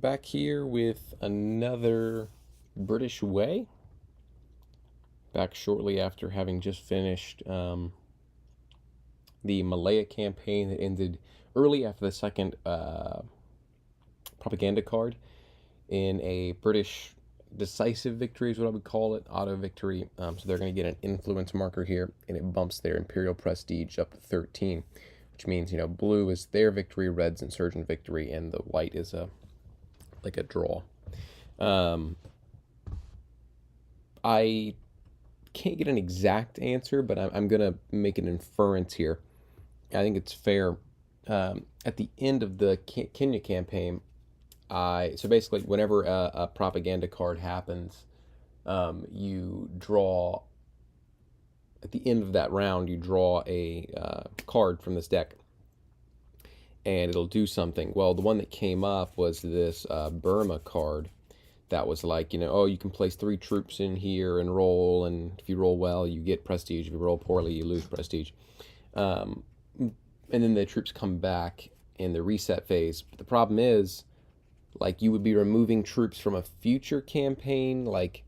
back here with another British Way. Back shortly after having just finished the Malaya campaign that ended early after the second propaganda card in a British decisive victory, is what I would call it, auto victory. So they're going to get an influence marker here, and it bumps their Imperial prestige up to 13, which means, blue is their victory, red's insurgent victory, and the white is like a draw. I can't get an exact answer, but I'm going to make an inference here. I think it's fair. At the end of the Kenya campaign, so basically, whenever a propaganda card happens, you draw, at the end of that round, you draw a card from this deck, and it'll do something. Well, the one that came up was this Burma card that was like, oh, you can place 3 troops in here and roll, and if you roll well, you get prestige. If you roll poorly, you lose prestige. And then the troops come back in the reset phase. But the problem is, like, you would be removing troops from a future campaign. Like,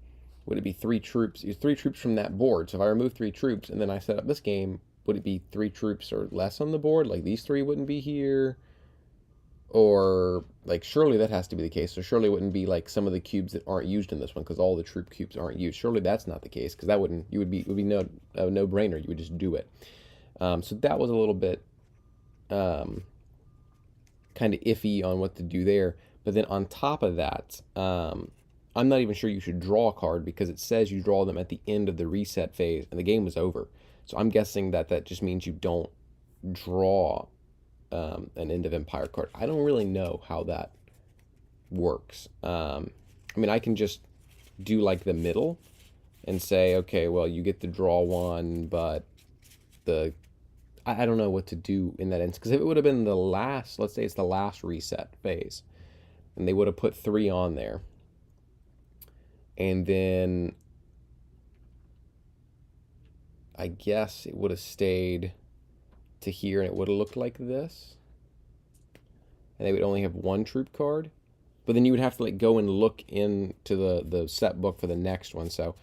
would it be 3 troops? It's 3 troops from that board. So if I remove 3 troops and then I set up this game, would it be 3 troops or less on the board? Like, these 3 wouldn't be here. Or, like, surely that has to be the case. So surely it wouldn't be like some of the cubes that aren't used in this one because all the troop cubes aren't used. Surely that's not the case because that wouldn't, it would be a no-brainer. You would just do it. So that was a little bit kind of iffy on what to do there. But then on top of that, I'm not even sure you should draw a card because it says you draw them at the end of the reset phase and the game was over. So I'm guessing that just means you don't draw an End of Empire card. I don't really know how that works. I mean, I can just do like the middle and say, okay, well, you get to draw one, but I don't know what to do in that instance. Because if it would have been the last, let's say it's the last reset phase, and they would have put 3 on there, and then I guess it would have stayed to here and it would have looked like this, and they would only have 1 troop card, but then you would have to like go and look into the set book for the next one. So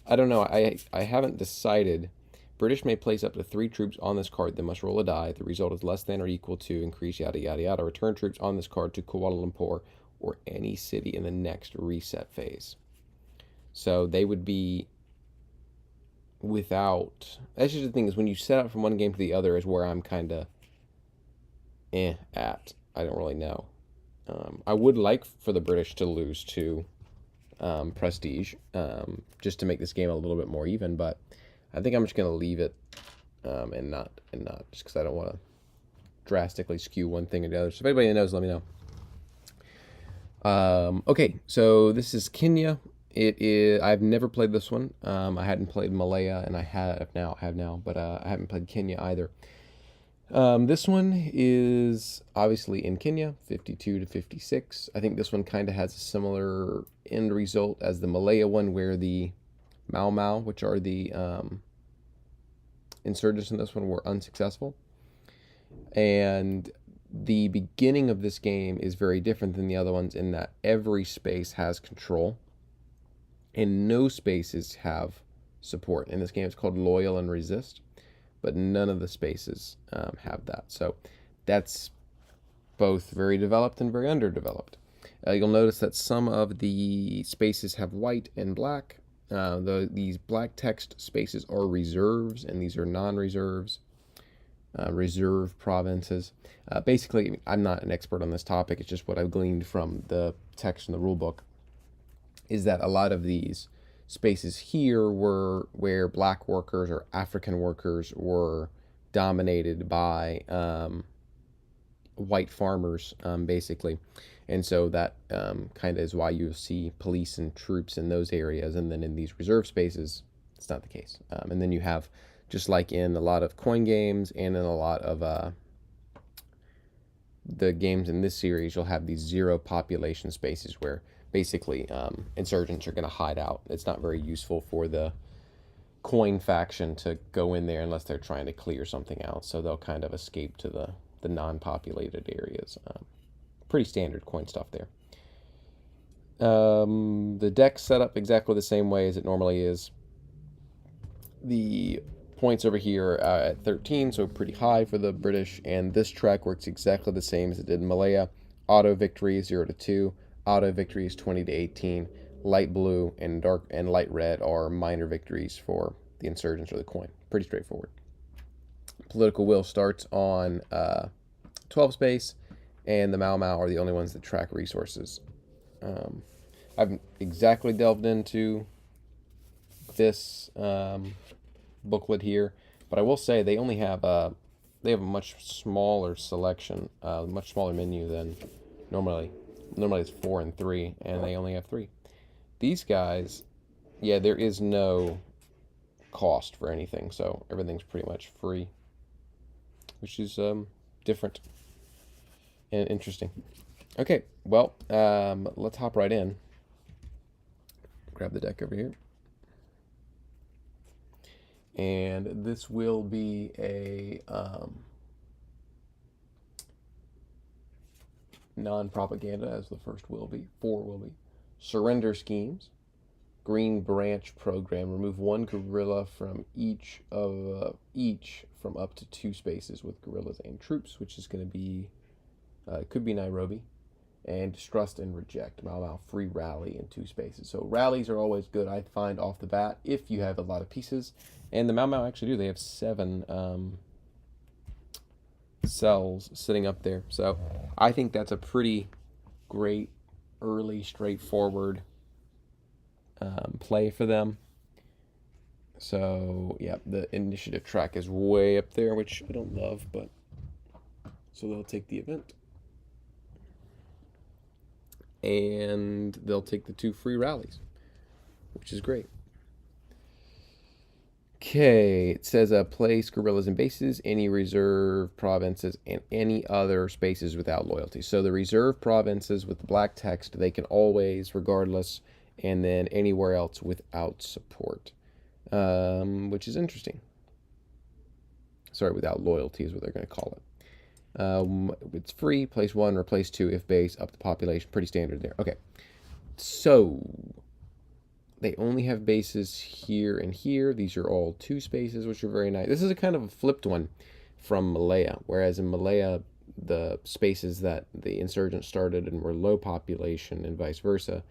I don't know. I haven't decided. British may place up to 3 troops on this card. They must roll a die. The result is less than or equal to increase yada yada yada. Return troops on this card to Kuala Lumpur or any city in the next reset phase. So they would be without. That's just the thing, is when you set up from one game to the other is where I'm kind of at. I don't really know. I would like for the British to lose to prestige, just to make this game a little bit more even, but I think I'm just gonna leave it and not just because I don't want to drastically skew one thing or the other. So if anybody knows, let me know. Okay, so this is Kenya. It is. I've never played this one. I hadn't played Malaya, and I have now, but I haven't played Kenya either. This one is obviously in Kenya, 52 to 56. I think this one kind of has a similar end result as the Malaya one, where the Mau Mau, which are the insurgents in this one, were unsuccessful. And the beginning of this game is very different than the other ones in that every space has control and no spaces have support. In this game, it's called Loyal and Resist, but none of the spaces have that. So that's both very developed and very underdeveloped. You'll notice that some of the spaces have white and black. These black text spaces are reserves, and these are non-reserves, reserve provinces. Basically, I'm not an expert on this topic. It's just what I've gleaned from the text in the rule book, is that a lot of these spaces here were where black workers or African workers were dominated by white farmers, basically. And so that kind of is why you see police and troops in those areas. And then in these reserve spaces, it's not the case. And then you have, just like in a lot of coin games and in a lot of the games in this series, you'll have these 0 population spaces where basically insurgents are going to hide out. It's not very useful for the coin faction to go in there unless they're trying to clear something out. So they'll kind of escape to the non-populated areas. Pretty standard coin stuff there. The deck's set up exactly the same way as it normally is. The points over here at 13, so pretty high for the British, and this track works exactly the same as it did in Malaya. Auto victory is 0 to 2, auto victory is 20 to 18. Light blue and dark and light red are minor victories for the insurgents or the coin. Pretty straightforward. Political will starts on 12 space, and the Mau Mau are the only ones that track resources. I haven't exactly delved into this booklet here, but I will say they only have a much smaller selection, much smaller menu than normally. Normally it's 4 and 3, and they only have 3. These guys, yeah, there is no cost for anything, so everything's pretty much free, which is different and interesting. Okay, well, let's hop right in. Grab the deck over here. And this will be a non-propaganda, as the first will be. 4 will be. Surrender schemes. Green branch program. Remove 1 guerrilla from each from up to 2 spaces with guerrillas and troops, which is going to be, it could be Nairobi. And distrust and reject. Mau Mau free rally in 2 spaces. So rallies are always good, I find, off the bat, if you have a lot of pieces. And the Mau Mau actually do. They have 7 cells sitting up there. So I think that's a pretty great, early, straightforward play for them. So, yeah, the initiative track is way up there, which I don't love, but so they'll take the event. And they'll take the 2 free rallies, which is great. Okay, it says place guerrillas and bases, any reserve provinces, and any other spaces without loyalty. So the reserve provinces with the black text, they can always, regardless, and then anywhere else without support, which is interesting. Sorry, without loyalty is what they're going to call it. It's free, place 1, replace 2 if base, up the population. Pretty standard there. Okay, so they only have bases here and here. These are all 2 spaces, which are very nice. This is a kind of a flipped one from Malaya, whereas in Malaya, the spaces that the insurgents started and were low population and vice versa.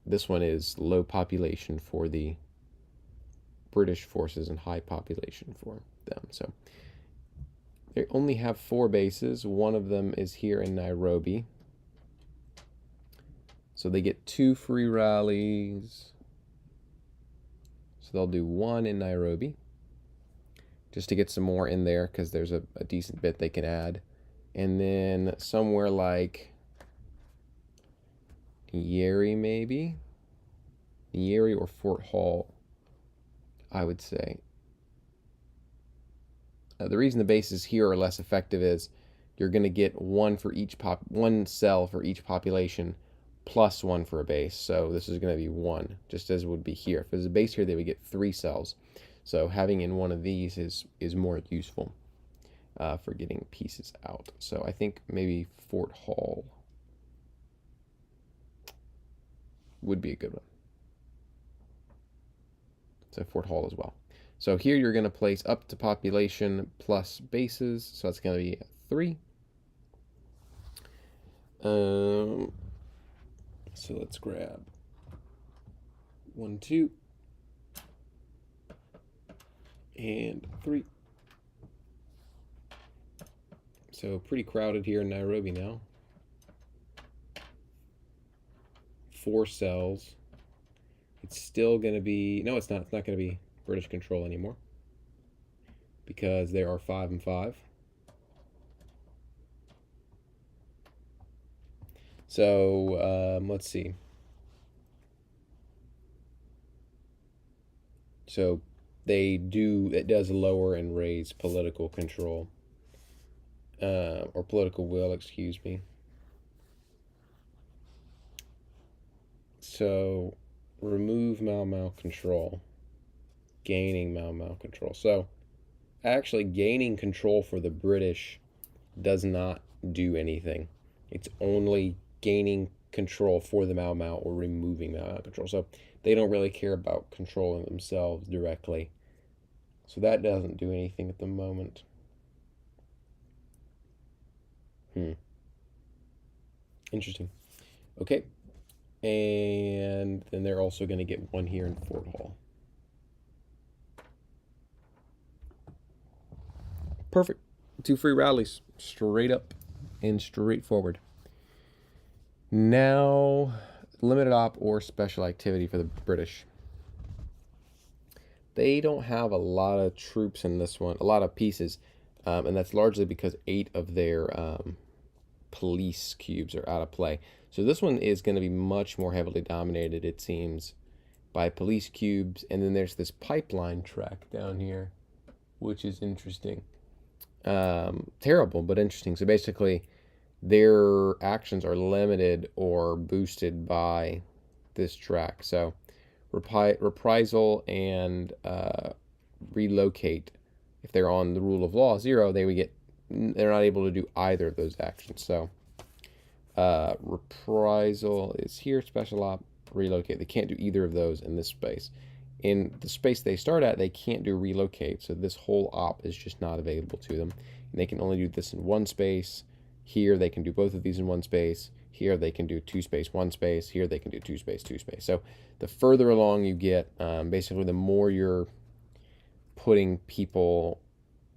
This one is low population for the British forces and high population for them. So they only have 4 bases. One of them is here in Nairobi. So they get 2 free rallies. So they'll do 1 in Nairobi, just to get some more in there, because there's a decent bit they can add. And then somewhere like Nyeri, maybe? Nyeri or Fort Hall, I would say. The reason the bases here are less effective is you're going to get 1 cell for each population, plus 1 for a base. So this is going to be 1, just as it would be here. If there's a base here, they would get 3 cells. So having in one of these is more useful for getting pieces out. So I think maybe Fort Hall would be a good one. So Fort Hall as well. So here you're going to place up to population plus bases. So that's going to be 3. So let's grab 1, 2, and 3. So pretty crowded here in Nairobi now. 4 cells. It's still going to be, no, it's not. It's not going to be British control anymore, because there are 5 and 5. So let's see. So it does lower and raise political control, or political will, excuse me. So remove Mau Mau control, gaining Mau Mau control. So actually gaining control for the British does not do anything. It's only gaining control for the Mau Mau or removing Mau Mau control. So they don't really care about controlling themselves directly. So that doesn't do anything at the moment. Interesting. Okay. And then they're also going to get one here in Fort Hall. Perfect. 2 free rallies. Straight up and straightforward. Now, limited op or special activity for the British. They don't have a lot of troops in this one, a lot of pieces, and that's largely because 8 of their police cubes are out of play. So this one is going to be much more heavily dominated, it seems, by police cubes. And then there's this pipeline track down here, which is interesting. Terrible, but interesting. So basically, their actions are limited or boosted by this track. So reprisal and relocate, if they're on the rule of law 0, they're not able to do either of those actions. So reprisal is here, special op, relocate. They can't do either of those in this space. In the space they start at, they can't do relocate, so this whole op is just not available to them. And they can only do this in one space. Here they can do both of these in one space. Here they can do 2 space, 1 space. Here they can do 2 space, 2 space. So the further along you get, basically the more you're putting people,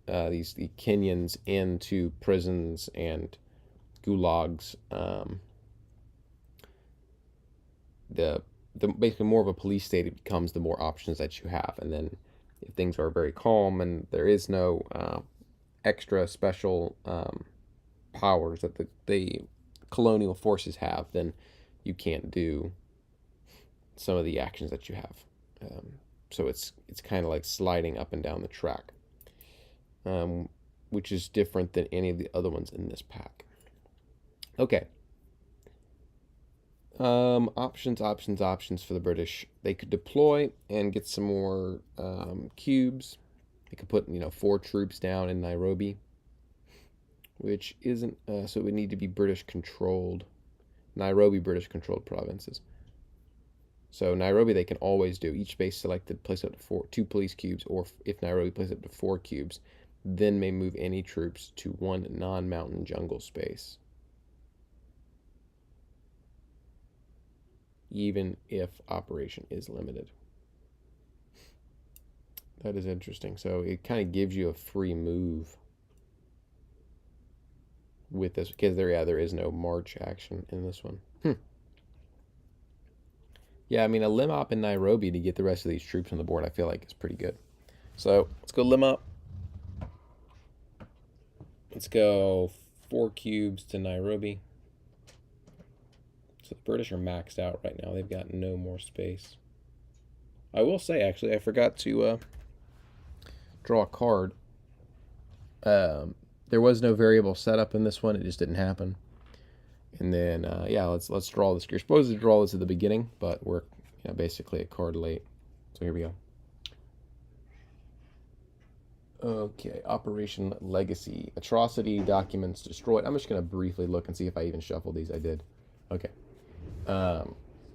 the Kenyans, into prisons and gulags. The basically more of a police state it becomes, the more options that you have. And then if things are very calm and there is no extra special powers that the colonial forces have, then you can't do some of the actions that you have. So it's kind of like sliding up and down the track, which is different than any of the other ones in this pack. Okay. Options for the British. They could deploy and get some more cubes. They could put 4 troops down in Nairobi, which isn't so it would need to be British controlled. Nairobi British controlled provinces. So Nairobi they can always do. Each base selected place up to 2 police cubes, or if Nairobi places up to 4 cubes, then may move any troops to 1 non-mountain jungle space, even if operation is limited. That is interesting. So it kind of gives you a free move with this, because there is no march action in this one. Yeah, I mean, a lim op in Nairobi to get the rest of these troops on the board, I feel like is pretty good. So let's go lim op. Let's go 4 cubes to Nairobi. So the British are maxed out right now. They've got no more space. I will say, actually, I forgot to draw a card. There was no variable setup in this one. It just didn't happen. And then, yeah, let's draw this. You're supposed to draw this at the beginning, but we're basically a card late. So here we go. Okay, Operation Legacy. Atrocity documents destroyed. I'm just going to briefly look and see if I even shuffled these. I did. Okay.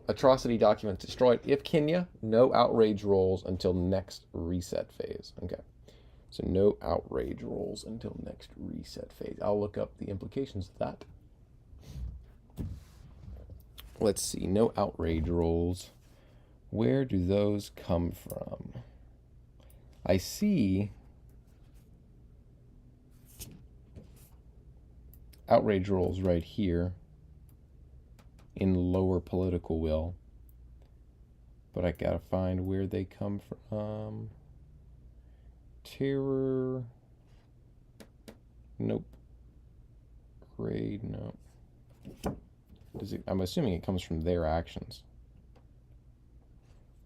Atrocity documents destroyed. If Kenya, no outrage rolls until next reset phase. Okay. So no outrage rolls until next reset phase. I'll look up the implications of that. Let's see. No outrage rolls. Where do those come from? I see outrage rolls right here in lower political will, but I gotta find where they come from. Terror. Nope. Raid. No. I'm assuming it comes from their actions.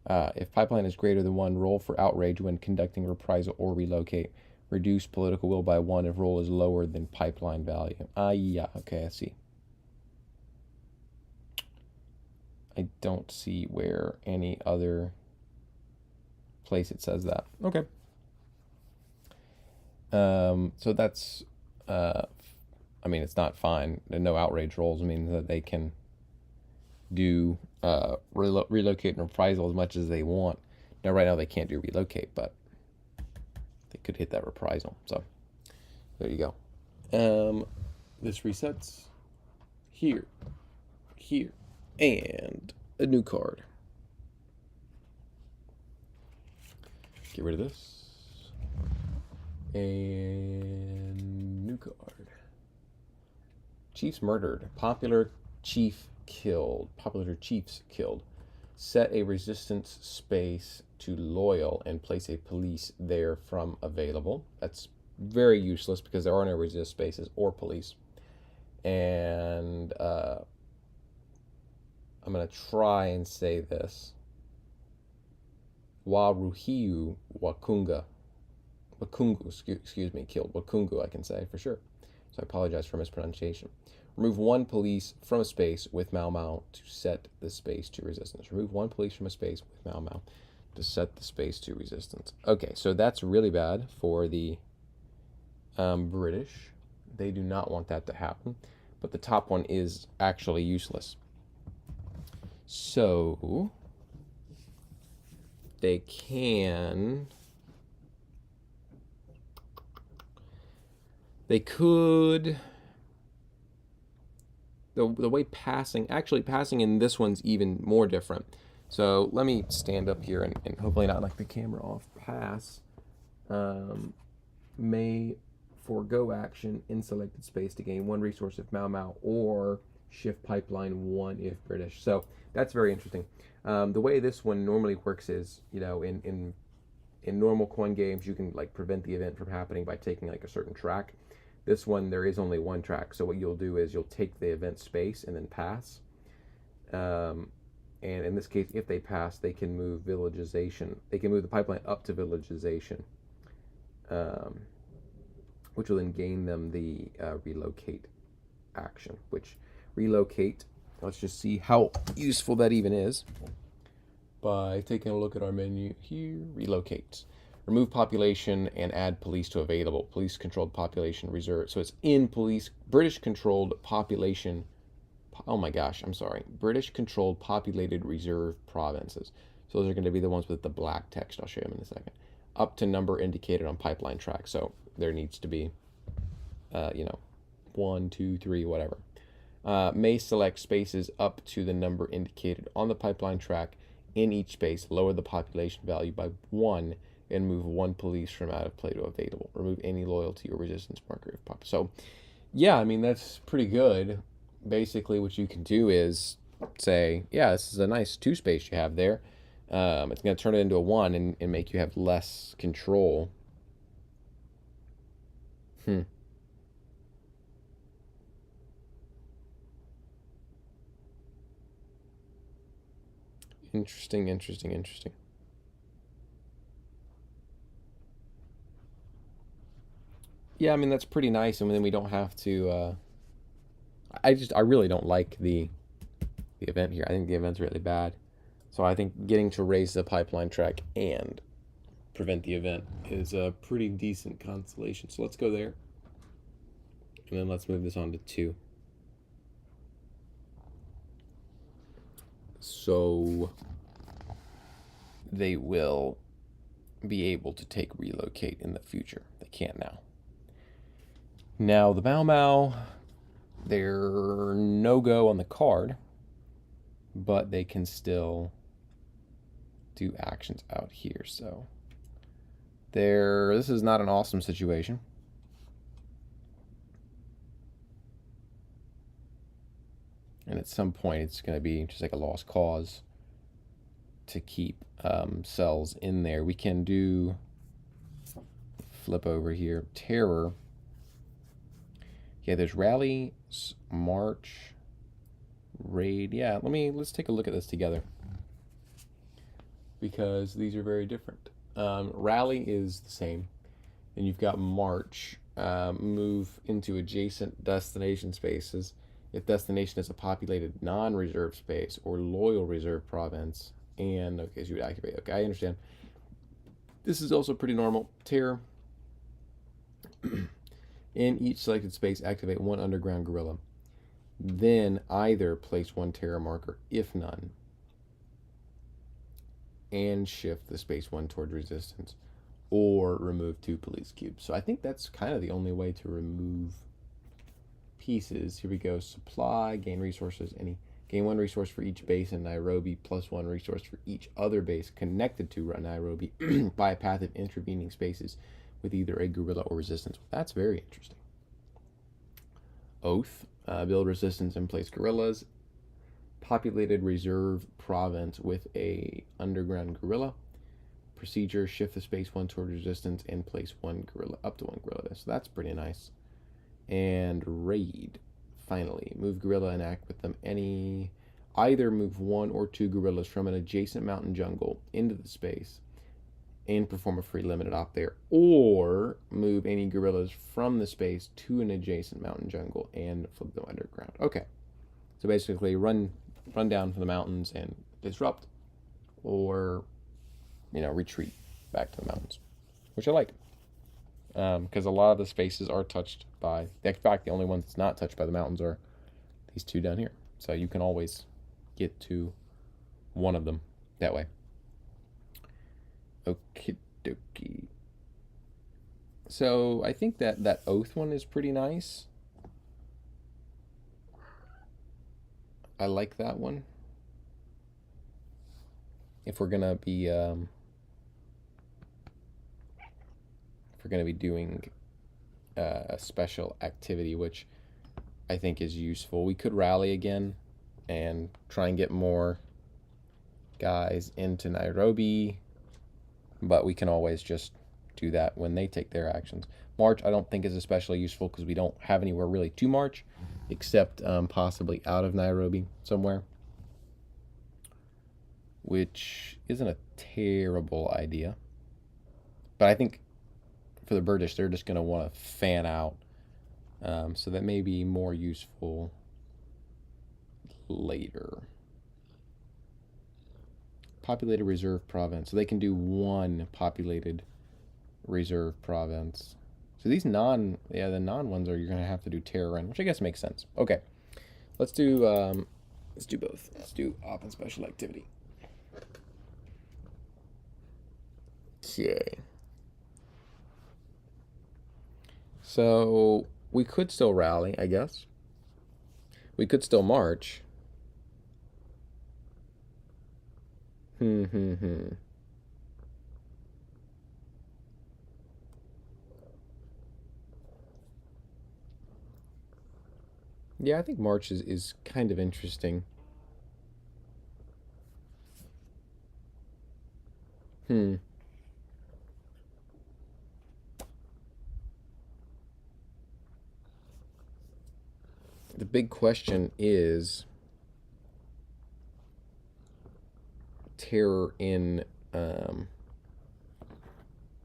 If pipeline is greater than 1, roll for outrage when conducting reprisal or relocate. Reduce political will by 1 if roll is lower than pipeline value. Yeah, okay, I see. I don't see where any other place it says that. Okay. So that's, I mean, it's not fine. No outrage rolls means that they can do relocate and reprisal as much as they want. Now, right now they can't do relocate, but they could hit that reprisal. So there you go. This resets here, here, and a new card. Get rid of this. And new card. Chiefs murdered. Popular chief killed. Popular chiefs killed. Set a resistance space to loyal and place a police there from available. That's very useless because there are no resist spaces or police. And I'm going to try and say this. Waruhiu Wakunga. Wakungu, excuse me, killed. Wakungu, I can say for sure. So I apologize for mispronunciation. Remove one police from a space with Mau Mau to set the space to resistance. Remove one police from a space with Mau Mau to set the space to resistance. Okay, so that's really bad for the British. They do not want that to happen. But the top one is actually useless. So they could the way passing in this one's even more different. So let me stand up here and hopefully not knock the camera off. Pass may forego action in selected space to gain one resource if Mau Mau, or shift pipeline 1 if British. So that's very interesting. The way this one normally works is, in normal coin games, you can like prevent the event from happening by taking like a certain track. This one, there is only one track. So what you'll do is you'll take the event space and then pass. And in this case, if they pass, they can move villagization. They can move the pipeline up to villagization, which will then gain them the relocate action. Which relocate, let's just see how useful that even is by taking a look at our menu here. Relocate. Remove population and add police to available. Police controlled population reserve. So it's in police, British controlled population. Oh my gosh, I'm sorry. British controlled populated reserve provinces. So those are going to be the ones with the black text. I'll show you them in a second. Up to number indicated on pipeline track. So there needs to be, 1, 2, 3, whatever. May select spaces up to the number indicated on the pipeline track in each space. Lower the population value by 1 and move 1 police from out of play to available. Remove any loyalty or resistance marker if possible. So, yeah, I mean, that's pretty good. Basically, what you can do is say, yeah, this is a nice 2 space you have there. It's going to turn it into a 1 and make you have less control. Interesting. Yeah, I mean, that's pretty nice, and then we don't have to, I really don't like the event here. I think the event's really bad. So I think getting to raise the pipeline track and prevent the event is a pretty decent consolation. So let's go there. And then let's move this on to 2. So they will be able to take relocate in the future. They can't now. Now the Mau Mau, they're no-go on the card, but they can still do actions out here. So this is not an awesome situation. And at some point, it's going to be just like a lost cause to keep cells in there. We can do, flip over here, terror. Yeah, there's rally, march, raid. Yeah, let's take a look at this together, because these are very different. Rally is the same. And you've got march, move into adjacent destination spaces if destination is a populated non-reserve space or loyal reserve province. And okay, so you would activate. Okay, I understand. This is also pretty normal. Terror. In each selected space, activate 1 underground guerrilla. then either place one terror marker, if none, and shift the space 1 toward resistance, or remove 2 police cubes. So I think that's kind of the only way to remove pieces. Here we go. Supply, gain resources, gain 1 resource for each base in Nairobi, plus 1 resource for each other base connected to Nairobi by a path of intervening spaces with either a guerrilla or resistance. That's very interesting. Oath, build resistance and place guerrillas. Populated reserve province with a underground guerrilla. Procedure, shift the space 1 toward resistance and place 1 guerrilla, up to 1 guerrilla. So that's pretty nice. And raid, finally, move guerrilla and act with them either move 1 or 2 guerrillas from an adjacent mountain jungle into the space and perform a free limited op there, or move any guerrillas from the space to an adjacent mountain jungle and flip them underground. Okay, so basically run down from the mountains and disrupt, or retreat back to the mountains, which I like, because a lot of the spaces are touched by, in fact the only ones that's not touched by the mountains are these 2 down here, so you can always get to one of them that way. Okie dokie. So I think that oath one is pretty nice. I like that one. If we're gonna be doing a special activity, which I think is useful, we could rally again and try and get more guys into Nairobi, but we can always just do that when they take their actions. March I don't think is especially useful because we don't have anywhere really to march except possibly out of Nairobi somewhere, which isn't a terrible idea. But I think for the British, they're just going to want to fan out, so that may be more useful later. Populated reserve province, so they can do 1 populated reserve province. So these the non ones are, you're going to have to do terror in, which I guess makes sense. Okay, let's do both. Let's do op and special activity. Okay. So we could still rally, I guess. We could still march. The Yeah, I think March is kind of interesting. Hmm. The big question is terror in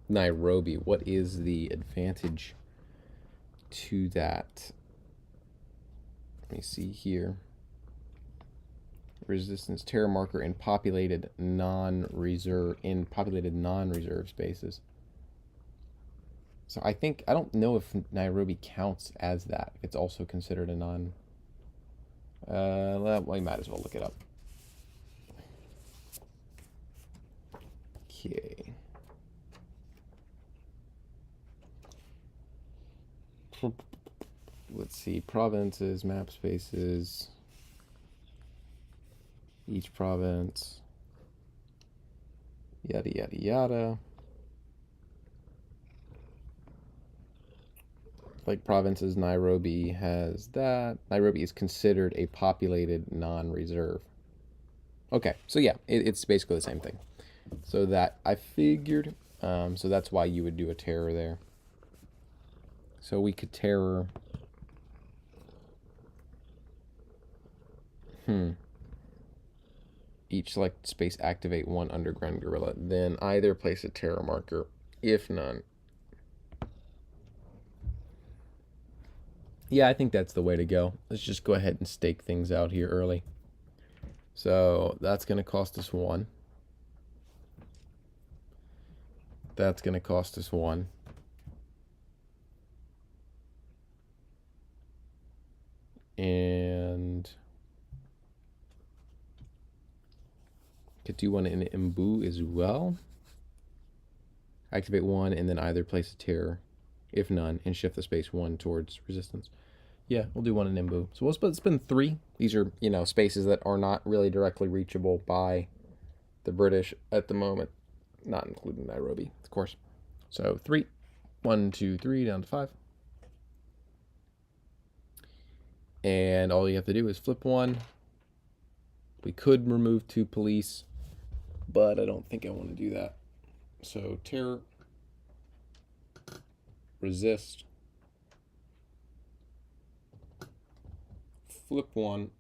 Nairobi. What is the advantage to that? Let me see here. Resistance terror marker in populated non-reserve spaces. So I don't know if Nairobi counts as that. If it's also considered a non. Well, we might as well look it up. Okay. Let's see. Provinces, map spaces. Each province. Yada, yada, yada. Like provinces, Nairobi has that. Nairobi is considered a populated non-reserve. Okay, so yeah, it's basically the same thing. So that I figured, so that's why you would do a terror there. So we could terror. Each select space activate 1 underground guerrilla. Then either place a terror marker, if none. Yeah, I think that's the way to go. Let's just go ahead and stake things out here early. So that's going to cost us 1. That's going to cost us 1. And Could do one in Imbu as well. Activate one and then either place a terror, if none, and shift the space one towards resistance. Yeah, we'll do one in Imbu. So we'll spend 3. These are, spaces that are not really directly reachable by the British at the moment, not including Nairobi, of course. So 3. 1, 2, 3, down to 5. And all you have to do is flip 1. We could remove 2 police, but I don't think I want to do that. So terror, resist, flip 1,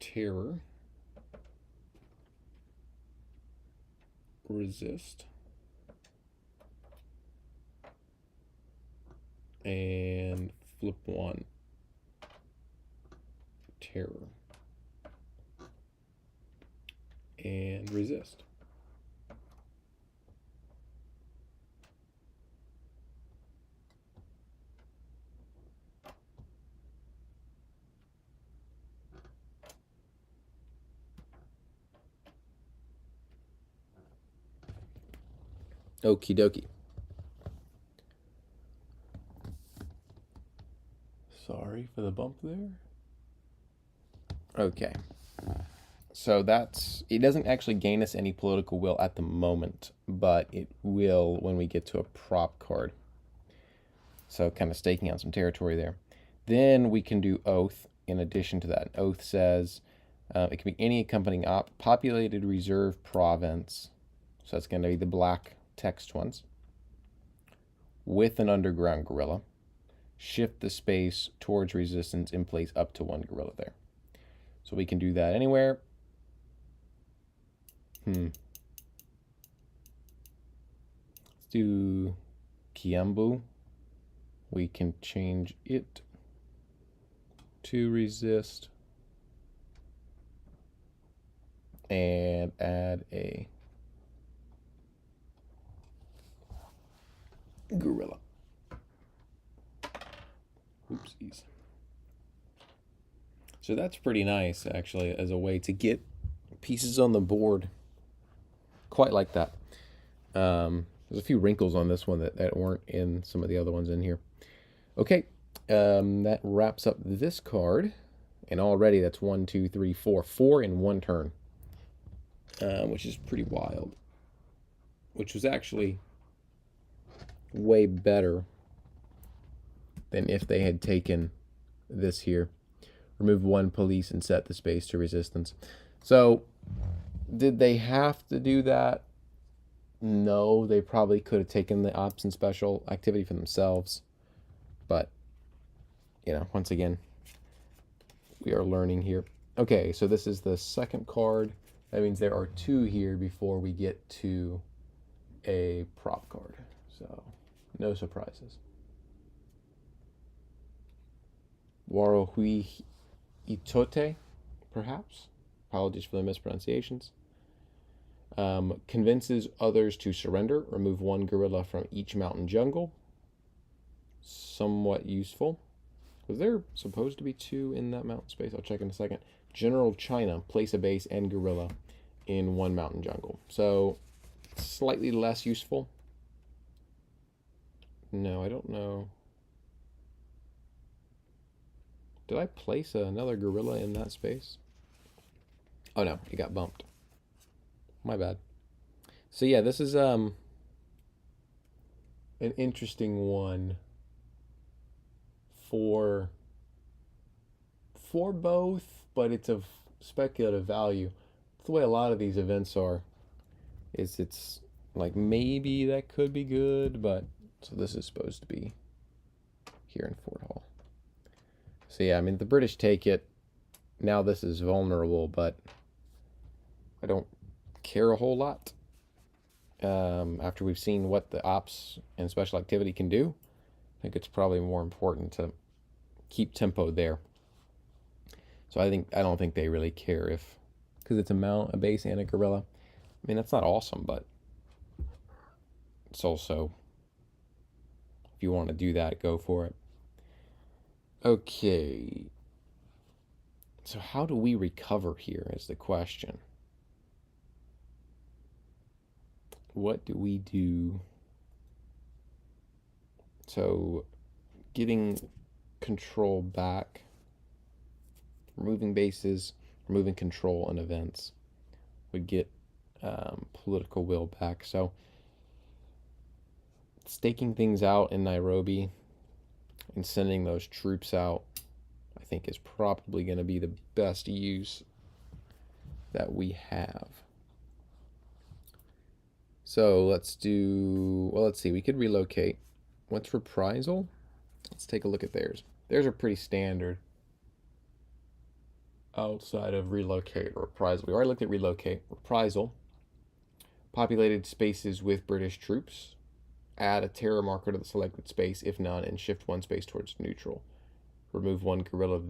terror, resist, and flip 1, terror, and resist. Okie dokie. Sorry for the bump there. Okay. So it doesn't actually gain us any political will at the moment, but it will when we get to a prop card. So kind of staking out some territory there. Then we can do oath in addition to that. Oath says it can be any accompanying populated reserve province. So that's going to be the black text ones. With an underground guerrilla. Shift the space towards resistance and place up to 1 guerrilla there. So we can do that anywhere. Let's do Kiambu. We can change it to resist and add a guerrilla. Oopsies. So that's pretty nice, actually, as a way to get pieces on the board. Quite like that. There's a few wrinkles on this one that weren't in some of the other ones in here. Okay, that wraps up this card. And already that's 1, 2, 3, 4. 4 in 1 turn. Which is pretty wild. Which was actually way better than if they had taken this here. Remove 1 police and set the space to resistance. So, did they have to do that? No, they probably could have taken the ops and special activity for themselves. But, once again, we are learning here. Okay, so this is the second card. That means there are 2 here before we get to a prop card. So, no surprises. Warohui Itote, perhaps. Apologies for the mispronunciations. Convinces others to surrender. Remove 1 guerrilla from each mountain jungle. Somewhat useful. Was there supposed to be 2 in that mountain space? I'll check in a second. General China. Place a base and guerrilla in 1 mountain jungle. So, slightly less useful. No, I don't know. Did I place another guerrilla in that space? Oh no, it got bumped. My bad. So yeah, this is an interesting one for both, but it's of speculative value. That's the way a lot of these events are. It's like maybe that could be good, but so this is supposed to be here in Fort Hall. So yeah, I mean the British take it. Now this is vulnerable, but I don't care a whole lot. After we've seen what the ops and special activity can do, I think it's probably more important to keep tempo there. So I don't think they really care if, because it's a mount, a base, and a guerrilla. I mean, that's not awesome, but it's also, if you want to do that, go for it. Okay. So how do we recover here is the question. What do we do? So getting control back, removing bases, removing control in events would get political will back. So staking things out in Nairobi and sending those troops out, I think, is probably going to be the best use that we have. So let's do, well, let's see, we could relocate. What's reprisal? Let's take a look at theirs. Theirs are pretty standard outside of relocate or reprisal. We already looked at relocate. Reprisal, populated spaces with British troops. Add a terror marker to the selected space, if none, and shift one space towards neutral. Remove one guerrilla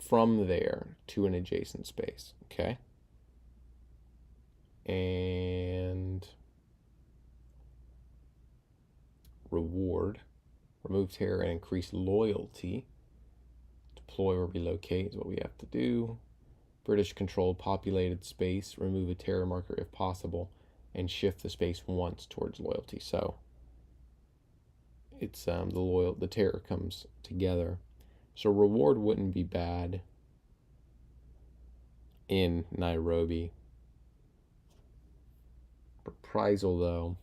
from there to an adjacent space. Okay. And reward. Remove terror and increase loyalty. Deploy or relocate is what we have to do. British controlled populated space. Remove a terror marker if possible, and shift the space once towards loyalty. So it's the terror comes together. So reward wouldn't be bad in Nairobi. Reprisal though.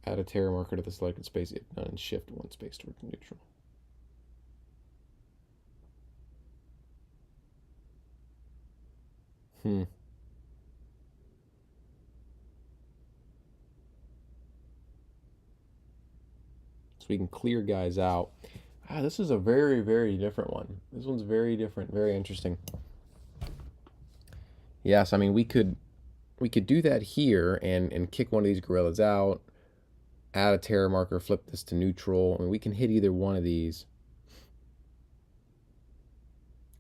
Add a terror marker to the selected space if none, and shift one space towards neutral. So we can clear guys out. This is a very, very different one. This one's very different, very interesting. Yes, I mean we could do that here and kick one of these guerrillas out, add a terror marker, flip this to neutral. I mean, we can hit either one of these.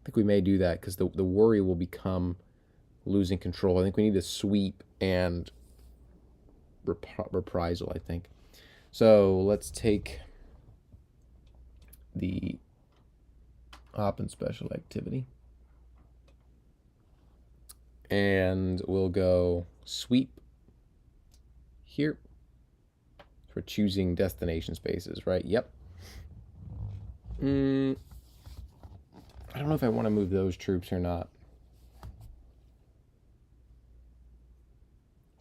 I think we may do that because the worry will become losing control. I think we need to sweep and reprisal, I think. So let's take the op and special activity. And we'll go sweep here. For choosing destination spaces, right? Yep. I don't know if I want to move those troops or not.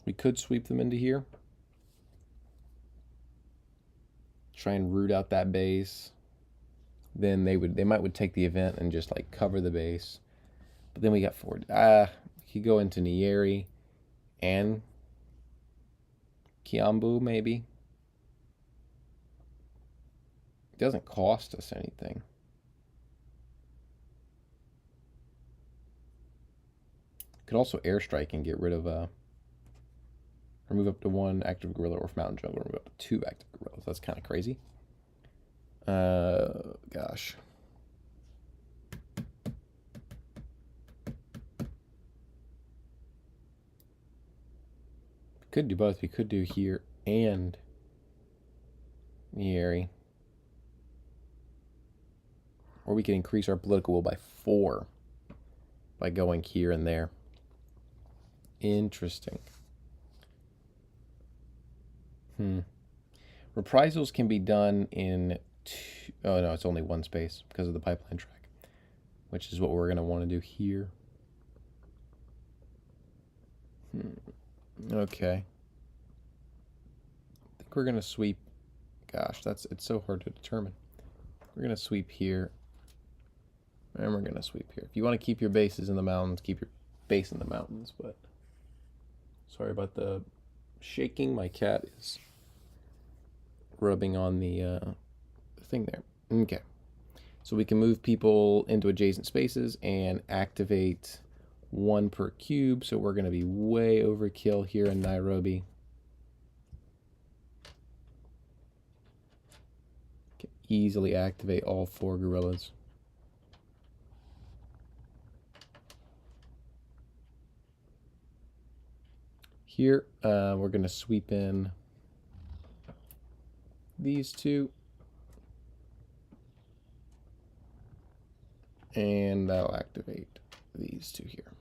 We could sweep them into here. Try and root out that base. Then they might take the event and just like cover the base. But then we got forward. You could go into Nyeri and Kiambu maybe. It doesn't cost us anything. Could also airstrike and get rid of remove up to one active guerrilla, or if mountain jungle, remove up to two active guerrillas. That's kind of crazy. Gosh. We could do both. We could do here and Nyeri. Or we could increase our political will by 4 by going here and there. Interesting. Reprisals can be done in oh no, it's only one space because of the pipeline track, which is what we're going to want to do here. Okay. I think we're going to sweep. Gosh, it's so hard to determine. We're going to sweep here. And we're going to sweep here. If you want to keep your bases in the mountains, keep your base in the mountains, but sorry about the shaking. My cat is rubbing on the thing there. Okay. So we can move people into adjacent spaces and activate 1 per cube. So we're going to be way overkill here in Nairobi. Can easily activate all 4 guerrillas. Here, we're going to sweep in these 2. And I'll activate these two here.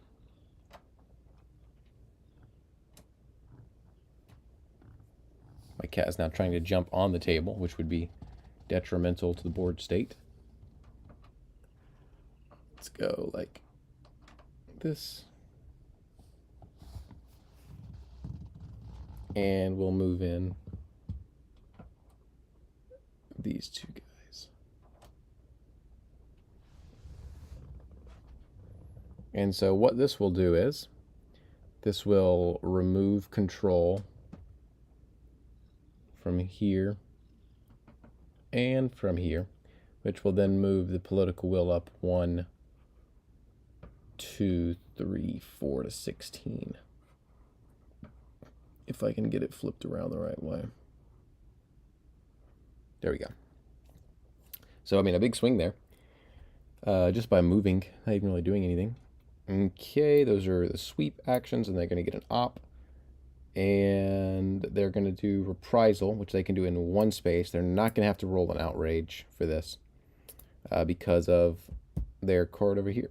My cat is now trying to jump on the table, which would be detrimental to the board state. Let's go like this. And we'll move in these two guys. And so what this will do is, this will remove control from here and from here, which will then move the political will up 1, 2, 3, 4 to 16. If I can get it flipped around the right way. There we go. So, I mean, a big swing there. Just by moving, not even really doing anything. Okay, those are the sweep actions, and they're going to get an op. And they're going to do reprisal, which they can do in one space. They're not going to have to roll an outrage for this because of their card over here.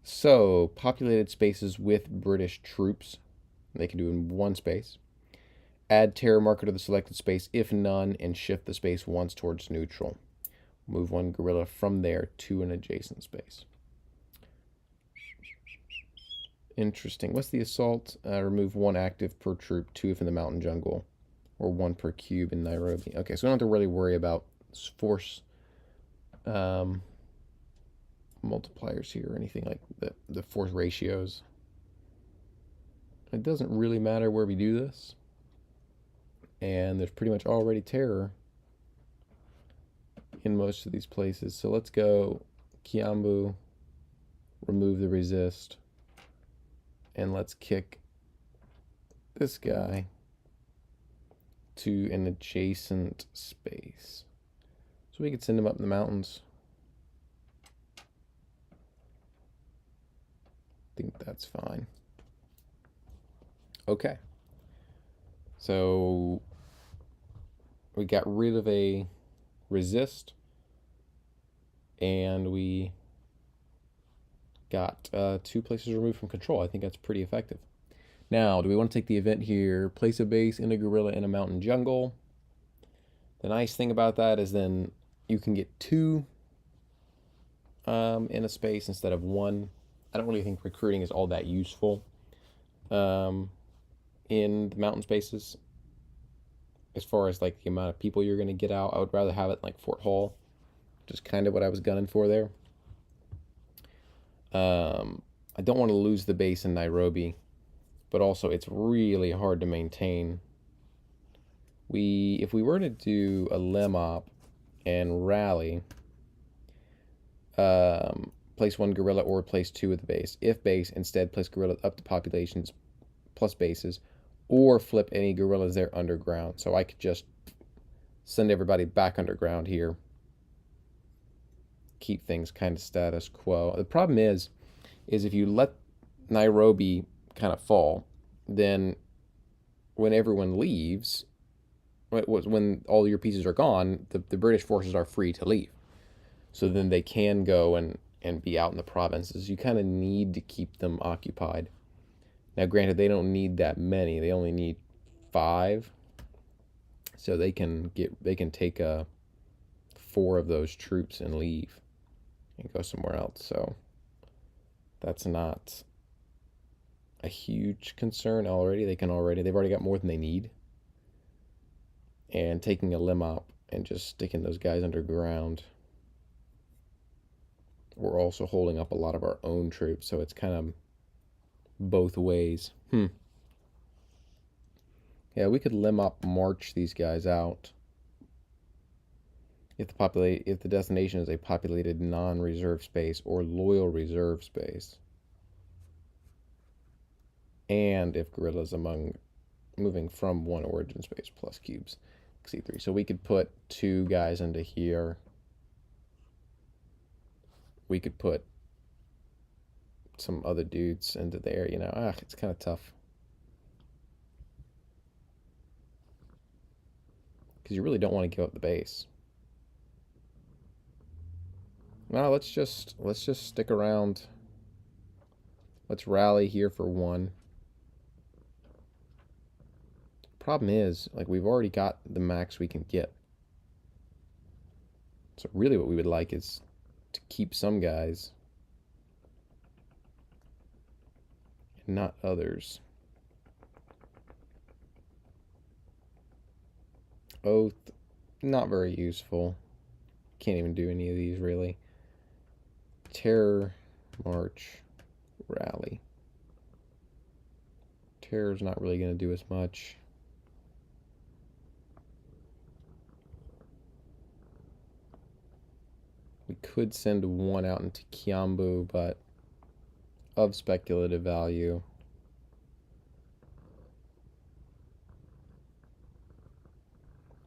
So, populated spaces with British troops. They can do in one space. Add terror marker to the selected space if none, and shift the space once towards neutral. Move one guerrilla from there to an adjacent space. Interesting. What's the assault? Remove 1 active per troop, 2 if in the mountain jungle, or 1 per cube in Nairobi. Okay, so we don't have to really worry about force multipliers here or anything like the force ratios. It doesn't really matter where we do this. And there's pretty much already terror in most of these places. So let's go Kiambu, remove the resist, and let's kick this guy to an adjacent space. So we could send him up in the mountains. I think that's fine. Okay. So we got rid of a resist, and we got 2 places removed from control. I think that's pretty effective. Now, do we want to take the event here? Place a base in a guerrilla in a mountain jungle. The nice thing about that is then you can get 2 in a space instead of 1. I don't really think recruiting is all that useful in the mountain spaces. As far as like the amount of people you're going to get out, I would rather have it like Fort Hall, which is kind of what I was gunning for there. I don't want to lose the base in Nairobi, but also it's really hard to maintain. If we were to do a lim op and rally, place 1 guerrilla or place 2 at the base. If base, instead place guerrilla up to populations plus bases, or flip any guerrillas there underground. So I could just send everybody back underground here. Keep things kind of status quo. The problem is if you let Nairobi kind of fall, then when everyone leaves, when all your pieces are gone, the British forces are free to leave. So then they can go and be out in the provinces. You kind of need to keep them occupied. Now, granted, they don't need that many. They only need 5. So they can take 4 of those troops and leave and go somewhere else. So that's not a huge concern already. They've already got more than they need. And taking a lim op and just sticking those guys underground, we're also holding up a lot of our own troops, so it's kind of both ways. Yeah, we could lim op march these guys out if the destination is a populated non-reserve space or loyal reserve space, and if guerrillas moving from 1 origin space plus cubes exceed 3. So we could put 2 guys into here. We could put some other dudes into there, it's kind of tough. Because you really don't want to give up the base. Well, let's just stick around. Let's rally here for one. Problem is, like, we've already got the max we can get. So really what we would like is to keep some guys and not others. Oath, not very useful. Can't even do any of these really. Terror, march, rally. Terror's not really going to do as much. We could send one out into Kiambu, but of speculative value.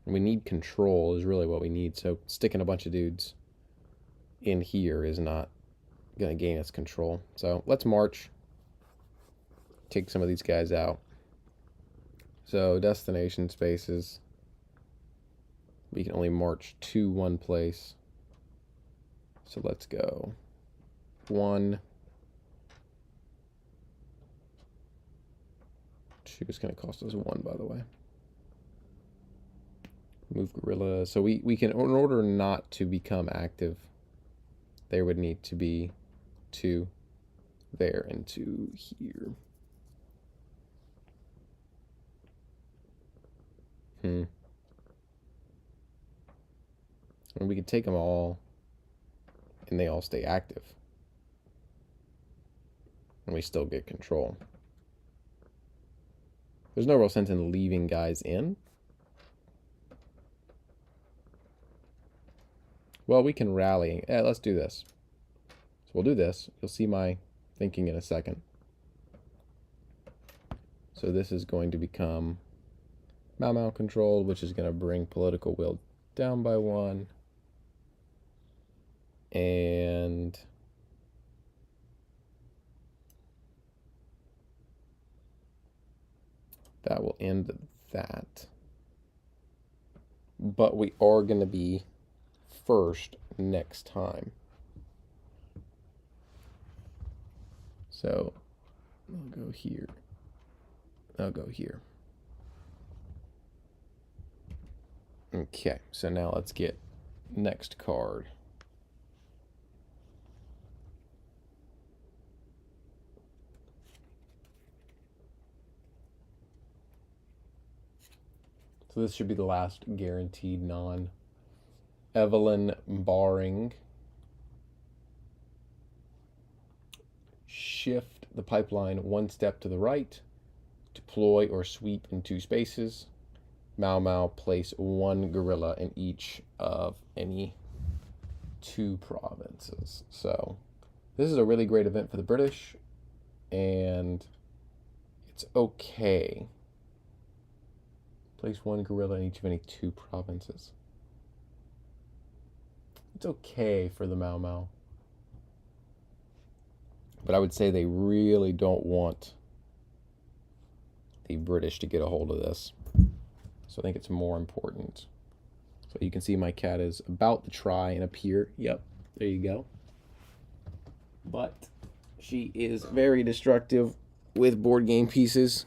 And we need control is really what we need. So sticking a bunch of dudes in here is not going to gain us control. So let's march. Take some of these guys out. So destination spaces. We can only march to one place. So let's go. 1, 2 is going to cost us 1, by the way. Move guerrilla. So we can, in order not to become active, there would need to be 2 there and 2 here. And we could take them all, and they all stay active. And we still get control. There's no real sense in leaving guys in. Well, we can rally. Yeah, let's do this. So we'll do this. You'll see my thinking in a second. So this is going to become Mau Mau controlled, which is going to bring political will down by 1. And that will end that. But we are going to be first next time. So I'll go here. I'll go here. Okay, so now let's get next card. So this should be the last guaranteed non. Evelyn Baring. Shift the pipeline 1 step to the right. Deploy or sweep in 2 spaces. Mau Mau place 1 guerrilla in each of any 2 provinces. So this is a really great event for the British, and it's okay. Place 1 guerrilla in each of any 2 provinces. It's okay for the Mau Mau. But I would say they really don't want the British to get a hold of this. So I think it's more important. So you can see my cat is about to try and appear. Yep, there you go. But she is very destructive with board game pieces.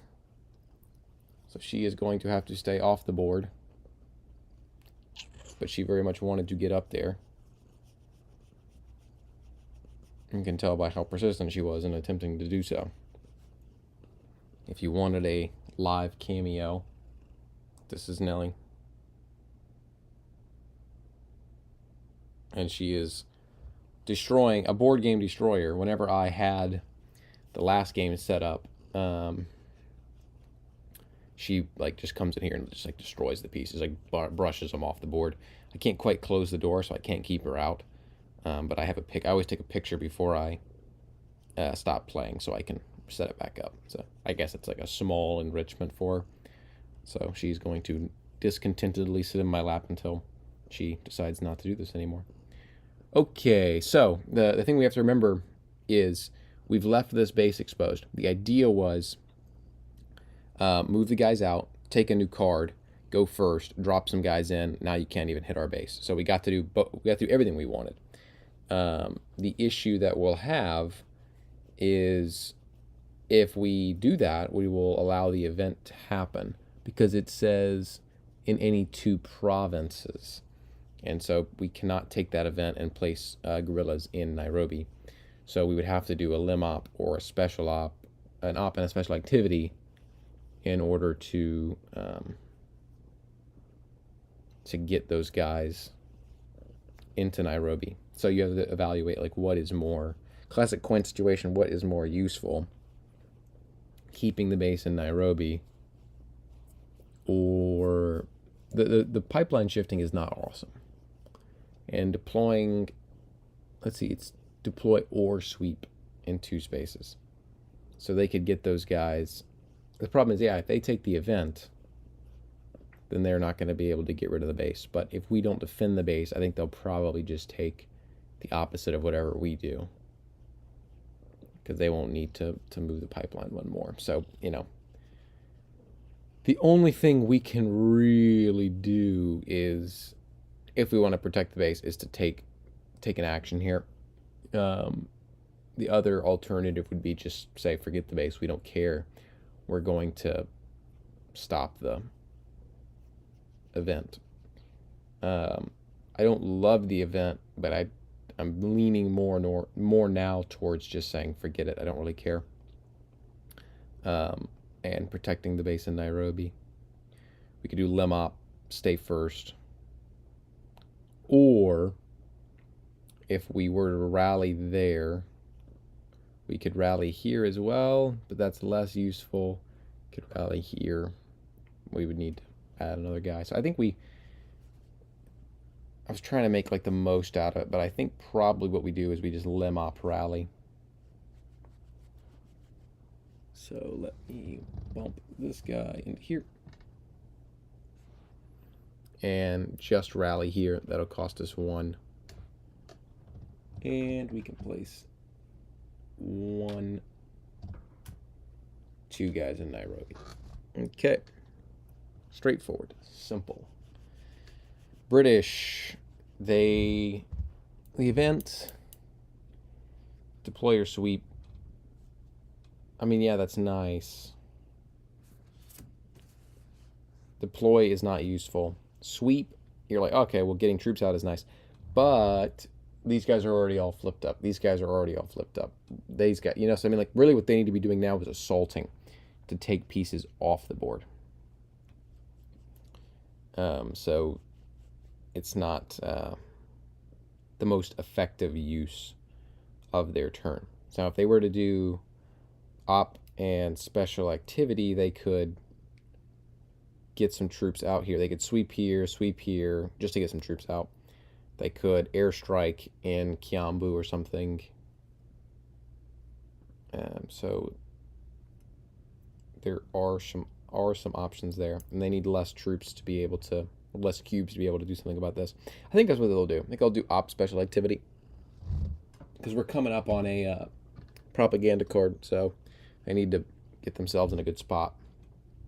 So she is going to have to stay off the board. But she very much wanted to get up there. You can tell by how persistent she was in attempting to do so. If you wanted a live cameo, this is Nelly. And she is destroying a board game destroyer. Whenever I had the last game set up, she like just comes in here and just like destroys the pieces, like brushes them off the board. I can't quite close the door, so I can't keep her out. But I always take a picture before I stop playing, so I can set it back up. So I guess it's like a small enrichment for her. So she's going to discontentedly sit in my lap until she decides not to do this anymore. Okay, so the thing we have to remember is we've left this base exposed. The idea was move the guys out, take a new card, go first, drop some guys in. Now you can't even hit our base. So we got to do everything we wanted. The issue that we'll have is if we do that, we will allow the event to happen because it says in any two provinces. And so we cannot take that event and place guerrillas in Nairobi. So we would have to do a lim op or a special op, an op and a special activity in order to get those guys into Nairobi. So you have to evaluate like what is more classic coin situation, what is more useful, keeping the base in Nairobi or the pipeline shifting is not awesome. And deploying, let's see, it's deploy or sweep in two spaces. So they could get those guys. The problem is, yeah, if they take the event, then they're not going to be able to get rid of the base. But if we don't defend the base, I think they'll probably just take the opposite of whatever we do, because they won't need to move the pipeline one more. So, the only thing we can really do is, if we want to protect the base, is to take an action here. The other alternative would be just say, forget the base, we don't care. We're going to stop the event. I don't love the event, but I'm leaning more now towards just saying forget it. I don't really care. And protecting the base in Nairobi. We could do lim op, stay first. Or if we were to rally there, we could rally here as well, but that's less useful. Could rally here. We would need to add another guy. So I think I was trying to make like the most out of it, but I think probably what we do is we just lim op rally. So let me bump this guy in here. And just rally here. That'll cost us 1. And we can place 2 guys in Nairobi. Okay. Straightforward. Simple. British. The event, deploy or sweep. I mean, yeah, that's nice. Deploy is not useful. Sweep, you're like, okay, well, getting troops out is nice. But these guys are already all flipped up. These so I mean, like, really what they need to be doing now is assaulting to take pieces off the board. So it's not the most effective use of their turn. So if they were to do op and special activity, they could get some troops out here. They could sweep here, just to get some troops out. They could airstrike in Kiambu or something. So there are some options there, and they need less cubes to be able to do something about this. I think that's what they'll do. I think they'll do op special activity, because we're coming up on a propaganda card, so they need to get themselves in a good spot,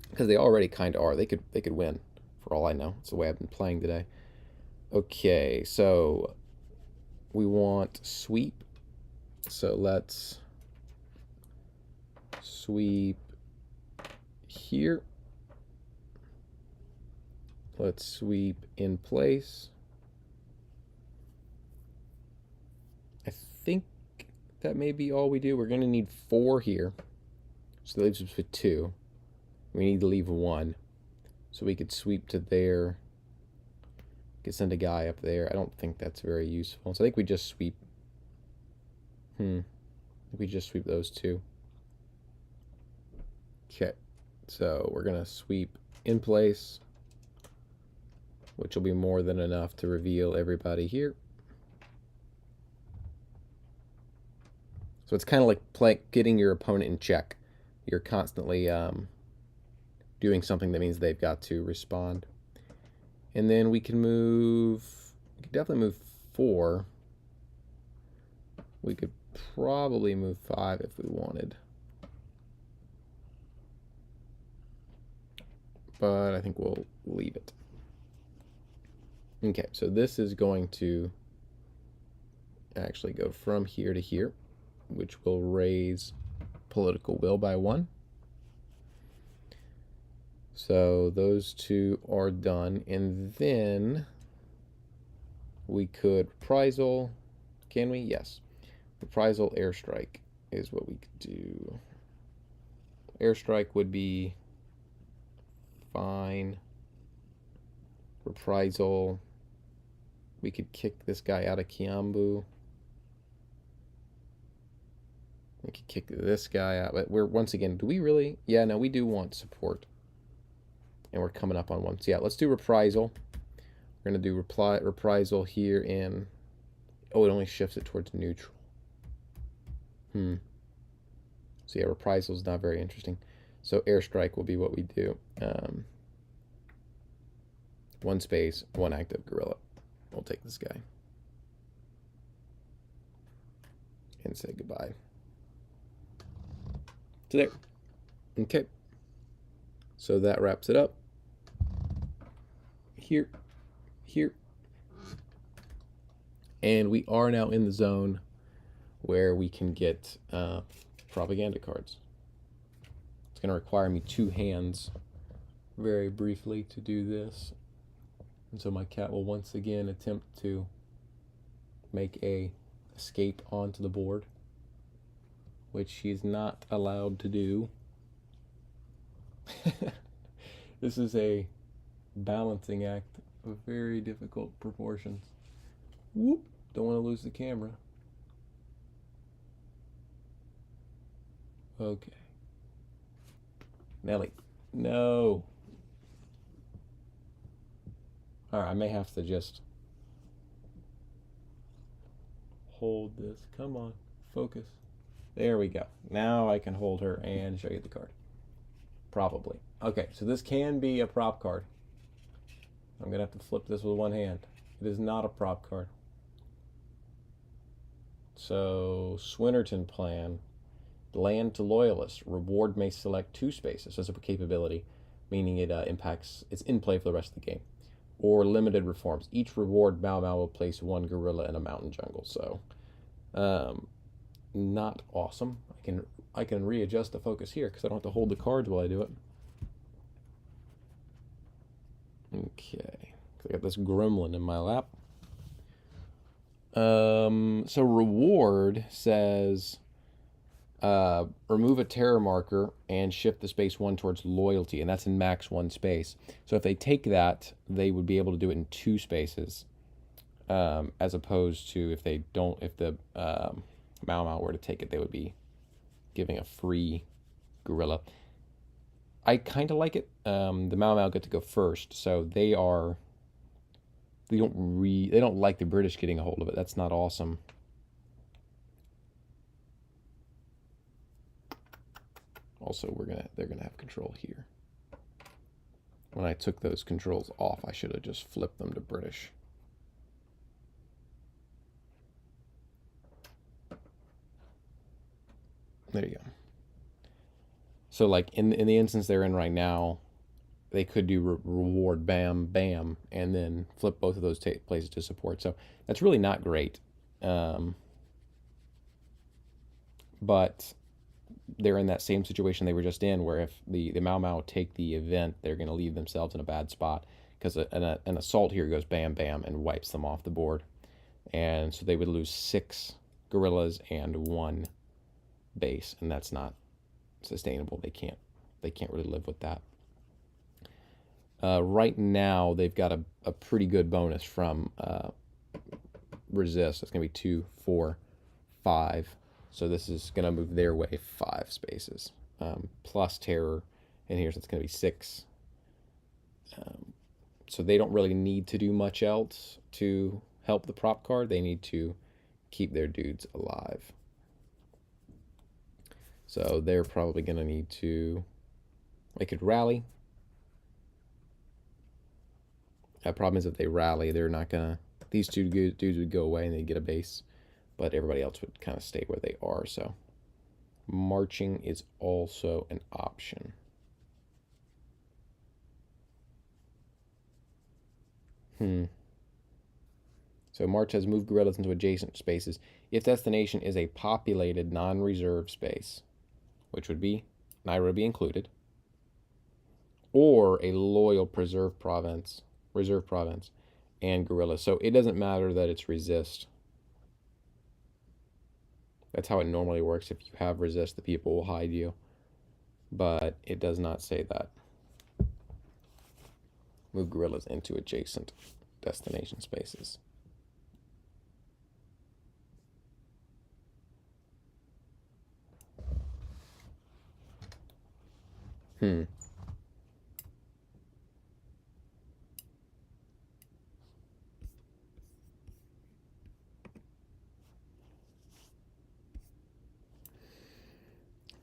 because they already kind of are. They could win, for all I know. It's the way I've been playing today. Okay, so we want sweep. So let's sweep here. Let's sweep in place. I think that may be all we do. We're going to need 4 here. So that leaves us with 2. We need to leave 1. So we could sweep to there. We could send a guy up there. I don't think that's very useful. So I think we just sweep. We just sweep those 2. Okay. So we're going to sweep in place, which will be more than enough to reveal everybody here. So it's kind of like getting your opponent in check. You're constantly doing something that means they've got to respond. And then we can definitely move 4. We could probably move 5 if we wanted. But I think we'll leave it. Okay, so this is going to actually go from here to here, which will raise political will by 1. So those two are done, and then we could reprisal. Can we? Yes. Reprisal airstrike is what we could do. Airstrike would be fine. Reprisal. We could kick this guy out of Kiambu. We could kick this guy out. But we're, once again, do we really? Yeah, no, we do want support. And we're coming up on 1. So yeah, let's do reprisal. We're going to do reprisal here in... Oh, it only shifts it towards neutral. So yeah, reprisal is not very interesting. So airstrike will be what we do. 1 space, 1 active guerrilla. We'll take this guy. And say goodbye. So there. Okay. So that wraps it up. Here. And we are now in the zone where we can get propaganda cards. It's going to require me 2 hands very briefly to do this. And so my cat will once again attempt to make a escape onto the board, which she's not allowed to do. This is a balancing act of very difficult proportions. Whoop! Don't want to lose the camera. Okay. Nelly. No. Alright, I may have to just hold this. Come on. Focus. There we go. Now I can hold her and show you the card. Probably. Okay, so this can be a prop card. I'm going to have to flip this with 1 hand. It is not a prop card. So, Swinnerton plan. Land to Loyalists. Reward may select 2 spaces as a capability, meaning it impacts, it's in play for the rest of the game. Or limited reforms. Each reward, Mau Mau will place 1 gorilla in a mountain jungle. So, not awesome. I can readjust the focus here because I don't have to hold the cards while I do it. Okay, I got this gremlin in my lap. So reward says remove a terror marker and shift the space 1 towards loyalty, and that's in max 1 space. So if they take that, they would be able to do it in 2 spaces, as opposed to if they don't. If the Mau Mau were to take it, they would be giving a free gorilla. I kind of like it. The Mau Mau get to go first, so they don't like the British getting a hold of it. That's not awesome. Also, they're gonna have control here. When I took those controls off, I should have just flipped them to British. There you go. So like in the instance they're in right now, they could do reward bam bam and then flip both of those places to support. So that's really not great. But they're in that same situation they were just in, where if the Mau Mau take the event, they're going to leave themselves in a bad spot, because an assault here goes bam bam and wipes them off the board. And so they would lose 6 gorillas and 1 base, and that's not sustainable. They can't really live with that. Right now they've got a pretty good bonus from resist. It's gonna be 2, 4, 5. So this is gonna move their way 5 spaces, plus terror, and here's it's gonna be 6. So they don't really need to do much else to help the prop card. They need to keep their dudes alive. So they're probably going to need to... They could rally. The problem is if they rally, they're not going to... These 2 dudes would go away and they'd get a base. But everybody else would kind of stay where they are. So marching is also an option. So march has moved guerrillas into adjacent spaces if destination is a populated non-reserve space, which would be Nairobi included, or a loyal reserve province, and guerrillas. So it doesn't matter that it's resist. That's how it normally works. If you have resist, the people will hide you. But it does not say that. Move guerrillas into adjacent destination spaces.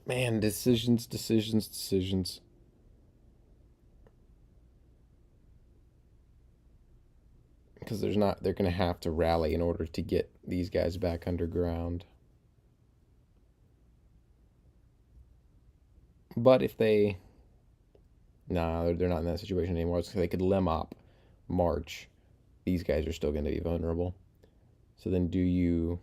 Man, decisions. Because they're going to have to rally in order to get these guys back underground. But if they, nah, they're not in that situation anymore. So they could Lemop march. These guys are still going to be vulnerable. So then do you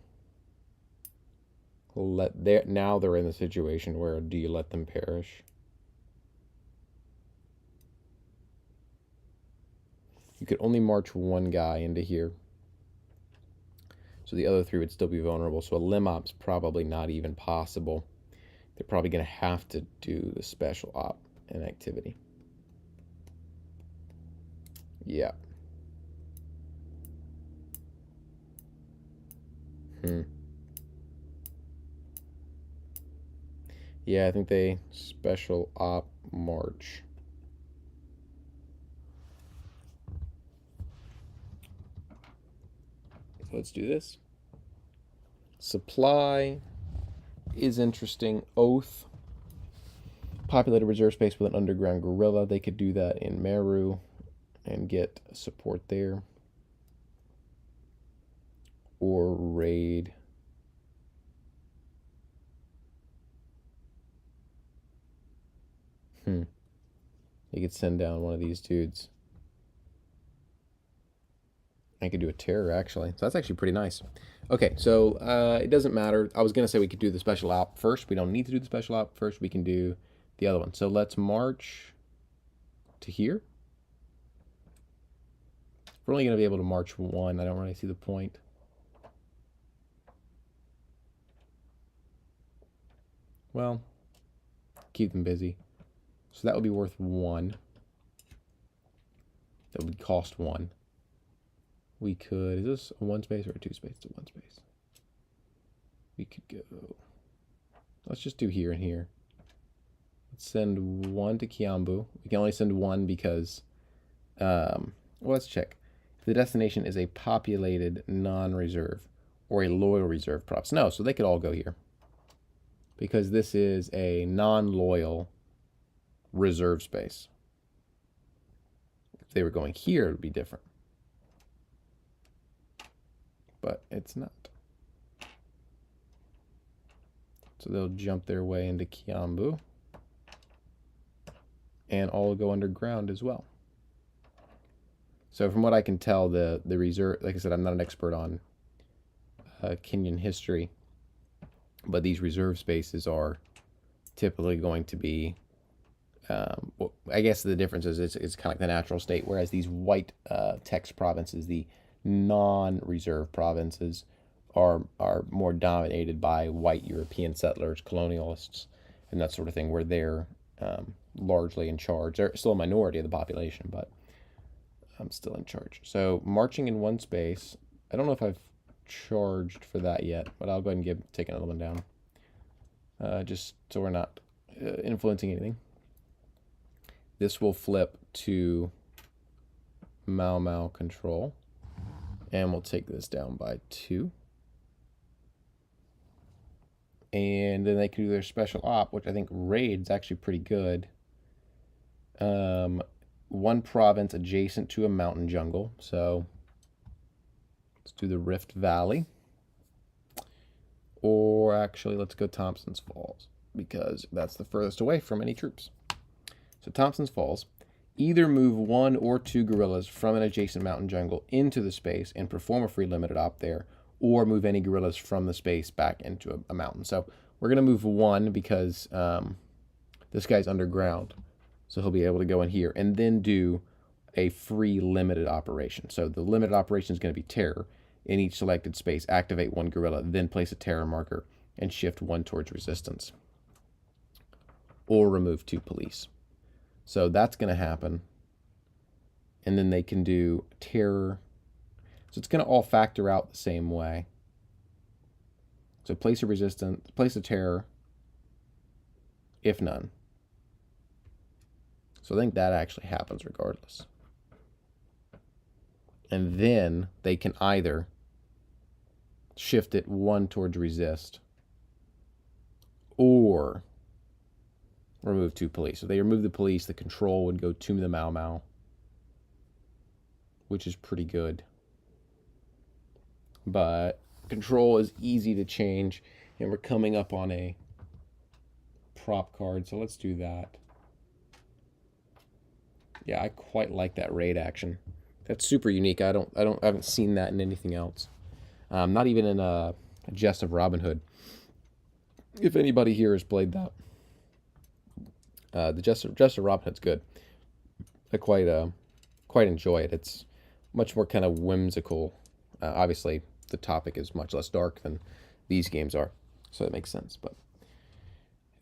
now they're in the situation where do you let them perish? You could only march one guy into here. So the other three would still be vulnerable. So a Lemop's probably not even possible. They're probably going to have to do the special op and activity. Yeah. Yeah, I think they special op march. So let's do this. Supply is interesting. Oath. Populated reserve space with an underground guerrilla. They could do that in Meru and get support there. Or raid. You could send down one of these dudes. I could do a terror, actually. So that's actually pretty nice. Okay, so it doesn't matter. I was going to say we could do the special op first. We don't need to do the special op first. We can do the other one. So let's march to here. We're only going to be able to march one. I don't really see the point. Well, keep them busy. So that would be worth one. That would cost one. We could, is this a one space or a two space? It's a one space. We could go, let's just do here and here. Let's send one to Kiambu. We can only send one because, well, let's check. If the destination is a populated non-reserve or a loyal reserve props. No, so they could all go here. Because this is a non-loyal reserve space. If they were going here, it would be different. But it's not. So they'll jump their way into Kiambu. And all go underground as well. So from what I can tell, the reserve, like I said, I'm not an expert on Kenyan history, but these reserve spaces are typically going to be, well, I guess the difference is it's kind of like the natural state, whereas these white text provinces, the non-reserve provinces, are more dominated by white European settlers, colonialists, and that sort of thing, where they're largely in charge. They're still a minority of the population, but I'm still in charge. So marching in one space, I don't know if I've charged for that yet, but I'll go ahead and take another one down, just so we're not influencing anything. This will flip to Mau Mau control, and we'll take this down by 2. And then they can do their special op, which I think raid's actually pretty good. One province adjacent to a mountain jungle. So let's do the Rift Valley. Or actually, let's go Thompson's Falls, because that's the furthest away from any troops. So Thompson's Falls Either move 1 or 2 gorillas from an adjacent mountain jungle into the space and perform a free limited op there, or move any gorillas from the space back into a mountain. So we're going to move 1 because this guy's underground. So he'll be able to go in here and then do a free limited operation. So the limited operation is going to be terror. In each selected space, activate 1 gorilla, then place a terror marker and shift 1 towards resistance. Or remove 2 police. So that's going to happen. And then they can do terror. So it's going to all factor out the same way. So place a resistance, place a terror, if none. So I think that actually happens regardless. And then they can either shift it 1 towards resist or remove 2 police. So they remove the police, the control would go to the Mau Mau, which is pretty good. But control is easy to change, and we're coming up on a prop card, so let's do that. Yeah, I quite like that raid action. That's super unique. I haven't seen that in anything else. Not even in a Jest of Robin Hood. If anybody here has played that, the Jest of Robin Hood's good. I quite enjoy it. It's much more kind of whimsical. Obviously, the topic is much less dark than these games are, so that makes sense. But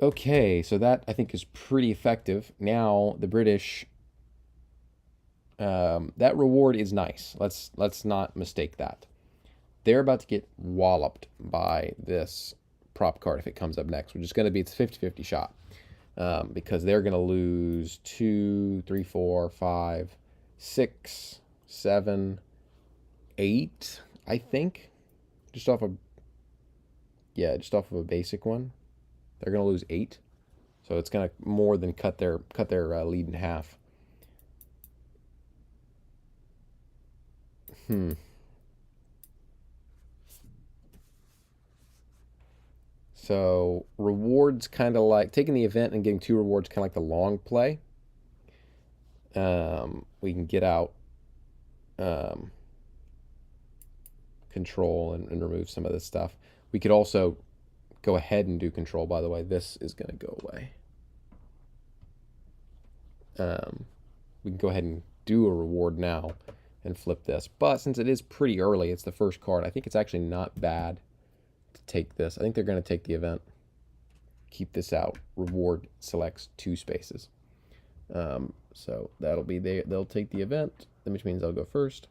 okay, so that I think is pretty effective. Now the British. That reward is nice. Let's not mistake that. They're about to get walloped by this prop card if it comes up next, which is going to be its 50-50 shot. Because they're going to lose 2, 3, 4, 5, 6, 7, 8, I think. Just off of a basic one. They're going to lose 8. So it's going to more than cut their lead in half. So rewards kind of like taking the event and getting 2 rewards, kind of like the long play. We can get out control and remove some of this stuff. We could also go ahead and do control, by the way. This is going to go away. We can go ahead and do a reward now and flip this. But since it is pretty early, it's the first card, I think it's actually not bad to take this. I think they're going to take the event. Keep this out. Reward selects 2 spaces. So that'll be they'll take the event, which means they'll go first.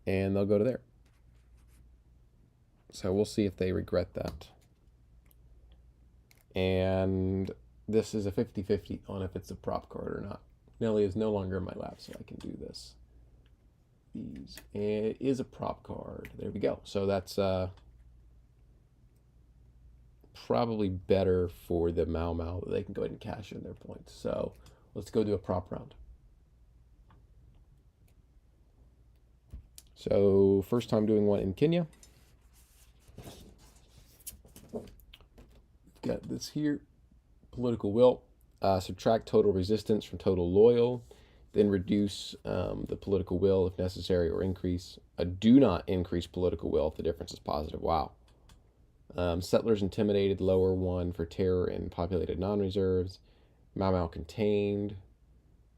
And they'll go to there. So we'll see if they regret that. And this is a 50-50 on if it's a prop card or not. Nelly is no longer in my lap, so I can do this. These. And it is a prop card. There we go. So that's probably better for the Mau Mau. They can go ahead and cash in their points. So let's go do a prop round. So first time doing one in Kenya. Got this here. Political will. Subtract total resistance from total loyal. Then reduce the political will if necessary, or increase. Do not increase political will if the difference is positive. Wow. Settlers intimidated, lower 1 for terror and populated non-reserves. Mau Mau contained.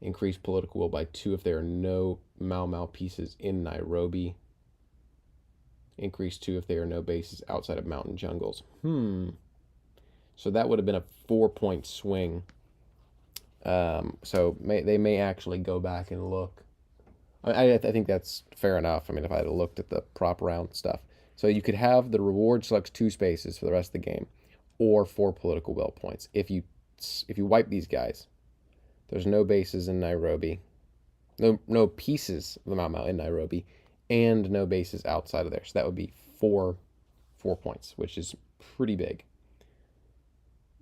Increase political will by 2 if there are no Mau Mau pieces in Nairobi. Increase 2 if there are no bases outside of mountain jungles. So that would have been a 4-point swing. So they may actually go back and look. I think that's fair enough. I mean, if I had looked at the prop round stuff. So you could have the reward selects 2 spaces for the rest of the game, or 4 political will points. If you wipe these guys, there's no bases in Nairobi, no pieces of the Mau Mau in Nairobi, and no bases outside of there. So that would be 4 points, which is pretty big.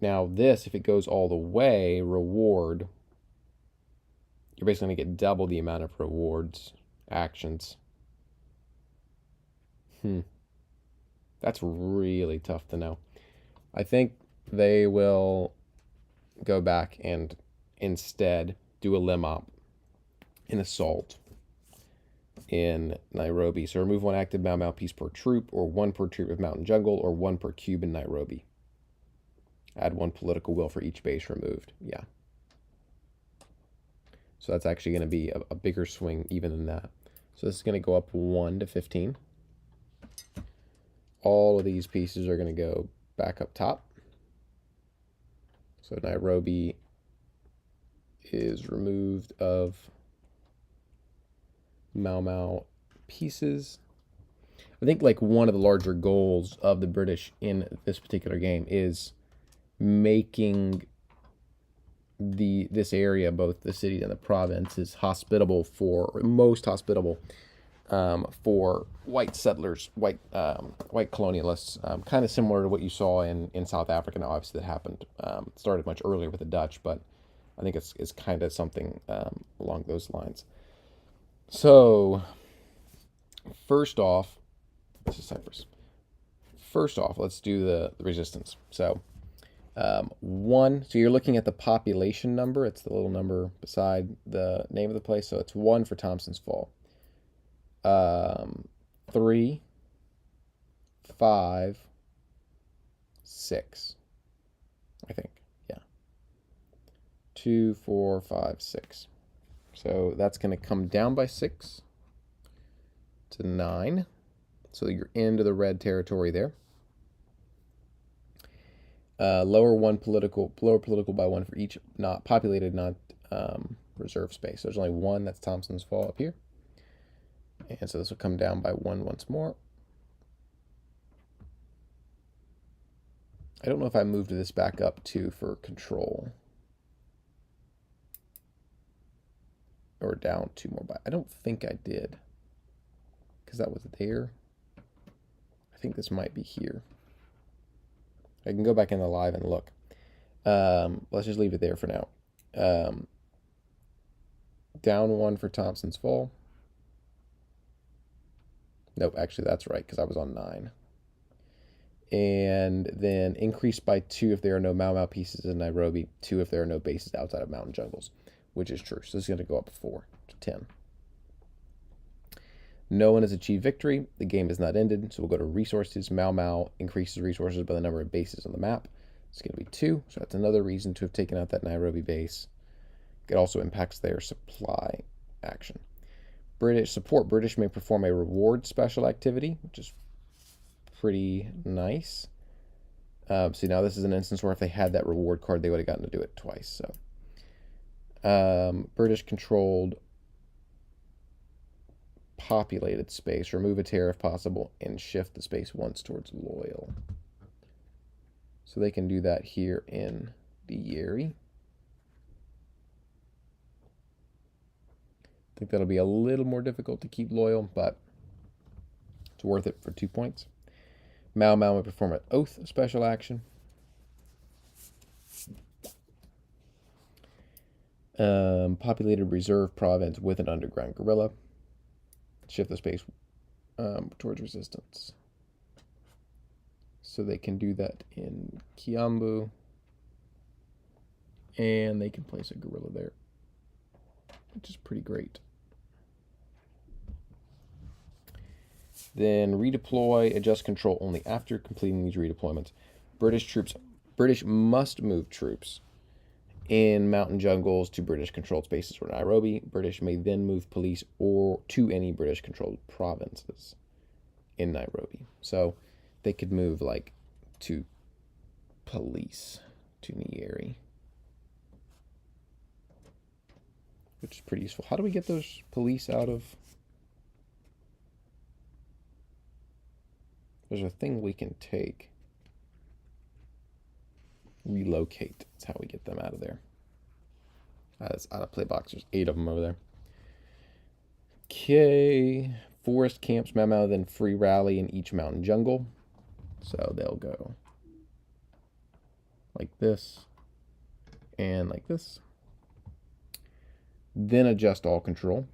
Now this, if it goes all the way, reward, you're basically going to get double the amount of rewards, actions. That's really tough to know. I think they will go back and instead do a limb op and assault in Nairobi. So remove one active Mau Mau piece per troop, or one per troop of Mountain Jungle, or one per cube in Nairobi. Add one political will for each base removed. Yeah. So that's actually going to be a bigger swing even than that. So this is going to go up 1 to 15. All of these pieces are going to go back up top. So Nairobi is removed of Mau Mau pieces. I think like one of the larger goals of the British in this particular game is making this area, both the city and the province, is hospitable for, or most hospitable for white settlers, white colonialists, kind of similar to what you saw in South Africa. Now, obviously, that happened started much earlier with the Dutch, but I think it's kind of something along those lines. So, first off, this is Cyprus. First off, let's do the resistance. So, so you're looking at the population number. It's the little number beside the name of the place. So it's 1 for Thompson's Fall. 3, 5, 6. I think. Yeah. 2, 4, 5, 6. So that's going to come down by 6 to 9. So you're into the red territory there. Lower political by 1 for each not populated, not reserve space. So there's only 1. That's Thompson's Fall up here. And so this will come down by 1 once more. I don't know if I moved this back up too for control. Or down 2 more by. I don't think I did. Because that was there. I think this might be here. I can go back in the live and look. Let's just leave it there for now. Down 1 for Thompson's Fall. Nope, actually that's right, because I was on 9. And then increase by 2 if there are no Mau Mau pieces in Nairobi. 2 if there are no bases outside of mountain jungles, which is true. So this is going to go up 4 to 10. No one has achieved victory. The game is not ended. So we'll go to resources. Mau Mau increases resources by the number of bases on the map. It's going to be 2. So that's another reason to have taken out that Nairobi base. It also impacts their supply action. British may perform a reward special activity, which is pretty nice. See, now this is an instance where if they had that reward card, they would have gotten to do it twice. So British controlled populated space. Remove a tear if possible and shift the space once towards loyal. So they can do that here in the Yeri. I think that'll be a little more difficult to keep loyal, but it's worth it for 2 points. Mau Mau will perform an oath special action. Populated reserve province with an underground guerrilla. Shift the space towards resistance. So they can do that in Kiambu. And they can place a guerrilla there, which is pretty great. Then redeploy, adjust control only after completing these redeployments. British must move troops in mountain jungles to British-controlled spaces or Nairobi. British may then move police or to any British-controlled provinces in Nairobi. So they could move like to police to Nyeri, which is pretty useful. How do we get those police out of? There's a thing we can take. Relocate. That's how we get them out of there. That's out of play box. There's 8 of them over there. Okay. Forest camps, Mau Mau, then free rally in each mountain jungle. So they'll go like this and like this. Then adjust all control.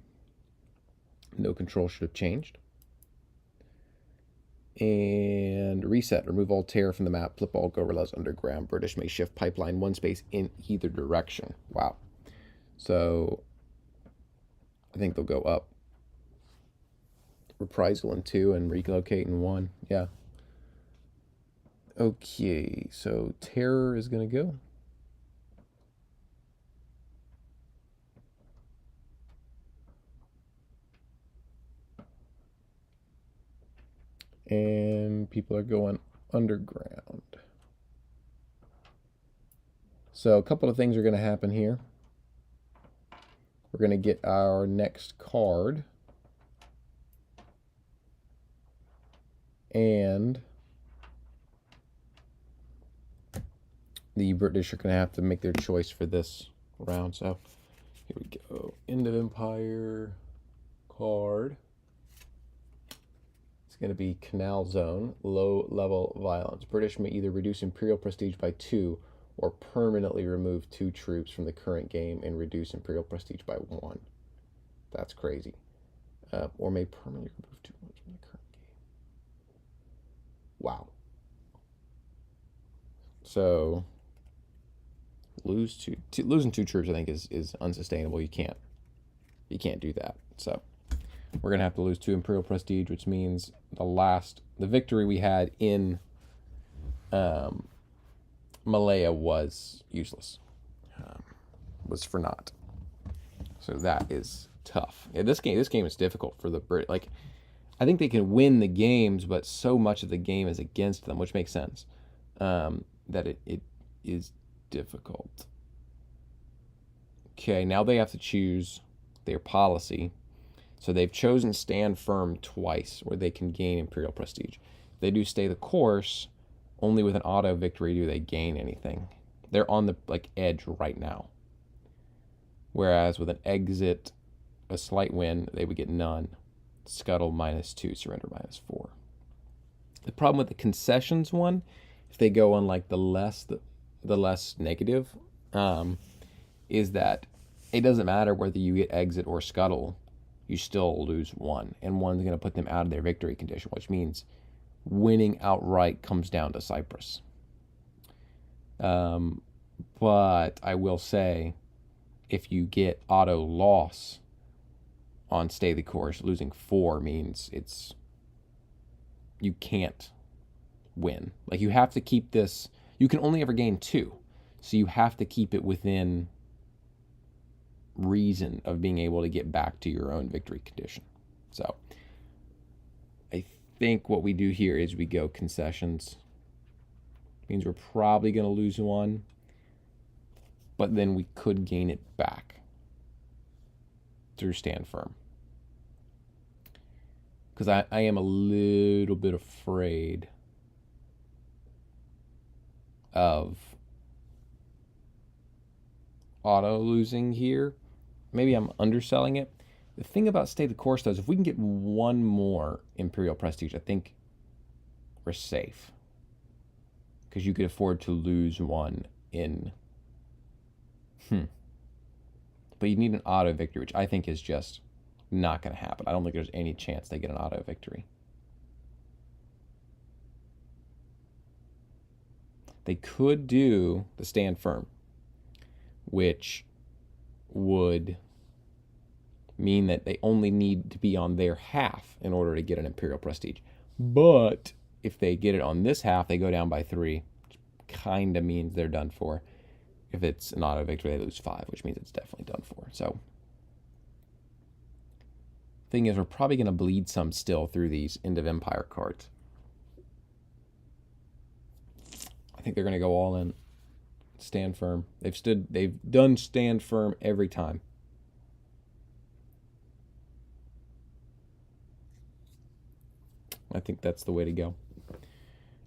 No control should have changed. And reset. Remove all terror from the map. Flip all guerrillas underground. British may shift pipeline 1 space in either direction. Wow. So I think they'll go up. Reprisal in 2 and relocate in 1. Yeah. Okay, so terror is going to go. And people are going underground. So a couple of things are going to happen here. We're going to get our next card. And the British are going to have to make their choice for this round. So here we go. End of Empire card. It's going to be Canal Zone, low level violence. British may either reduce Imperial prestige by 2 or permanently remove 2 troops from the current game and reduce Imperial prestige by 1. That's crazy. Or may permanently remove 2 points from the current game. Wow. So losing 2 troops, I think, is unsustainable. You can't do that. So we're gonna have to lose 2 Imperial prestige, which means the victory we had in Malaya was useless, was for naught. So that is tough. Yeah, this game is difficult for the Brit. Like, I think they can win the games, but so much of the game is against them, which makes sense. That it is difficult. Okay, now they have to choose their policy. So they've chosen stand firm twice, where they can gain Imperial prestige. If they do stay the course, only with an auto victory do they gain anything. They're on the edge right now. Whereas with an exit, a slight win, they would get none. Scuttle -2, surrender -4. The problem with the concessions one, if they go on the less negative, is that it doesn't matter whether you get exit or scuttle, you still lose 1, and 1's going to put them out of their victory condition, which means winning outright comes down to Cyprus. But I will say, if you get auto loss on stay the course, losing 4 means you can't win. You have to keep this. You can only ever gain 2, so you have to keep it within reason of being able to get back to your own victory condition. So I think what we do here is we go concessions. Means we're probably going to lose 1, but then we could gain it back through stand firm. Because I am a little bit afraid of auto losing here. Maybe I'm underselling it. The thing about stay the course, though, is if we can get 1 more Imperial prestige, I think we're safe. Because you could afford to lose 1 in... But you need an auto victory, which I think is just not going to happen. I don't think there's any chance they get an auto victory. They could do the stand firm, which would mean that they only need to be on their half in order to get an Imperial prestige. But if they get it on this half, they go down by 3, which kind of means they're done for. If it's an auto victory, they lose 5, which means it's definitely done for. So, thing is, we're probably going to bleed some still through these End of Empire cards. I think they're going to go all in. Stand firm. They've done stand firm every time. I think that's the way to go.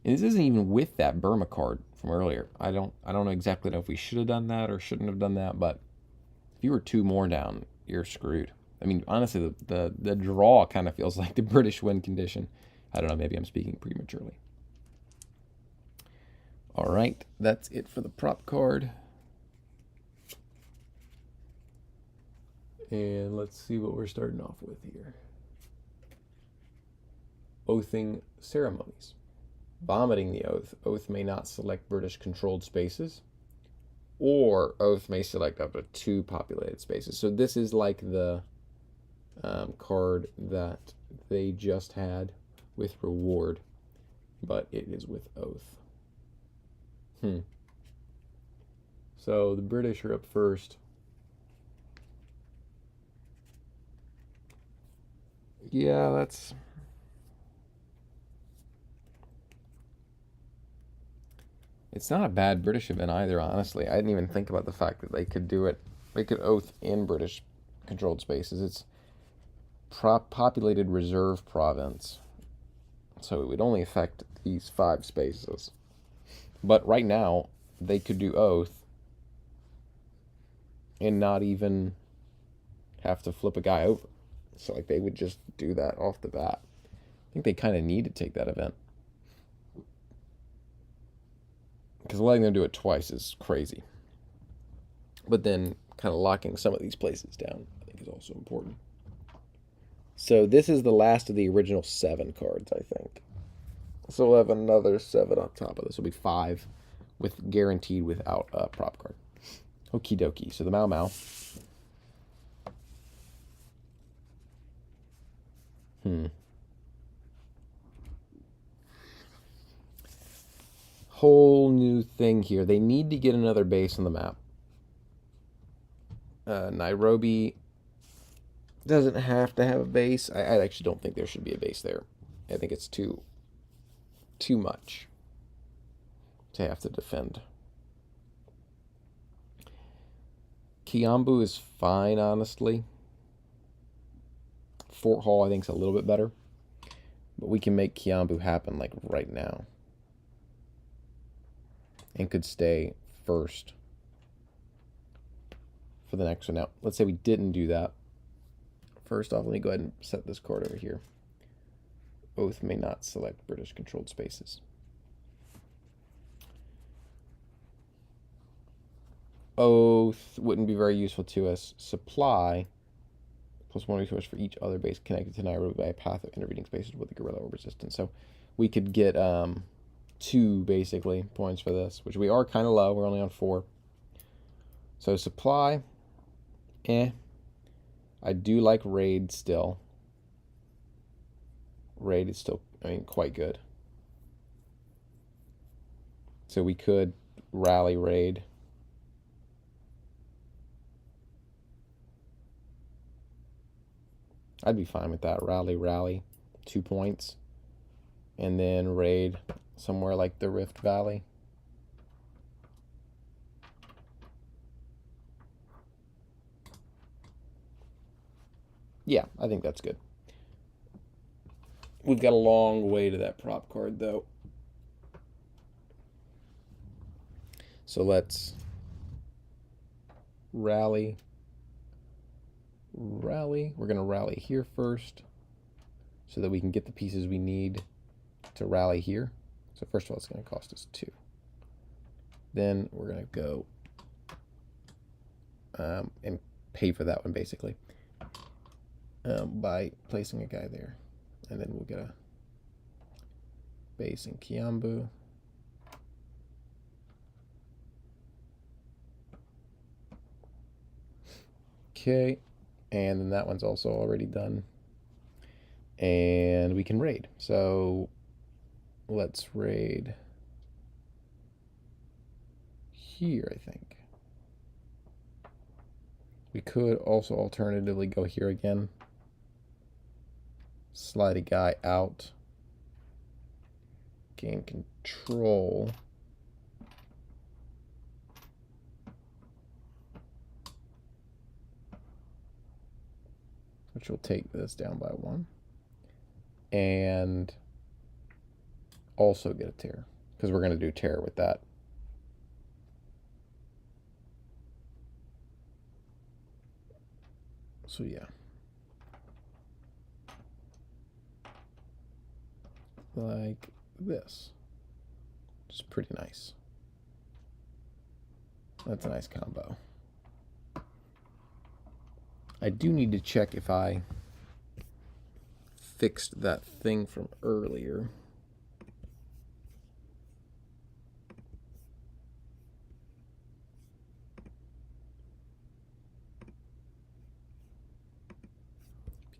And this isn't even with that Burma card from earlier. I don't know exactly if we should have done that or shouldn't have done that, but if you were 2 more down, you're screwed. I mean, honestly, the draw kind of feels like the British win condition. I don't know, maybe I'm speaking prematurely. All right, that's it for the prop card. And let's see what we're starting off with here. Oathing ceremonies. Vomiting the oath. Oath may not select British-controlled spaces. or Oath may select up to 2 populated spaces. So this is like the card that they just had with reward, but it is with Oath. So the British are up first. Yeah, that's... It's not a bad British event either, honestly. I didn't even think about the fact that they could do it. They could Oath in British controlled spaces. It's populated reserve province. So it would only affect these 5 spaces. But right now, they could do Oath and not even have to flip a guy over. So like they would just do that off the bat. I think they kind of need to take that event. Because letting them do it twice is crazy. But then kind of locking some of these places down, I think, is also important. So this is the last of the original 7 cards, I think. So we'll have another 7 on top of this. Will be 5 with guaranteed without a prop card. Okie dokie. So the Mau Mau. Whole new thing here. They need to get another base on the map. Nairobi doesn't have to have a base. I actually don't think there should be a base there. I think it's too much to have to defend. Kiambu is fine, honestly. Fort Hall, I think, is a little bit better. But we can make Kiambu happen, like, right now. And could stay first for the next one. Now, let's say we didn't do that. First off, let me go ahead and set this card over here. Oath may not select British controlled spaces. Oath wouldn't be very useful to us. Supply plus 1 resource for each other base connected to Nairobi by a path of intervening spaces with a guerrilla or resistance. So we could get 2 basically points for this, which we are kind of low. We're only on 4. So supply, I do like raid still. Raid is still, quite good. So we could rally raid. I'd be fine with that. Rally, 2 points. And then raid somewhere like the Rift Valley. Yeah, I think that's good. We've got a long way to that prop card, though. So let's rally. We're going to rally here first so that we can get the pieces we need to rally here. So first of all, it's going to cost us 2. Then we're going to go and pay for that one, basically, by placing a guy there. And then we'll get a base in Kiambu. Okay, and then that one's also already done. And we can raid. So let's raid here, I think. We could also alternatively go here again. Slide a guy out. Gain control. Which will take this down by 1. And also get a tear, because we're going to do tear with that. So yeah. Like this. Which is pretty nice. That's a nice combo. I do need to check if I fixed that thing from earlier.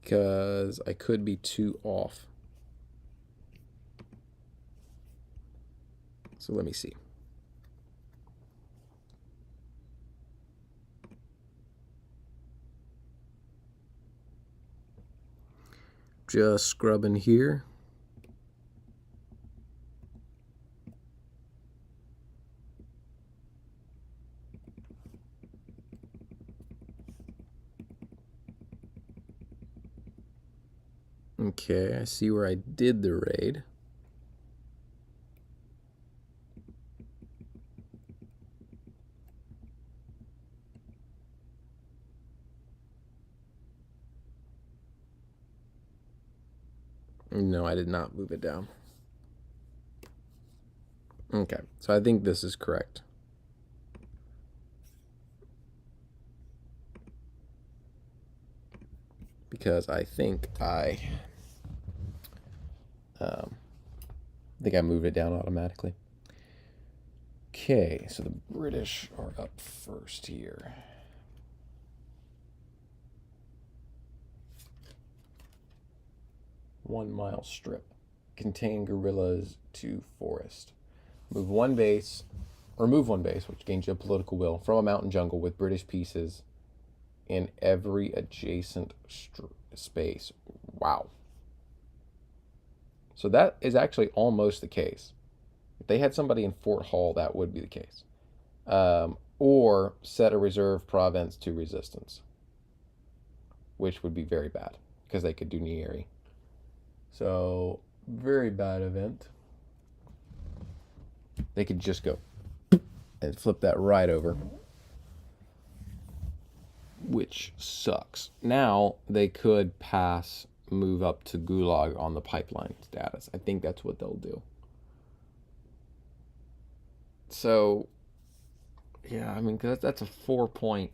because I could be 2 off. So let me see. Just scrubbing here. Okay, I see where I did the raid. No, I did not move it down. Okay, so I think this is correct. Because I think I moved it down automatically. Okay, so the British are up first here. One-mile strip. Contain guerrillas to forest. Remove one base, which gains you a political will, from a mountain jungle with British pieces in every adjacent space. Wow. So that is actually almost the case. If they had somebody in Fort Hall, that would be the case. Or set a reserve province to resistance, which would be very bad because they could do Nieri. So, very bad event. They could just go and flip that right over, which sucks. Now they could move up to Gulag on the pipeline status. I think that's what they'll do. So, yeah, I mean, cause that's a 4-point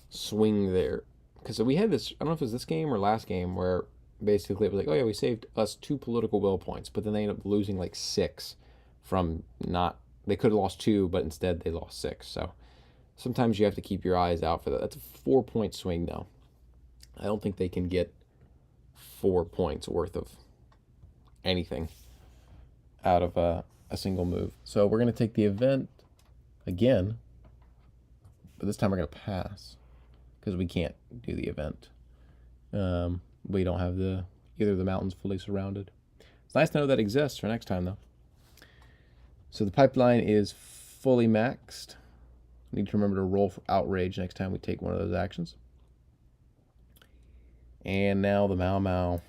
swing there. Because we had this, I don't know if it was this game or last game, where basically it was like, oh yeah, we saved us 2 political will points, but then they ended up losing like 6 from not, they could have lost 2, but instead they lost 6. So sometimes you have to keep your eyes out for that. That's a 4-point swing though. I don't think they can get 4 points worth of anything out of a single move. So we're going to take the event again, but this time we're going to pass because we can't do the event. We don't have either of the mountains fully surrounded. It's nice to know that exists for next time though. So the pipeline is fully maxed. Need to remember to roll for outrage next time we take one of those actions. And now the Mau Mau.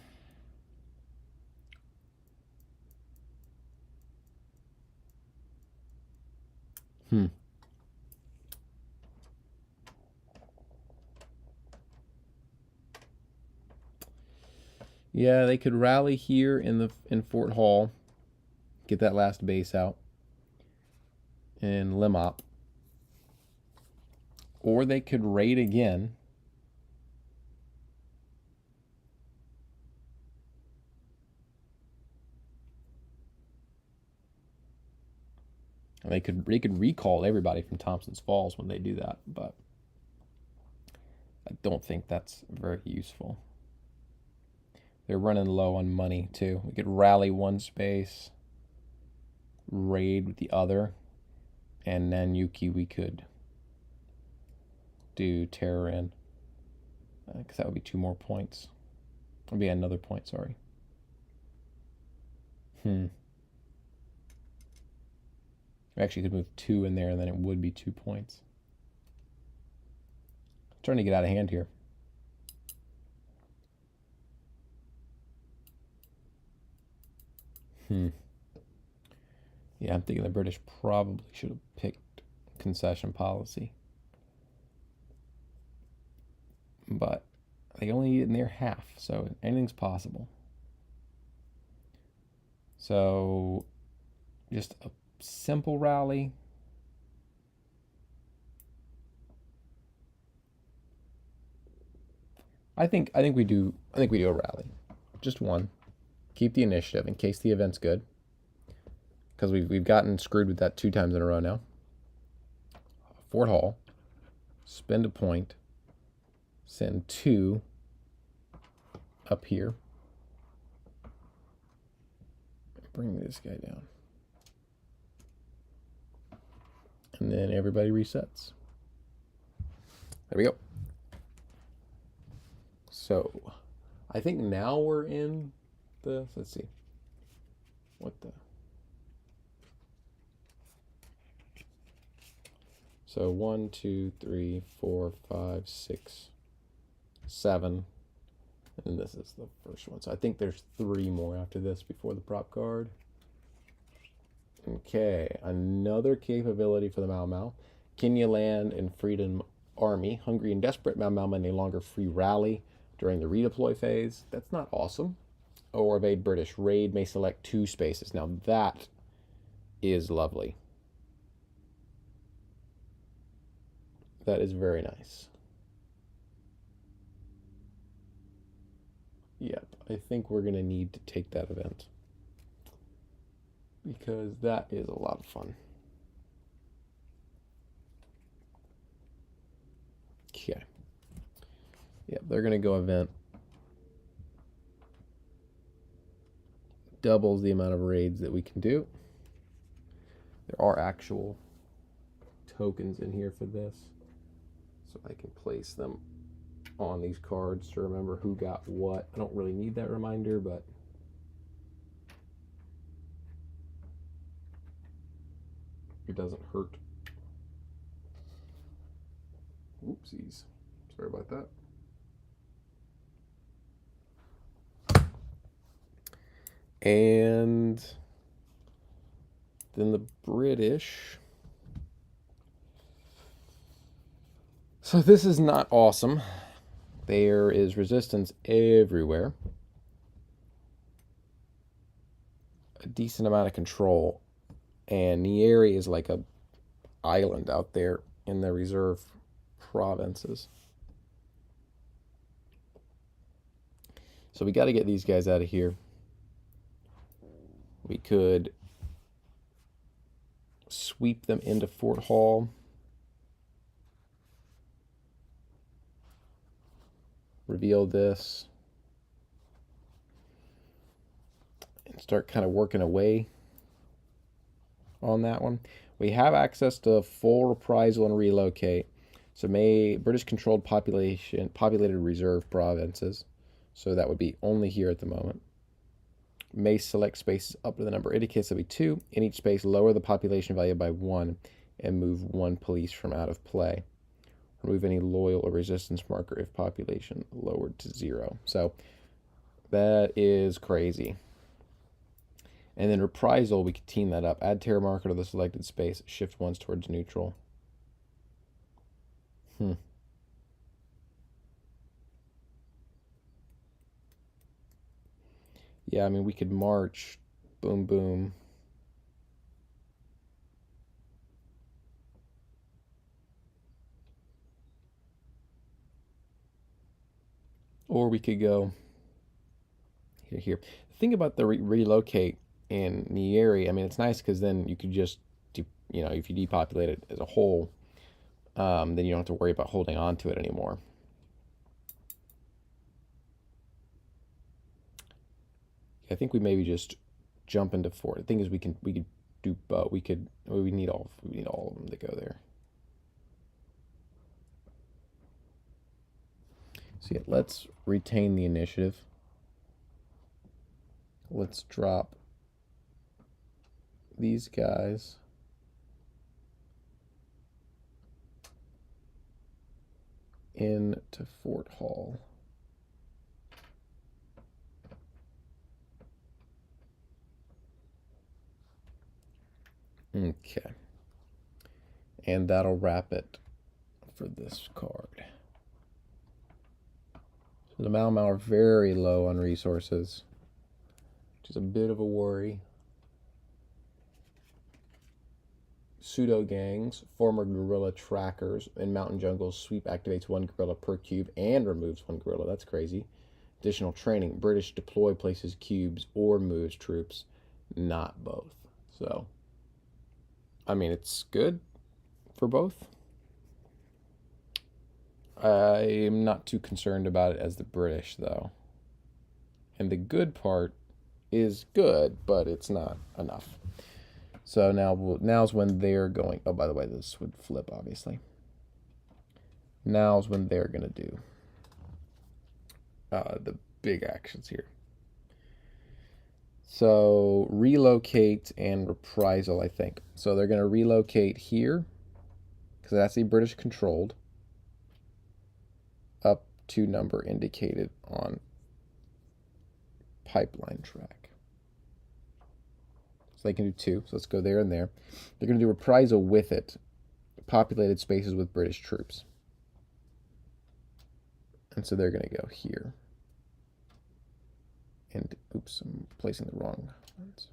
Yeah, they could rally here in Fort Hall, get that last base out in Limop, or they could raid again. They could recall everybody from Thompson's Falls when they do that, but I don't think that's very useful. They're running low on money too. We could rally one space, raid with the other, and Nanyuki we could do terror in, because that would be 2 more points. It would be another point, sorry. We actually could move 2 in there, and then it would be 2 points. I'm trying to get out of hand here. Yeah, I'm thinking the British probably should have picked concession policy. But they only need it in their half, so anything's possible. So just a simple rally. I think we do a rally. Just one. Keep the initiative in case the event's good. Because we've gotten screwed with that 2 times in a row now. Fort Hall. Spend a point. Send 2. up here. Bring this guy down. And then everybody resets. There we go. So, I think now we're in the, let's see. What the? So 1, 2, 3, 4, 5, 6, 7. And this is the first one. So I think there's 3 more after this before the prop card. Okay, another capability for the Mau Mau. Kenya Land and Freedom Army. Hungry and desperate, Mau Mau may no longer free rally during the redeploy phase. That's not awesome. Or evade British. Raid may select 2 spaces. Now that is lovely. That is very nice. Yep, I think we're going to need to take that event. Because that is a lot of fun. Okay. Yep, they're going to go event. Doubles the amount of raids that we can do. There are actual tokens in here for this. So I can place them on these cards to remember who got what. I don't really need that reminder, but it doesn't hurt. Oopsies. Sorry about that. And then the British. So this is not awesome. There is resistance everywhere. A decent amount of control. And Nyeri is like a island out there in the reserve provinces. So we got to get these guys out of here. We could sweep them into Fort Hall. Reveal this. And start kind of working away on that one. We have access to full reprisal and relocate. So British controlled populated reserve provinces. So that would be only here at the moment. May select spaces up to the number indicates there'll be 2. In each space, lower the population value by 1 and move 1 police from out of play. Remove any loyal or resistance marker if population lowered to 0. So that is crazy. And then reprisal, we could team that up. Add terror marker to the selected space. Shift ones towards neutral. Yeah, I mean, we could march. Boom, boom. Or we could go here. The thing about the relocate in Nyeri, I mean, it's nice because then you could just, if you depopulate it as a whole, then you don't have to worry about holding on to it anymore. I think we maybe just jump into Fort. The thing is, we could do, but we need all of them to go there. So yeah, let's retain the initiative. Let's drop these guys. Into Fort Hall. Okay. And that'll wrap it for this card. So the Mau Mau are very low on resources, which is a bit of a worry. Pseudo gangs, former guerrilla trackers in mountain jungles. Sweep activates 1 guerrilla per cube and removes 1 guerrilla. That's crazy. Additional training. British deploy places cubes or moves troops, not both. So, I mean, it's good for both. I'm not too concerned about it as the British, though. And the good part is good, but it's not enough. So now's when they're going. Oh, by the way, this would flip, obviously. Now's when they're going to do the big actions here. So relocate and reprisal, I think. So they're going to relocate here, because that's the British controlled, up to number indicated on pipeline track. So they can do 2. So let's go there and there. They're going to do reprisal with it, populated spaces with British troops. And so they're going to go here. And, oops, I'm placing the wrong ones.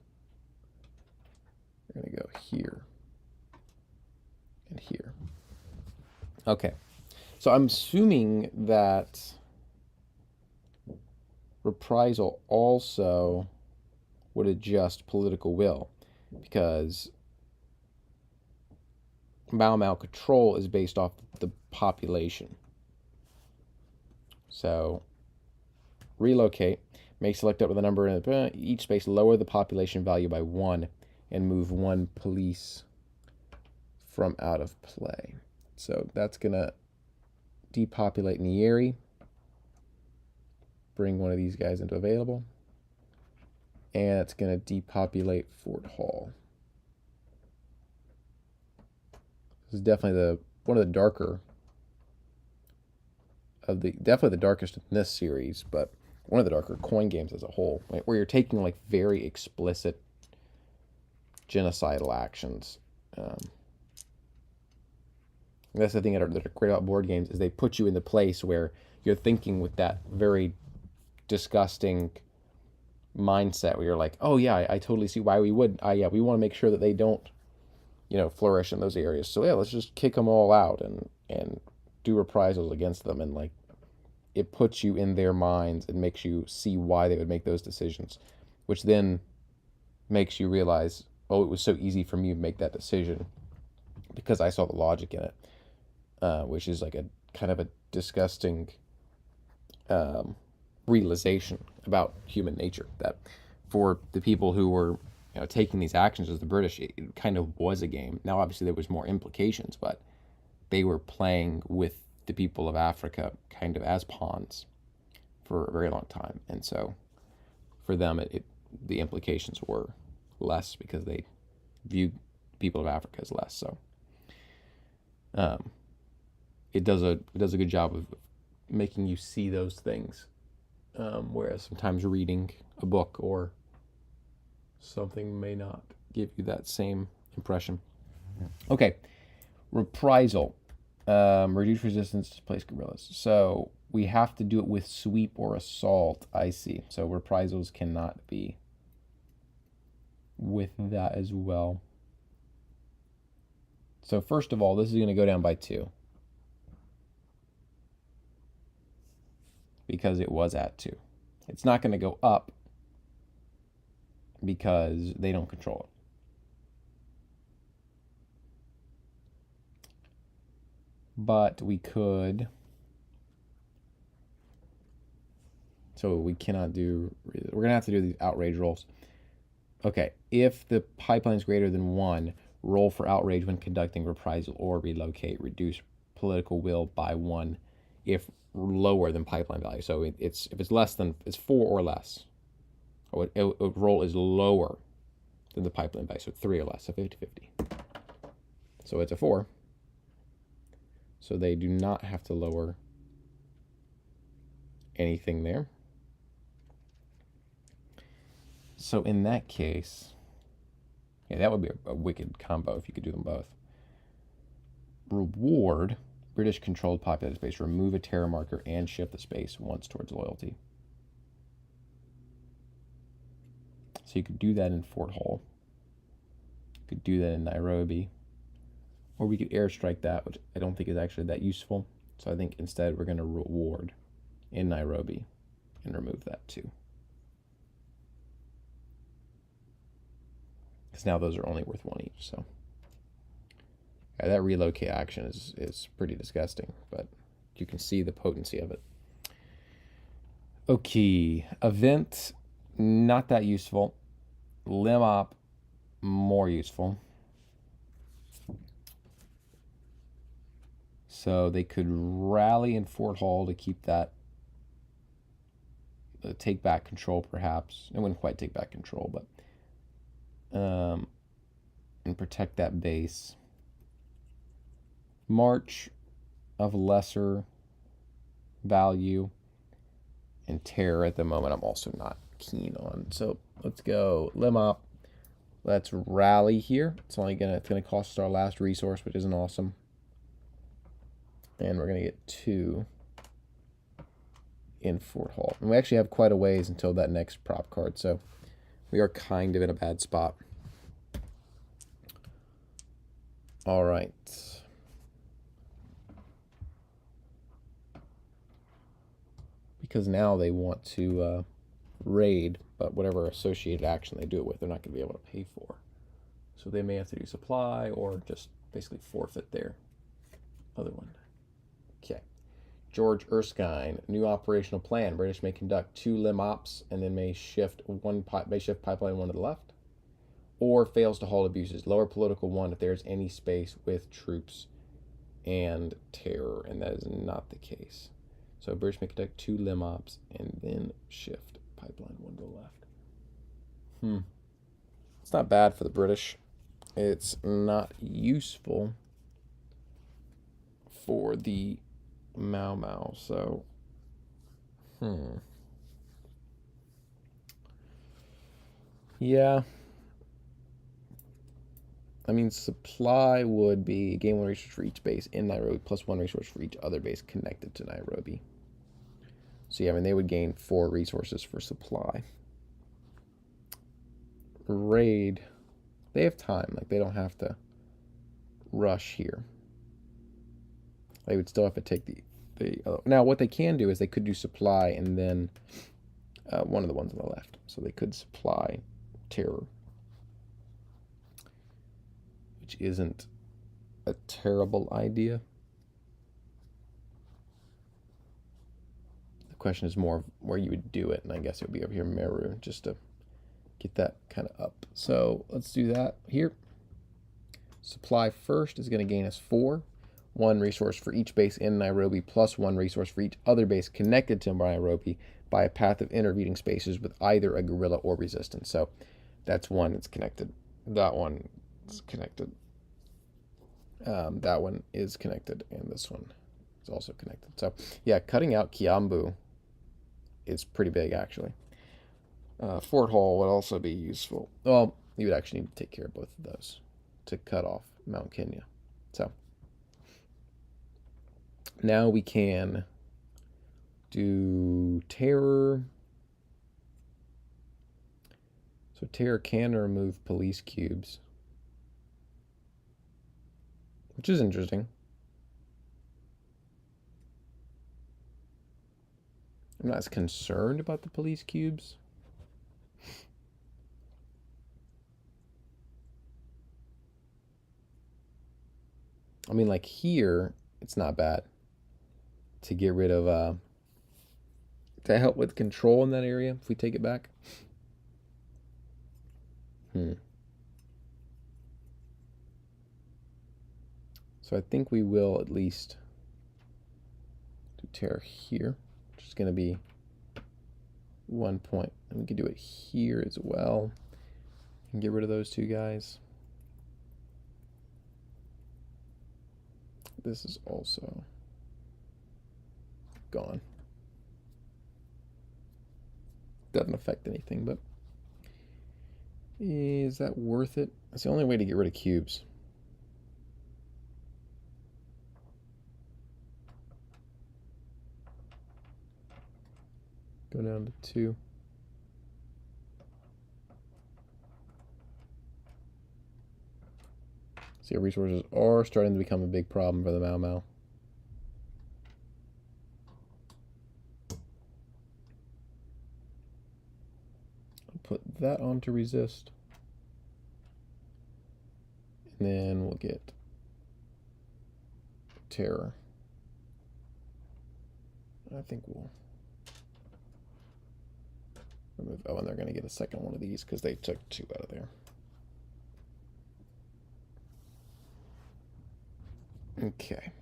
They're going to go here and here. Okay. So I'm assuming that reprisal also would adjust political will, because Mau Mau control is based off the population. So relocate, make select up with a number in each space, lower the population value by 1, and move 1 police from out of play. So that's going to depopulate Nyeri, bring one of these guys into available, and it's going to depopulate Fort Hall. This is definitely one of the darker of definitely the darkest in this series, but one of the darker coin games as a whole, right, where you're taking like very explicit genocidal actions. That's the thing that are great about board games, is they put you in the place where you're thinking with that very disgusting mindset where you're like, oh yeah, I totally see why we would. Yeah, we want to make sure that they don't, flourish in those areas. So yeah, let's just kick them all out and do reprisals against them, and like it puts you in their minds and makes you see why they would make those decisions, which then makes you realize, oh, it was so easy for me to make that decision because I saw the logic in it, which is like a kind of a disgusting realization about human nature, that for the people who were taking these actions as the British, it kind of was a game. Now, obviously, there was more implications, but they were playing with the people of Africa kind of as pawns for a very long time. And so for them, the implications were less because they viewed people of Africa as less. So it does a good job of making you see those things, whereas sometimes reading a book or something may not give you that same impression. Okay, reprisal. Reduce resistance to place guerrillas. So we have to do it with sweep or assault. I see. So reprisals cannot be with that as well. So first of all, this is going to go down by 2. Because it was at 2. It's not going to go up because they don't control it. But we could, so we cannot do, we're going to have to do these outrage rolls. Okay, if the pipeline is greater than 1, roll for outrage when conducting reprisal or relocate. Reduce political will by 1 if lower than pipeline value. So if it's less than, it's 4 or less. A roll is lower than the pipeline value, so 3 or less, so 50-50. So it's a 4. So they do not have to lower anything there. So in that case, yeah, that would be a wicked combo if you could do them both. Reward, British controlled populated space. Remove a terror marker and shift the space once towards loyalty. So you could do that in Fort Hall. You could do that in Nairobi. Or we could airstrike that, which I don't think is actually that useful. So I think instead we're going to reward in Nairobi and remove that too. Because now those are only worth 1 each. So yeah, that relocate action is pretty disgusting, but you can see the potency of it. Okay, event, not that useful. Lim op, more useful. So they could rally in Fort Hall to keep that, take back control perhaps. It wouldn't quite take back control, but and protect that base. March of lesser value, and terror at the moment I'm also not keen on. So let's go Lim op. Let's rally here. It's gonna cost us our last resource, which isn't awesome. And we're gonna get 2 in Fort Hall. And we actually have quite a ways until that next prop card, so we are kind of in a bad spot. All right. Because now they want to raid, but whatever associated action they do it with, they're not going to be able to pay for. So they may have to do supply or just basically forfeit their other one. Okay. George Erskine, new operational plan. British may conduct 2 lim ops and then may shift pipeline 1 to the left, or fails to halt abuses. Lower political 1 if there's any space with troops and terror, and that is not the case. So British may conduct 2 lim ops and then shift pipeline 1 to the left. It's not bad for the British. It's not useful for the Mau Mau. So, yeah. I mean, supply would be gain 1 resource for each base in Nairobi plus 1 resource for each other base connected to Nairobi. So yeah, I mean, they would gain 4 resources for supply. Raid, they have time. Like, they don't have to rush here. They would still have to take the now, what they can do is they could do supply and then one of the ones on the left. So they could supply terror, which isn't a terrible idea. The question is more where you would do it, and I guess it would be over here in Meru, just to get that kind of up. So let's do that here. Supply first is going to gain us 4. 1 resource for each base in Nairobi plus 1 resource for each other base connected to Nairobi by a path of intervening spaces with either a guerrilla or resistance. So that's one that's connected. That one is connected. That one is connected, and this one is also connected. So yeah, cutting out Kiambu is pretty big, actually. Fort Hall would also be useful. Well, you would actually need to take care of both of those to cut off Mount Kenya. So now we can do terror. So terror can remove police cubes, which is interesting. I'm not as concerned about the police cubes. I mean, like here, it's not bad to get rid of, to help with control in that area if we take it back. So I think we will at least do terror here, which is going to be 1 point. And we can do it here as well and get rid of those 2 guys. This is also gone. Doesn't affect anything, but is that worth it? It's the only way to get rid of cubes. Go down to 2. See, our resources are starting to become a big problem for the Mau Mau. I'll put that on to resist. And then we'll get terror. I think we'll Remove. Oh, and they're going to get a second one of these because they took 2 out of there. Okay.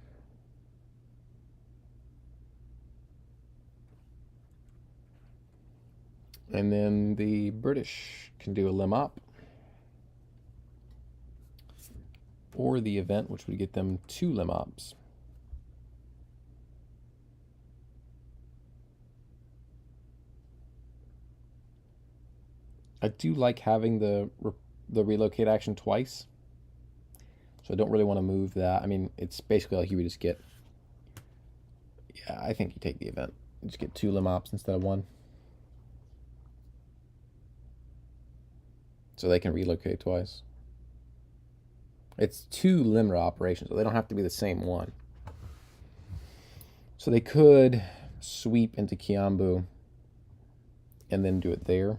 And then the British can do a limb op. Or the event, which would get them 2 limb ops. I do like having the relocate action twice. So I don't really want to move that. I mean, it's basically like you would just get... Yeah, I think you take the event. You just get 2 limb ops instead of 1. So they can relocate twice. It's 2 limner operations, so they don't have to be the same one. So they could sweep into Kiambu and then do it there.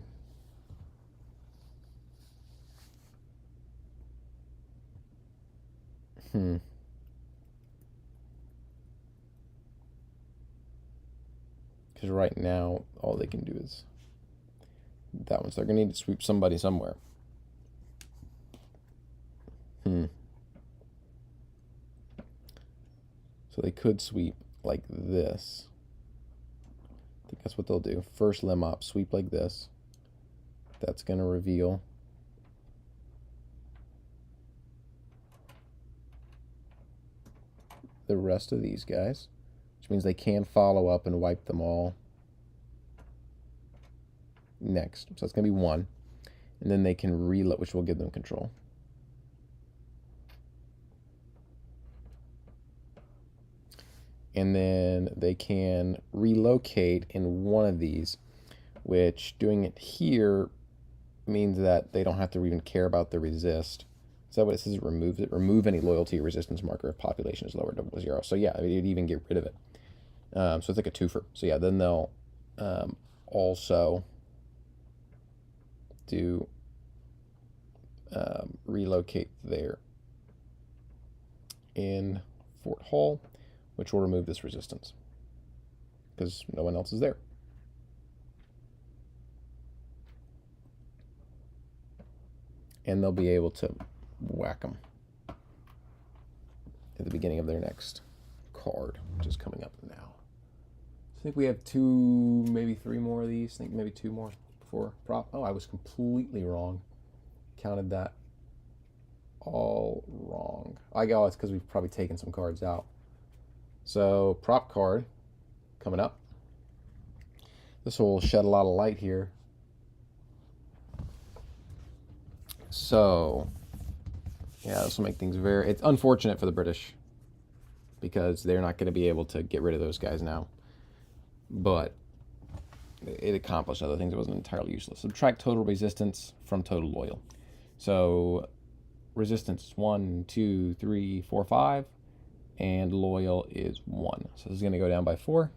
Because right now, all they can do is that one. So they're going to need to sweep somebody somewhere. So they could sweep like this. I think that's what they'll do. First limb op, sweep like this. That's going to reveal the rest of these guys, which means they can follow up and wipe them all next. So that's going to be 1. And then they can reload, which will give them control. And then they can relocate in one of these, which doing it here means that they don't have to even care about the resist. Is that what it says? It removes it. Remove any loyalty or resistance marker if population is lower than 0. So yeah, you'd even get rid of it. So it's like a twofer. So yeah, then they'll also do relocate there in Fort Hall, which will remove this resistance because no one else is there. And they'll be able to whack them at the beginning of their next card, which is coming up now. I think we have 2, maybe 3 more of these. I think maybe 2 more before prop. Oh, I was completely wrong. Counted that all wrong. It's because we've probably taken some cards out. So prop card coming up. This will shed a lot of light here. So yeah, this will make things very... It's unfortunate for the British because they're not going to be able to get rid of those guys now. But it accomplished other things. It wasn't entirely useless. Subtract total resistance from total loyal. So resistance is 1, 2, 3, 4, 5. And loyal is 1. So this is going to go down by 4.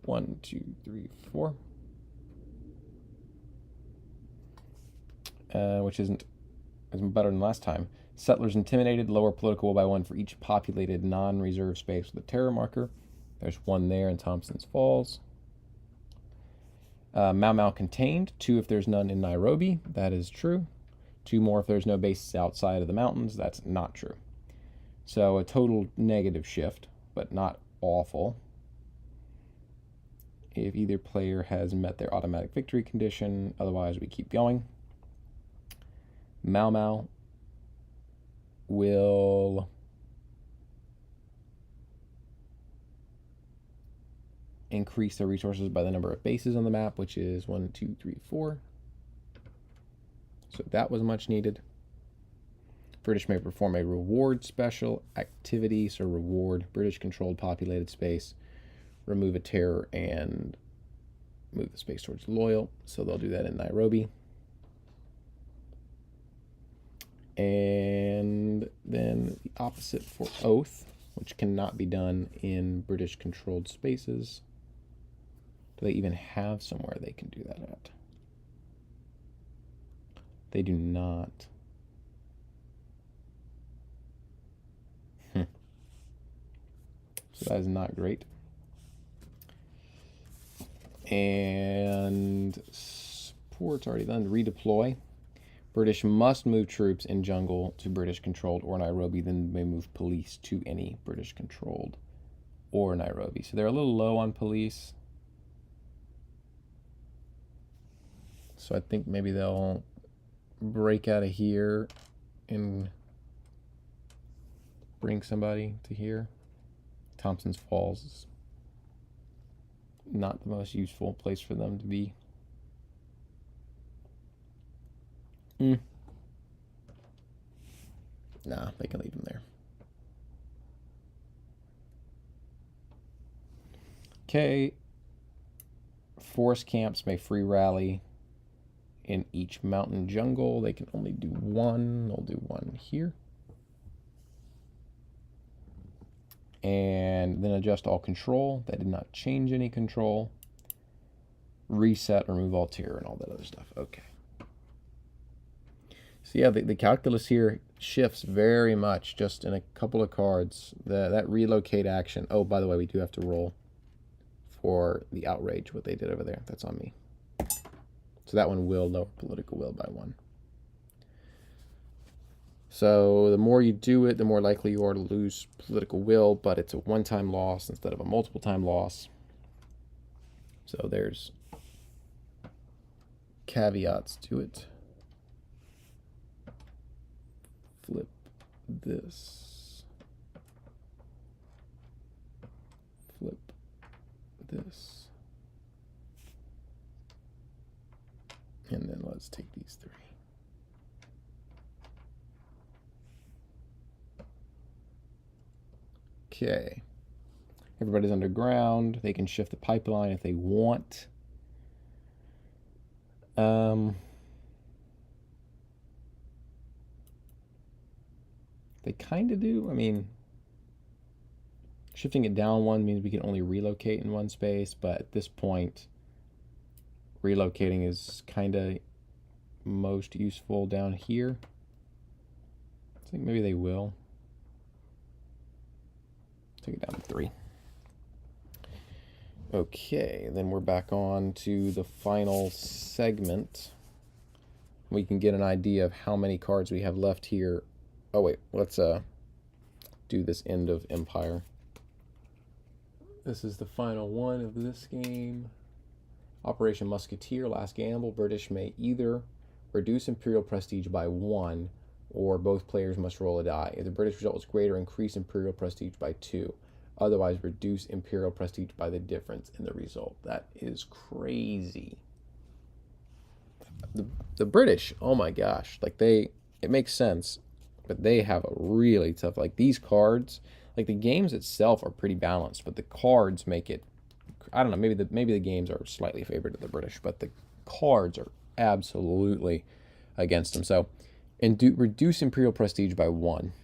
1, 2, 3, 4. Which isn't better than last time. Settlers intimidated, lower political will by 1 for each populated non-reserve space with a terror marker. There's 1 there in Thompson's Falls. Mau Mau contained, 2 if there's none in Nairobi. That is true. 2 more if there's no bases outside of the mountains. That's not true. So a total negative shift, but not awful. If either player has met their automatic victory condition, otherwise we keep going. Mau Mau will increase their resources by the number of bases on the map, which is 1, 2, 3, 4. So that was much needed. British may perform a reward special activity, so reward British controlled populated space, remove a terror and move the space towards loyal. So they'll do that in Nairobi. And then the opposite for oath, which cannot be done in British controlled spaces. Do they even have somewhere they can do that at? They do not. So that is not great. And before. It's already done. Redeploy. British must move troops in jungle to British-controlled or Nairobi, then may move police to any British-controlled or Nairobi. So they're a little low on police. So I think maybe they'll break out of here and bring somebody to here. Thompson's Falls is not the most useful place for them to be. Nah, they can leave him there. Okay. Forest camps may free rally in each mountain jungle. They can only do one. They'll do one here. And then adjust all control. That did not change any control. Reset, remove all tier, and all that other stuff. Okay. So yeah, the calculus here shifts very much just in a couple of cards. That relocate action. Oh, by the way, we do have to roll for the outrage, what they did over there. That's on me. So that one will lower political will by 1. So the more you do it, the more likely you are to lose political will, but it's a one-time loss instead of a multiple-time loss. So there's caveats to it. Flip this. Flip this. And then let's take these 3. Okay. Everybody's underground. They can shift the pipeline if they want. They kind of do. I mean, shifting it down 1 means we can only relocate in 1 space, but at this point, relocating is kind of most useful down here. I think maybe they will. Take it down to 3. Okay, then we're back on to the final segment. We can get an idea of how many cards we have left here. Oh wait, let's do this end of Empire. This is the final one of this game. Operation Musketeer, last gamble. British may either reduce Imperial prestige by 1, or both players must roll a die. If the British result is greater, increase Imperial prestige by 2. Otherwise, reduce Imperial prestige by the difference in the result. That is crazy. The British, oh my gosh, like it makes sense, but they have a really tough, like these cards, like the games itself are pretty balanced, but the cards make it, I don't know, maybe the games are slightly favored to the British, but the cards are absolutely against them. So, and reduce Imperial prestige by 1.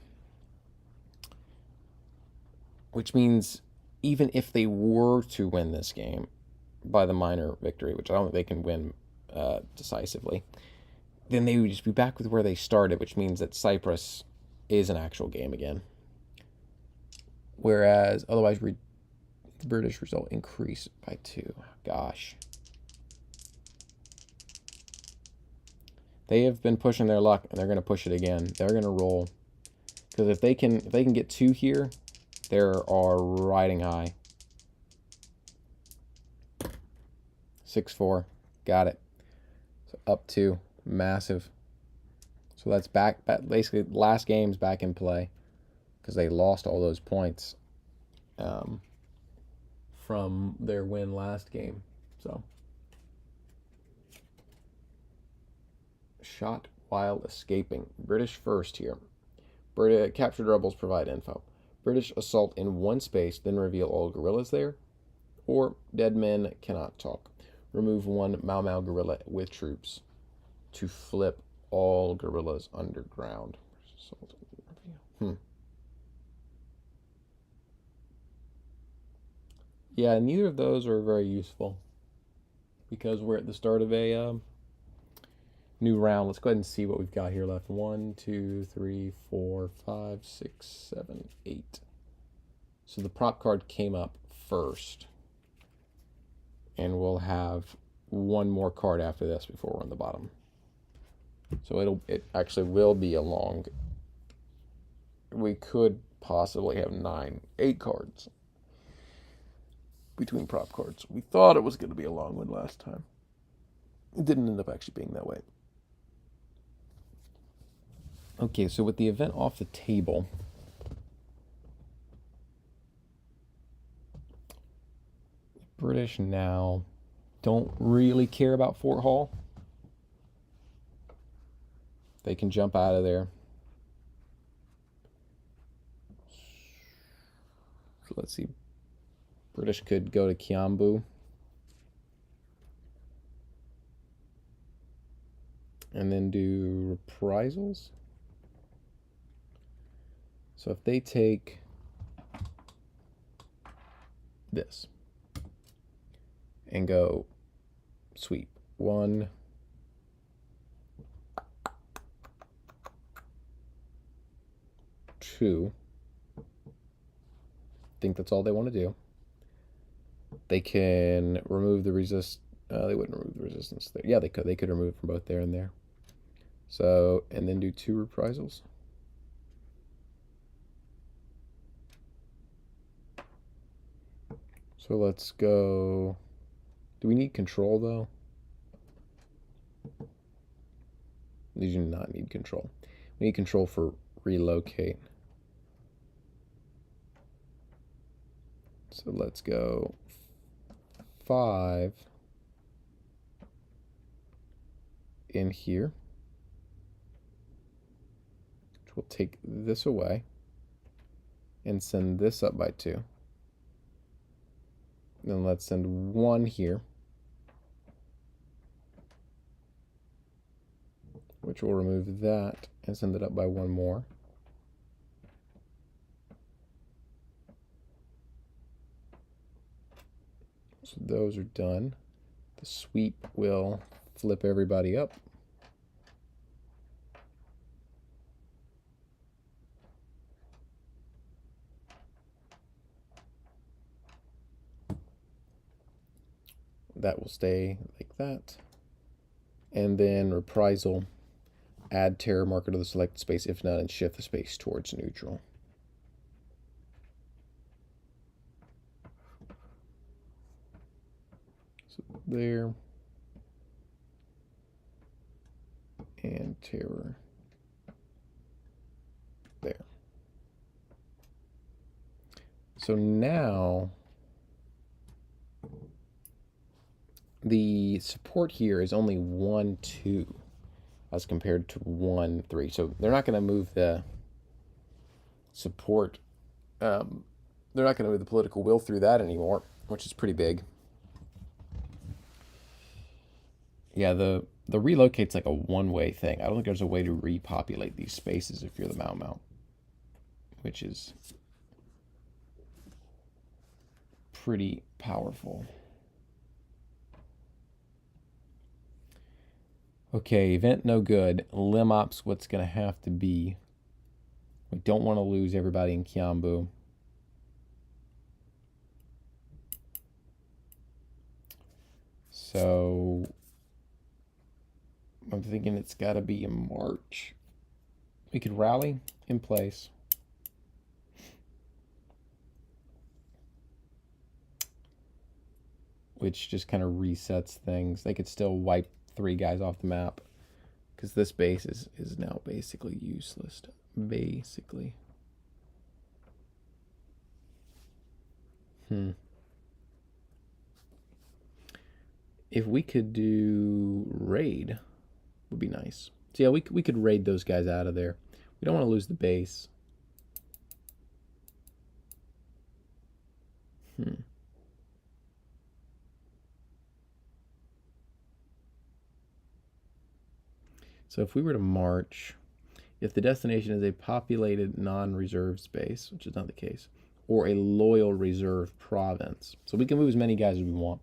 Which means even if they were to win this game by the minor victory, which I don't think they can win decisively, then they would just be back with where they started, which means that Cyprus is an actual game again. Whereas otherwise, the British result increase by 2. Gosh. They have been pushing their luck, and they're going to push it again. They're going to roll. Because if they can get 2 here, they are riding high. 6-4. Got it. So up 2. Massive. So that's back basically last game's back in play. Because they lost all those points from their win last game. So shot while escaping. British first here. Captured rebels provide info. British assault in 1 space, then reveal all guerrillas there. Or dead men cannot talk. Remove 1 Mau Mau guerrilla with troops to flip all guerrillas underground. Yeah, neither of those are very useful because we're at the start of a new round. Let's go ahead and see what we've got here left. 1, 2, 3, 4, 5, 6, 7, 8. So the prop card came up first. And we'll have one more card after this before we're on the bottom. So it actually will be a long. We could possibly have 8 cards between prop cards. We thought it was going to be a long one last time. It didn't end up actually being that way. Okay, so with the event off the table, British now don't really care about Fort Hall. They can jump out of there. So let's see. British could go to Kiambu. And then do reprisals. So if they take this and go sweep 1, 2, I think that's all they want to do. They can remove the resist. They wouldn't remove the resistance there. Yeah, they could. They could remove from both there and there. So, and then do 2 reprisals. So let's go. Do we need control though? These do not need control. We need control for relocate. So let's go 5 in here, which will take this away and send this up by 2. Then let's send 1 here, which will remove that and send it up by 1 more. So those are done. The sweep will flip everybody up. That will stay like that. And then reprisal, add terror marker to the selected space, if not, and shift the space towards neutral. So there. And terror there. So now the support here is only 1, 2 as compared to 1, 3. So they're not going to move the support. They're not going to move the political will through that anymore, which is pretty big. Yeah, the relocate's like a one-way thing. I don't think there's a way to repopulate these spaces if you're the Mau Mau, which is pretty powerful. Okay, event no good. Lim Op's what's going to have to be. We don't want to lose everybody in Kiambu. So I'm thinking it's got to be a march. We could rally in place. Which just kind of resets things. They could still wipe 3 guys off the map. Because this base is now basically useless. Basically. If we could do raid, would be nice. So yeah, we could raid those guys out of there. We don't want to lose the base. So if we were to march, if the destination is a populated non-reserve space, which is not the case, or a loyal reserve province, so we can move as many guys as we want.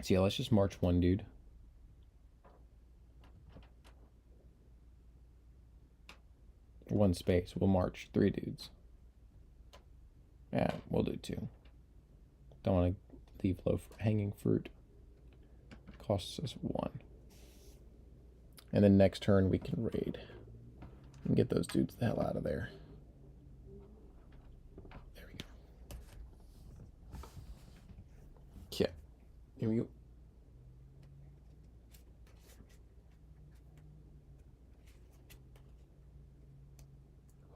So yeah, let's just march 1 dude. One space. We'll march 3 dudes. Yeah, we'll do 2. Don't want to leave low hanging fruit. costs us 1. And then next turn we can raid and get those dudes the hell out of there. There we go. Okay, here we go.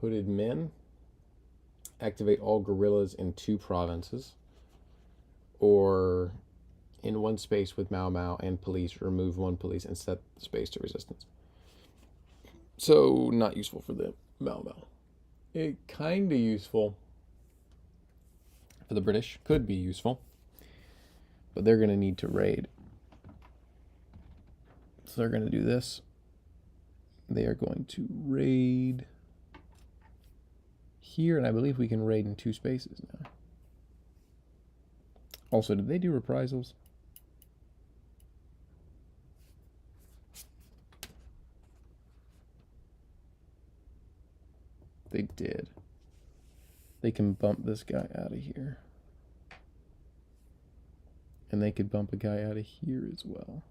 Hooded Men. Activate all guerrillas in 2 provinces. Or in 1 space with Mau Mau and police, remove 1 police and set the space to resistance. So, not useful for the Mau Mau. It kind of useful for the British. Could be useful. But they're going to need to raid. So they're going to do this. They are going to raid here, and I believe we can raid in 2 spaces now. Also, did they do reprisals? They did. They can bump this guy out of here. And they could bump a guy out of here as well.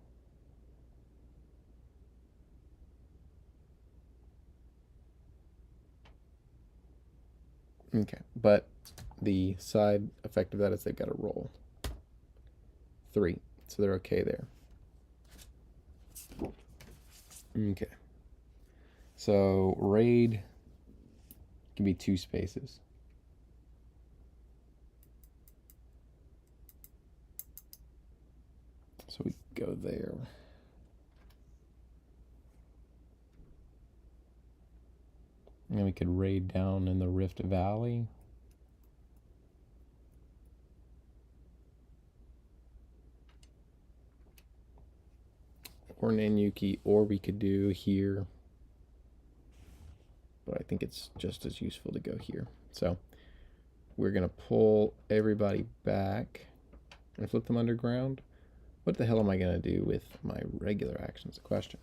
Okay, but the side effect of that is they've got to roll 3, so they're okay there. Okay, so raid can be 2 spaces. So we go there. And we could raid down in the Rift Valley. Or Nanyuki, or we could do here. But I think it's just as useful to go here. So we're going to pull everybody back and flip them underground. What the hell am I going to do with my regular actions? A question.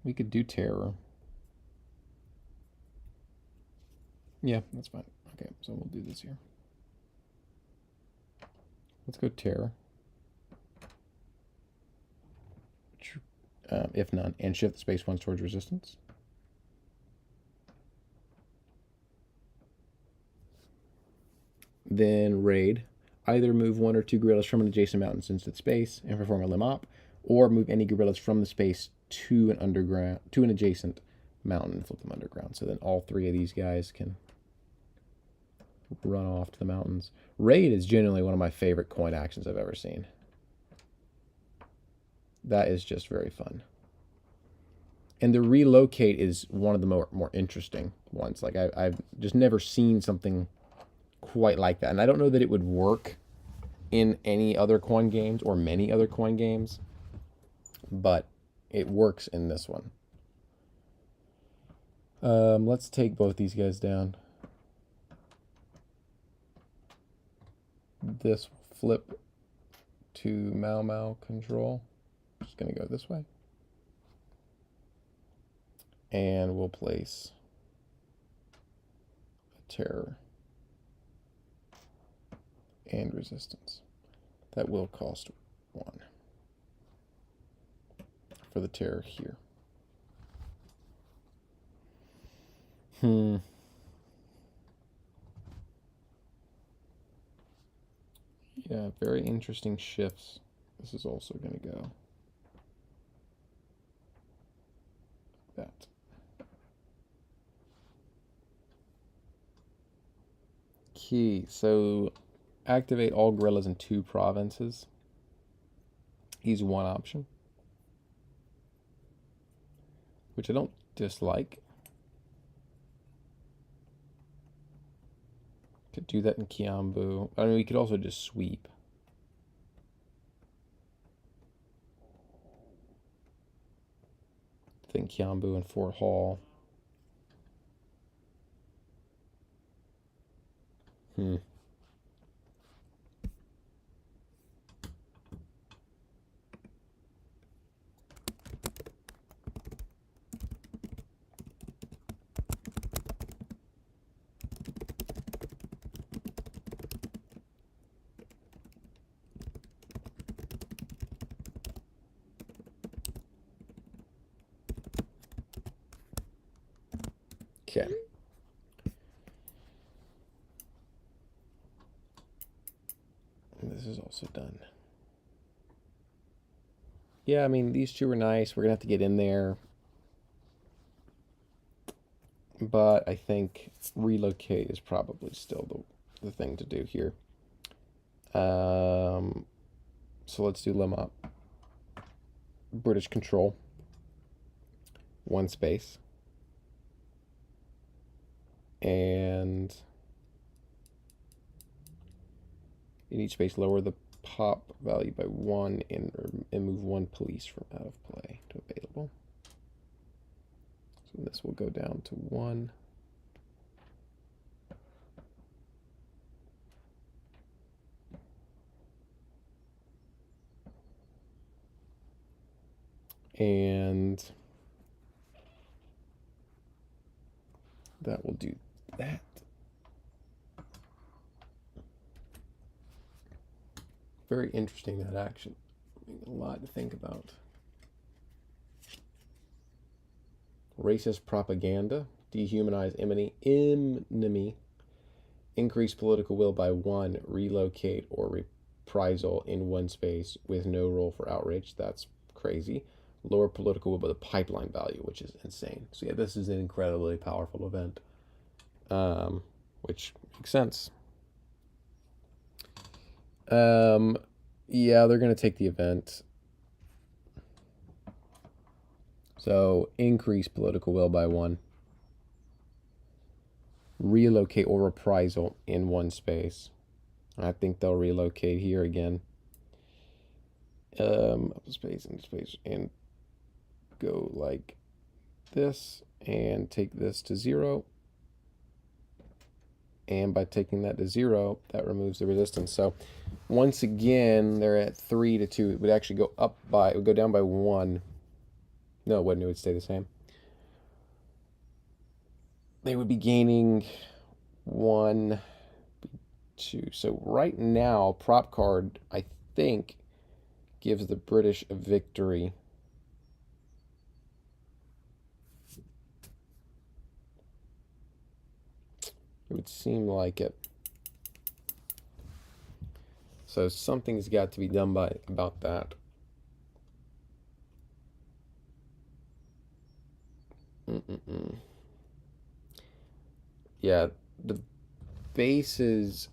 We could do terror. Yeah, that's fine. Okay, so we'll do this here. Let's go terror. If none, and shift the space once towards resistance. Then raid. Either move 1 or 2 guerrillas from an adjacent mountain into its space and perform a limb op, or move any guerrillas from the space to an adjacent mountain and flip them underground. So then all 3 of these guys can run off to the mountains. Raid is generally one of my favorite coin actions I've ever seen. That is just very fun. And the relocate is one of the more interesting ones. Like I've just never seen something quite like that. And I don't know that it would work in any other coin games or many other coin games, but it works in this one. Let's take both these guys down. This will flip to Mau Mau control. Just going to go this way. And we'll place a terror and resistance. That will cost 1 for the terror here. Yeah, very interesting shifts. This is also going to go that. Key. So activate all guerrillas in 2 provinces. He's 1 option, which I don't dislike. Could do that in Kiambu. I mean, we could also just sweep. I think Kiambu and Fort Hall. Okay. And this is also done. Yeah, I mean, these two are nice. We're going to have to get in there. But I think relocate is probably still the thing to do here. So let's do lim up. British control. One space. And in each space, lower the pop value by 1 and move 1 police from out of play to available. So this will go down to 1. And that will do that. Very interesting, that action. A lot to think about. Racist propaganda, dehumanize enemy, increase political will by 1, relocate or reprisal in 1 space with no roll for outrage. That's crazy. Lower political will by the pipeline value, which is insane. So yeah, this is an incredibly powerful event, which makes sense. Yeah, they're going to take the event. So increase political will by 1. Relocate or reprisal in 1 space. I think they'll relocate here again. Up space and space and go like this and take this to 0. And by taking that to 0, that removes the resistance. So once again, they're at 3 to 2. It would actually go up by, it would go down by 1. No, it wouldn't. It would stay the same. They would be gaining 1, 2. So right now, prop card, I think, gives the British a victory. It would seem like it. So something's got to be done about that. Yeah, the bases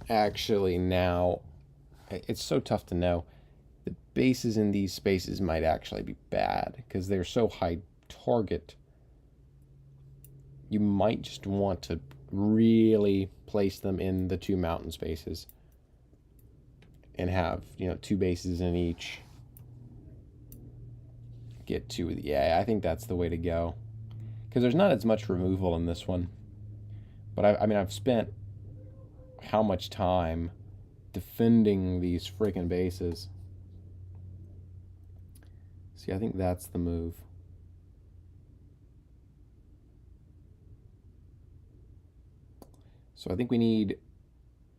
actually now, it's so tough to know. The bases in these spaces might actually be bad because they're so high target. You might just want to really place them in the 2 mountain spaces and have, 2 bases in each. Get 2 of the, yeah, I think that's the way to go. Because there's not as much removal in this one. But I mean, I've spent how much time defending these freaking bases. See, I think that's the move. So I think we need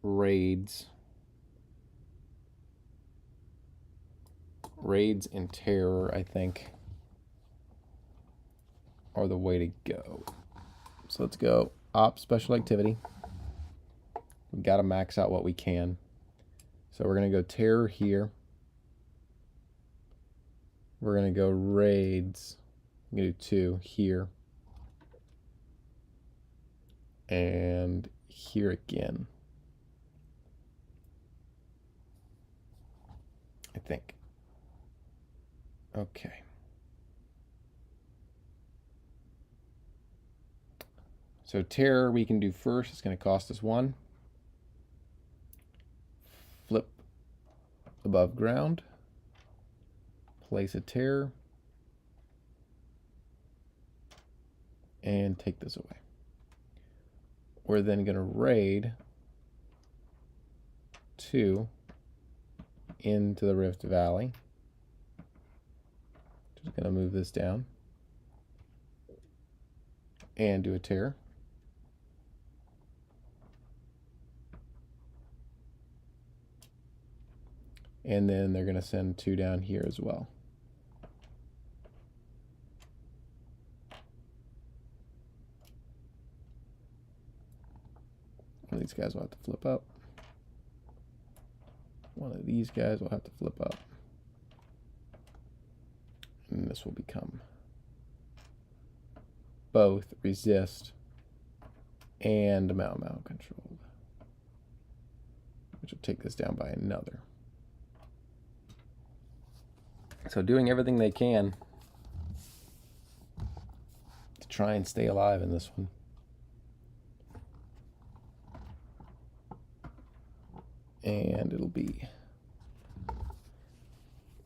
raids. Raids and terror, I think, are the way to go. So let's go op special activity. We got to max out what we can. So we're going to go terror here. We're going to go raids. I'm going to do 2 here. And here again. I think. Okay. So terror we can do first. It's going to cost us 1. Flip above ground. Place a terror. And take this away. We're then going to raid 2 into the Rift Valley. Just going to move this down. And do a terror. And then they're going to send 2 down here as well. of these guys will have to flip up. One of these guys will have to flip up. And this will become both resist and Mau Mau controlled, which will take this down by another. So doing everything they can to try and stay alive in this one. And it'll be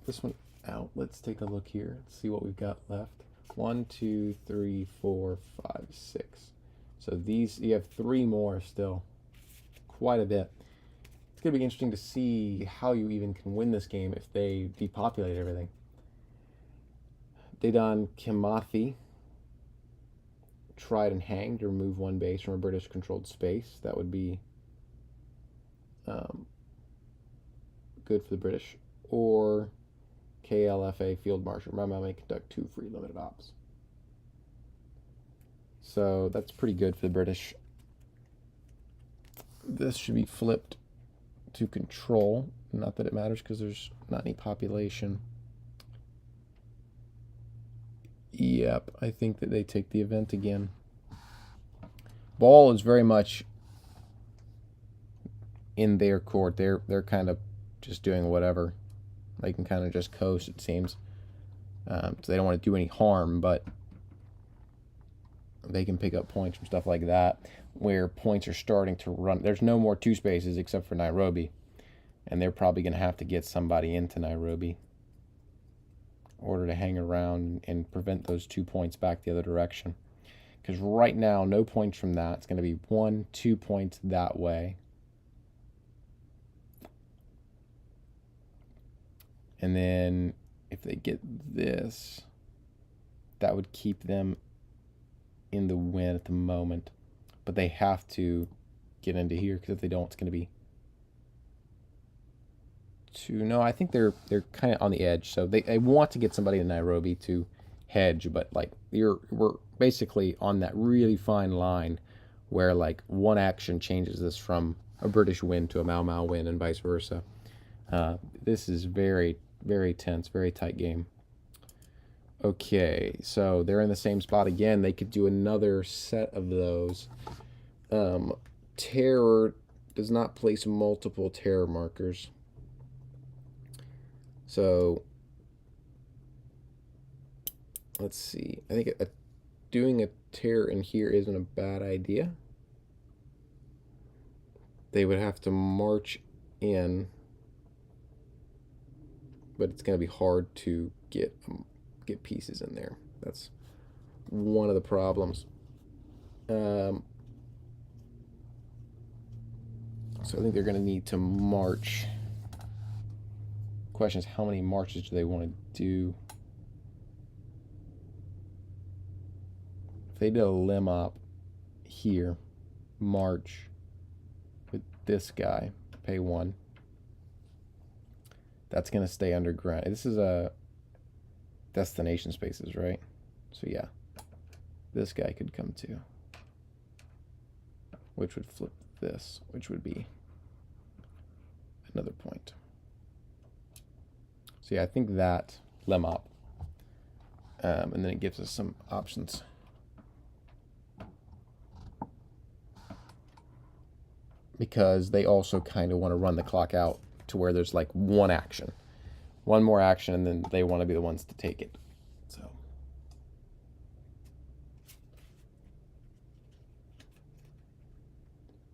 this one out. Let's take a look here. Let's see what we've got left. 1, 2, 3, 4, 5, 6. So these, you have 3 more still. Quite a bit. It's going to be interesting to see how you even can win this game if they depopulate everything. Dedan Kimathi tried and hanged to remove 1 base from a British-controlled space. That would be good for the British. Or KLFA Field Marshal. Mau Mau may conduct 2 free limited ops. So that's pretty good for the British. This should be flipped to control. Not that it matters because there's not any population. Yep, I think that they take the event again. Ball is very much in their court. They're kind of just doing whatever. They can kind of just coast, it seems. So they don't want to do any harm, but they can pick up points from stuff like that, where points are starting to run. There's no more 2 spaces except for Nairobi, and they're probably going to have to get somebody into Nairobi in order to hang around and prevent those 2 points back the other direction. Because right now, no points from that. It's going to be 1, 2 points that way. And then if they get this, that would keep them in the win at the moment. But they have to get into here, because if they don't, it's going to be 2. No, I think they're kind of on the edge. So they want to get somebody in Nairobi to hedge, but like we're basically on that really fine line where like 1 action changes this from a British win to a Mau Mau win and vice versa. This is very, very tense, very tight game. Okay, so they're in the same spot again. They could do another set of those. Terror does not place multiple terror markers. So let's see. I think doing a terror in here isn't a bad idea. They would have to march in, but it's going to be hard to get pieces in there. That's one of the problems. So I think they're going to need to march. Question is, how many marches do they want to do? If they did a limb op here, march with this guy, pay 1. That's going to stay underground. This is a destination spaces, right? So yeah, this guy could come too, which would flip this, which would be another point. So yeah, I think that lem op, and then it gives us some options. Because they also kind of want to run the clock out to where there's like 1 action. 1 more action, and then they want to be the ones to take it. So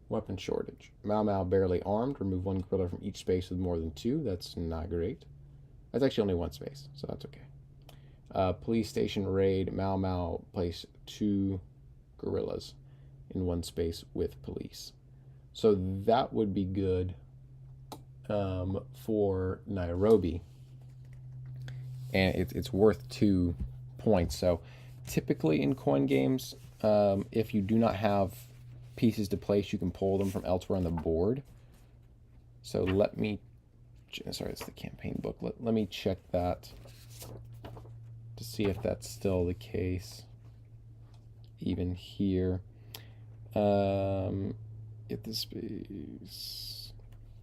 weapon shortage. Mau Mau barely armed. Remove 1 guerrilla from each space with more than 2. That's not great. That's actually only 1 space, so that's okay. Police station raid. Mau Mau place 2 guerrillas in 1 space with police. So that would be good for Nairobi. And it's worth 2 points. So typically in coin games, if you do not have pieces to place, you can pull them from elsewhere on the board. So let me, sorry, it's the campaign booklet. Let me check that to see if that's still the case. Even here. get this space.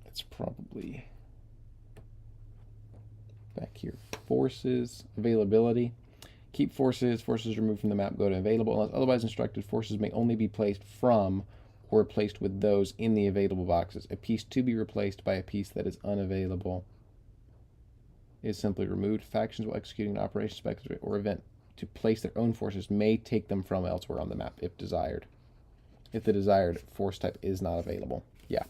It's probably back here. Forces, availability. Keep forces. Forces removed from the map go to available. Unless otherwise instructed, forces may only be placed from or replaced with those in the available boxes. A piece to be replaced by a piece that is unavailable is simply removed. Factions while executing an operation, spectator, or event to place their own forces may take them from elsewhere on the map if desired. If the desired force type is not available. Yeah.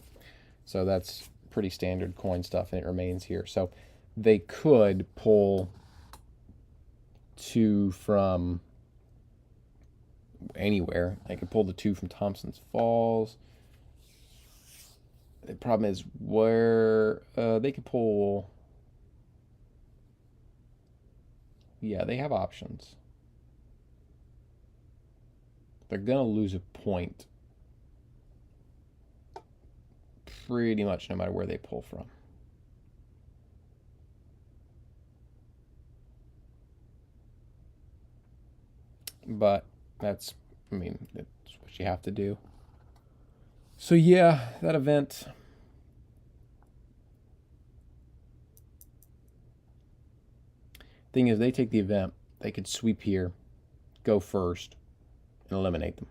So that's pretty standard coin stuff, and it remains here. So they could pull 2 from anywhere. They could pull the 2 from Thompson's Falls. The problem is where they could pull. Yeah, they have options. They're gonna lose a point pretty much no matter where they pull from. But that's, I mean, that's what you have to do. So yeah, that event. Thing is, they take the event, they could sweep here, go first, and eliminate them.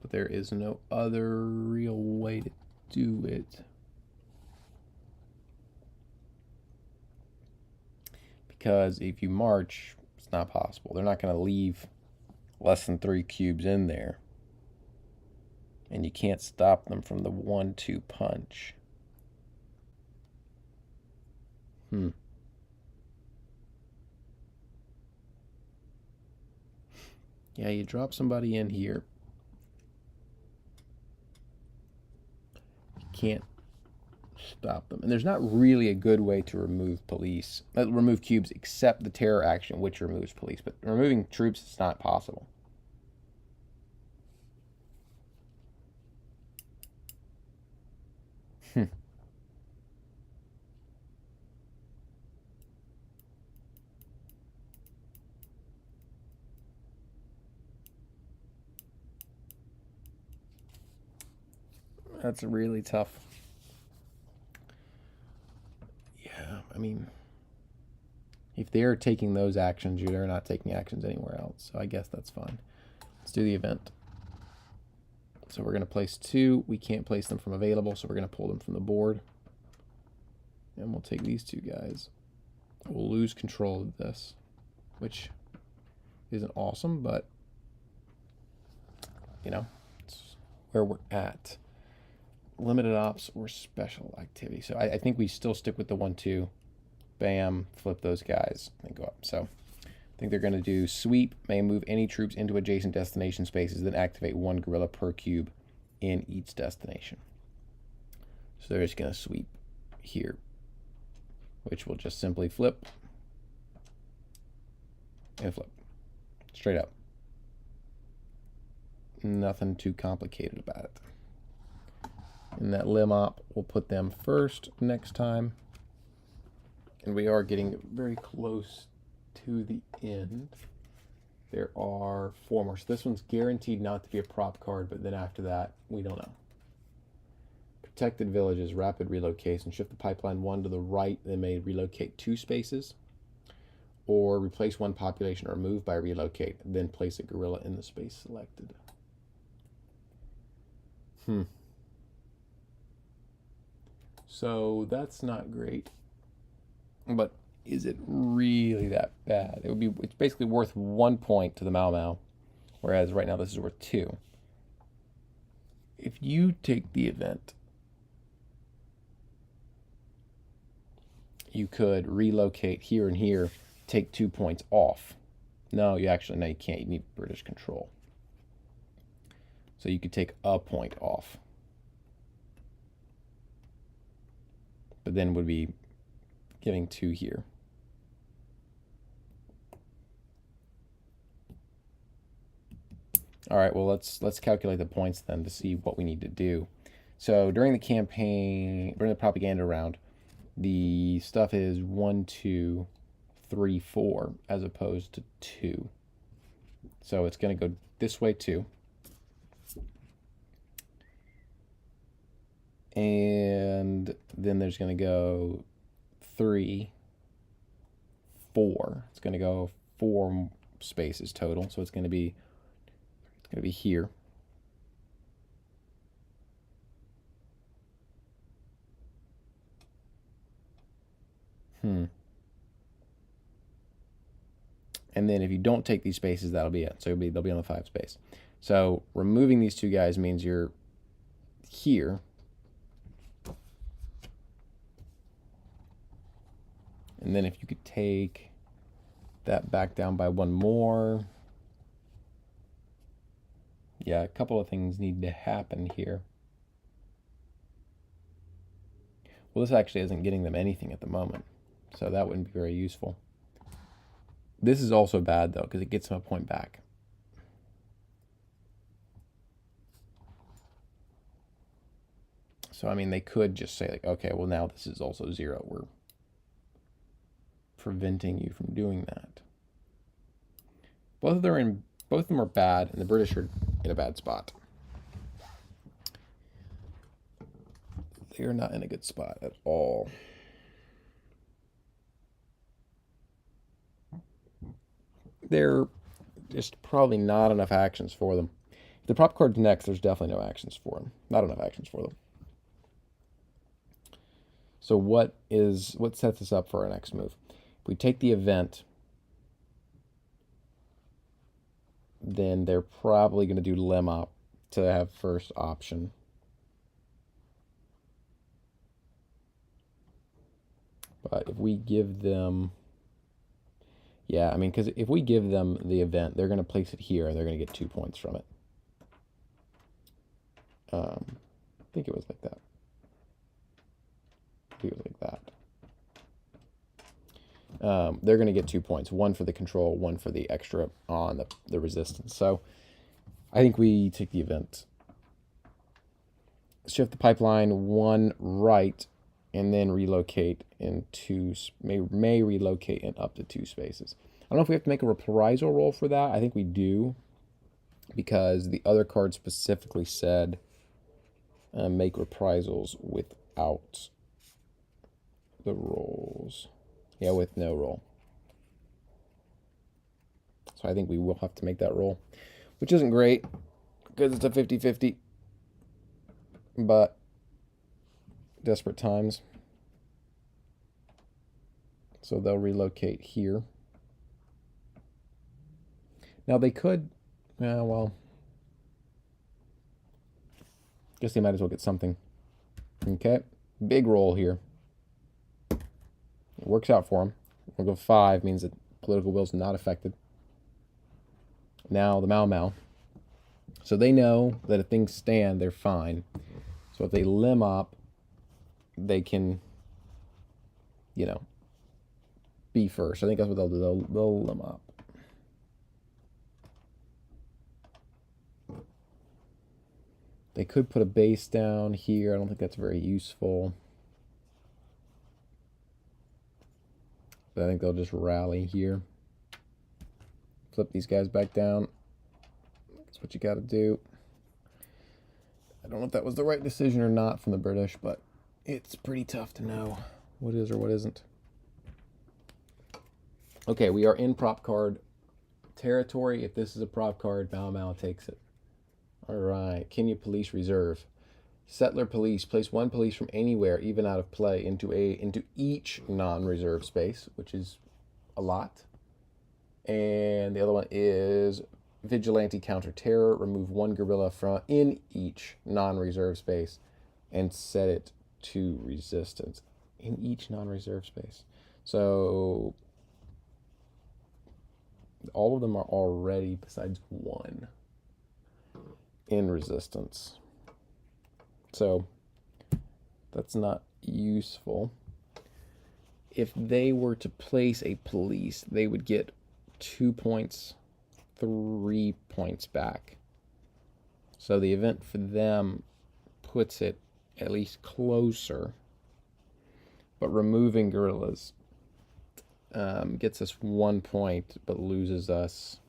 But there is no other real way to do it. Because if you march, it's not possible. They're not going to leave less than 3 cubes in there. And you can't stop them from the 1-2 punch. Yeah, you drop somebody in here. You can't stop them. And there's not really a good way to remove remove cubes except the terror action, which removes police. But removing troops is not possible. That's really tough. Yeah, I mean, if they're taking those actions, they're not taking actions anywhere else. So I guess that's fine. Let's do the event. So we're going to place 2. We can't place them from available, so we're going to pull them from the board. And we'll take these 2 guys. We'll lose control of this, which isn't awesome, but, you know, it's where we're at. Limited ops or special activity. So I think we still stick with the 1-2. Bam, flip those guys and go up. So I think they're going to do sweep, may move any troops into adjacent destination spaces, then activate 1 guerrilla per cube in each destination. So they're just going to sweep here, which will just simply flip and flip. Straight up. Nothing too complicated about it. And that lim op, we'll put them first next time. And we are getting very close to the end. There are 4 more. So this one's guaranteed not to be a prop card, but then after that, we don't know. Protected villages, rapid relocation. Shift the pipeline 1 to the right, then may relocate 2 spaces. Or replace 1 population or move by relocate, then place a guerrilla in the space selected. So that's not great. But is it really that bad? It's basically worth 1 point to the Mau Mau, whereas right now this is worth 2. If you take the event, you could relocate here and here, take 2 points off. No, you can't. You need British control. So you could take a point off. But then would be giving 2 here. All right, well, let's calculate the points then to see what we need to do. So during the campaign, during the propaganda round, the stuff is 1, 2, 3, 4 as opposed to 2. So it's going to go this way too. And then there's going to go 3, 4. It's going to go 4 spaces total. So it's going to be here. And then if you don't take these spaces, that'll be it. So they'll be on the 5 space. So removing these 2 guys means you're here. And then if you could take that back down by 1 more. Yeah, a couple of things need to happen here. Well, this actually isn't getting them anything at the moment, so that wouldn't be very useful. This is also bad, though, because it gets them a point back. So, I mean, they could just say, like, okay, well, now this is also 0. We're preventing you from doing that. Both of them are bad, and the British are in a bad spot. They are not in a good spot at all. There just probably not enough actions for them. If the prop card's next, there's definitely no actions for them. Not enough actions for them. So what sets us up for our next move? If we take the event, then they're probably going to do Lemop to have first option. But if we give them, yeah, I mean, because if we give them the event, they're going to place it here, and they're going to get 2 points from it. I think it was like that. I think it was like that. They're going to get 2 points, 1 for the control, 1 for the extra on the resistance. So I think we take the event. Shift the pipeline 1 right, and then relocate in 2, may relocate in up to 2 spaces. I don't know if we have to make a reprisal roll for that. I think we do, because the other card specifically said make reprisals without the rolls. Yeah, with no roll. So I think we will have to make that roll, which isn't great because it's a 50-50. But desperate times. So they'll relocate here. Now they could, well, guess they might as well get something. Okay, big roll here. It works out for them. We'll go 5, means that political will's not affected. Now the Mau Mau. So they know that if things stand, they're fine. So if they Lemop, they can, be first. I think that's what they'll do. They'll Lemop. They could put a base down here. I don't think that's very useful. But I think they'll just rally here. Flip these guys back down. That's what you got to do. I don't know if that was the right decision or not from the British, but it's pretty tough to know what is or what isn't. Okay, we are in prop card territory. If this is a prop card, Mau Mau takes it. All right, Kenya Police Reserve. Settler Police. Place 1 police from anywhere, even out of play, into each non-reserve space, which is a lot. And the other one is Vigilante Counter-Terror. Remove 1 guerrilla in each non-reserve space and set it to resistance in each non-reserve space. So all of them are already, besides 1, in resistance. So that's not useful. If they were to place a police, they would get 2 points, 3 points back. So the event for them puts it at least closer. But removing gorillas gets us 1 point, but loses us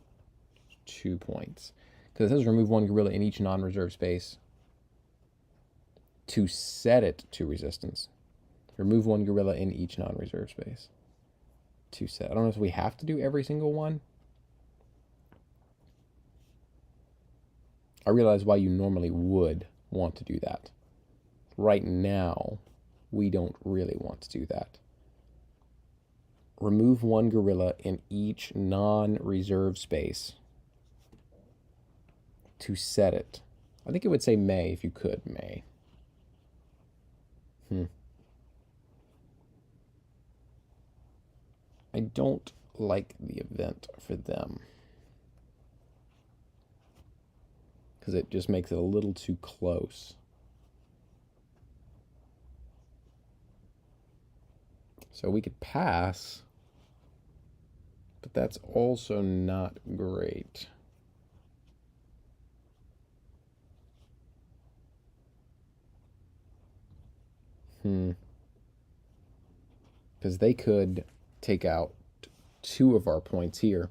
2 points. Because it says remove one gorilla in each non-reserve space to set it to resistance. Remove one gorilla in each non-reserve space to set. I don't know if we have to do every single one. I realize why you normally would want to do that. Right now, we don't really want to do that. Remove one gorilla in each non-reserve space to set it. I think it would say may if you could, may. I don't like the event for them, because it just makes it a little too close. So we could pass, but that's also not great. Because they could take out 2 of our points here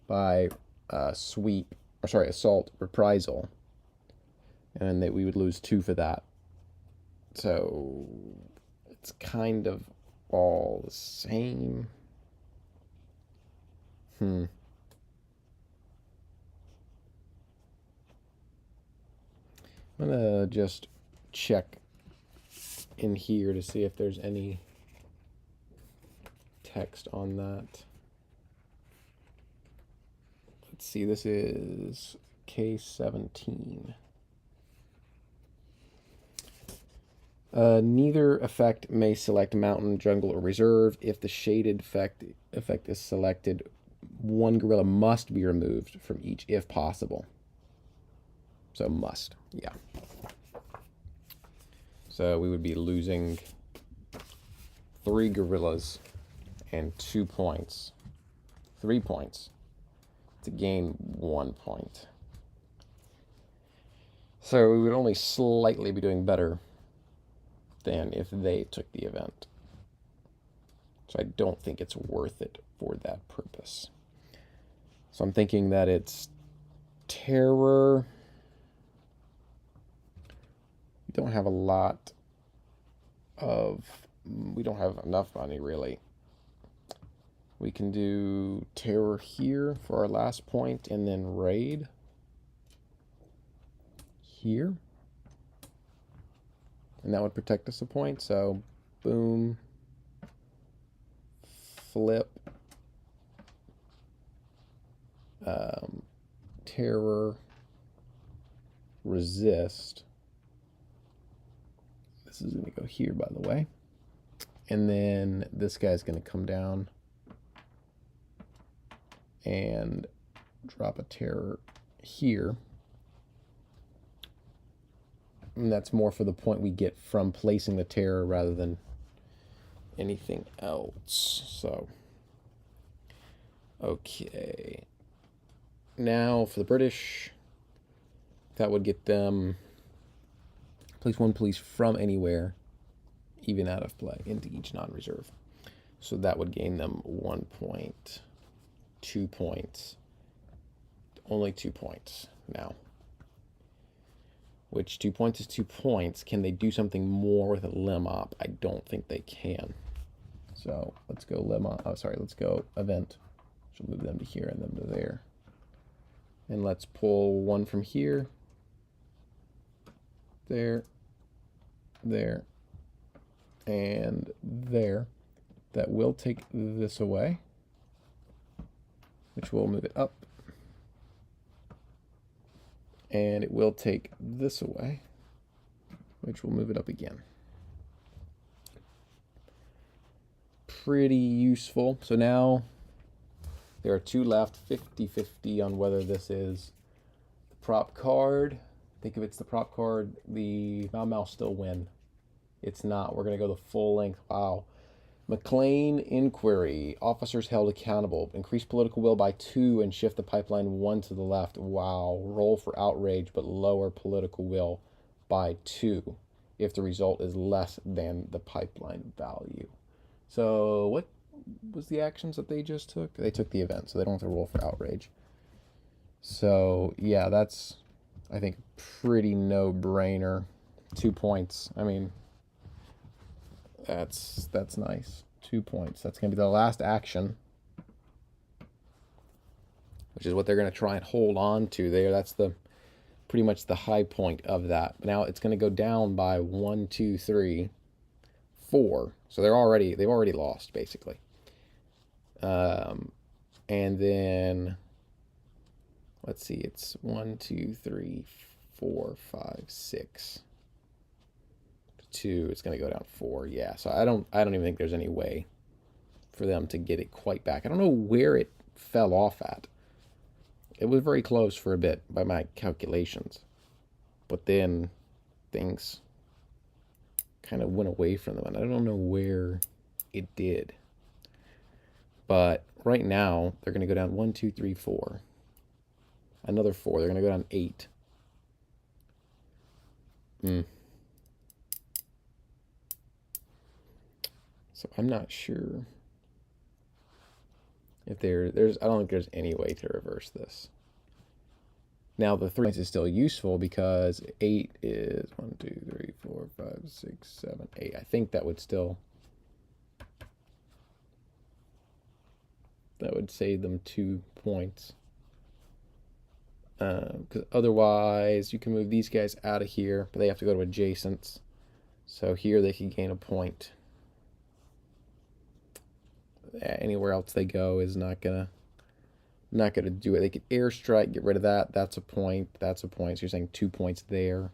by assault, reprisal, and that we would lose 2 for that. So it's kind of all the same. I'm gonna just check in here to see if there's any text on that. Let's see, this is case 17. Neither effect may select mountain, jungle, or reserve. If the shaded effect is selected, one gorilla must be removed from each if possible. So must, yeah. So we would be losing 3 gorillas and 2 points. 3 points to gain 1 point. So we would only slightly be doing better than if they took the event. So I don't think it's worth it for that purpose. So I'm thinking that it's terror. We don't have enough money, really. We can do terror here for our last point, and then raid here. And that would protect us a point. So boom, flip, terror, resist. This is going to go here, by the way. And then this guy's going to come down and drop a terror here. And that's more for the point we get from placing the terror rather than anything else. So, okay. Now for the British, that would get them place 1 police from anywhere, even out of play, into each non-reserve. So that would gain them 1 point, 2 points, only 2 points now. Which 2 points is 2 points. Can they do something more with a limb op? I don't think they can. So let's go limb op. Oh, sorry, let's go event. She'll move them to here and them to there. And let's pull 1 from here, there, there, and there. That will take this away, which will move it up. And it will take this away, which will move it up again. Pretty useful. So now there are 2 left, 50-50 on whether this is the prop card. I think if it's the prop card, the Mau Mau still win. It's not. We're going to go the full length. Wow. McLean inquiry. Officers held accountable. Increase political will by 2 and shift the pipeline 1 to the left. Wow. Roll for outrage, but lower political will by 2 if the result is less than the pipeline value. So what was the actions that they just took? They took the event, so they don't have to roll for outrage. So yeah, that's, I think, pretty no-brainer. 2 points. I mean, that's nice. 2 points. That's gonna be the last action, which is what they're gonna try and hold on to there. That's the pretty much the high point of that. But now it's gonna go down by 1, 2, 3, 4. So they've already lost basically. And then let's see, it's 1, 2, 3, 4, 5, 6. 2, it's going to go down 4. Yeah, so I don't even think there's any way for them to get it quite back. I don't know where it fell off at. It was very close for a bit by my calculations, but then things kind of went away from them, and I don't know where it did. But right now they're going to go down 1, 2, 3, 4. Another 4. They're going to go down 8. So I'm not sure if there's I don't think there's any way to reverse this. Now the 3 is still useful because 8 is 1, 2, 3, 4, 5, 6, 7, 8. I think that would save them 2 points. Because otherwise you can move these guys out of here, but they have to go to adjacents. So here they can gain a point. Anywhere else they go is not gonna do it. They could airstrike, get rid of that. That's a point. That's a point. So you're saying 2 points there.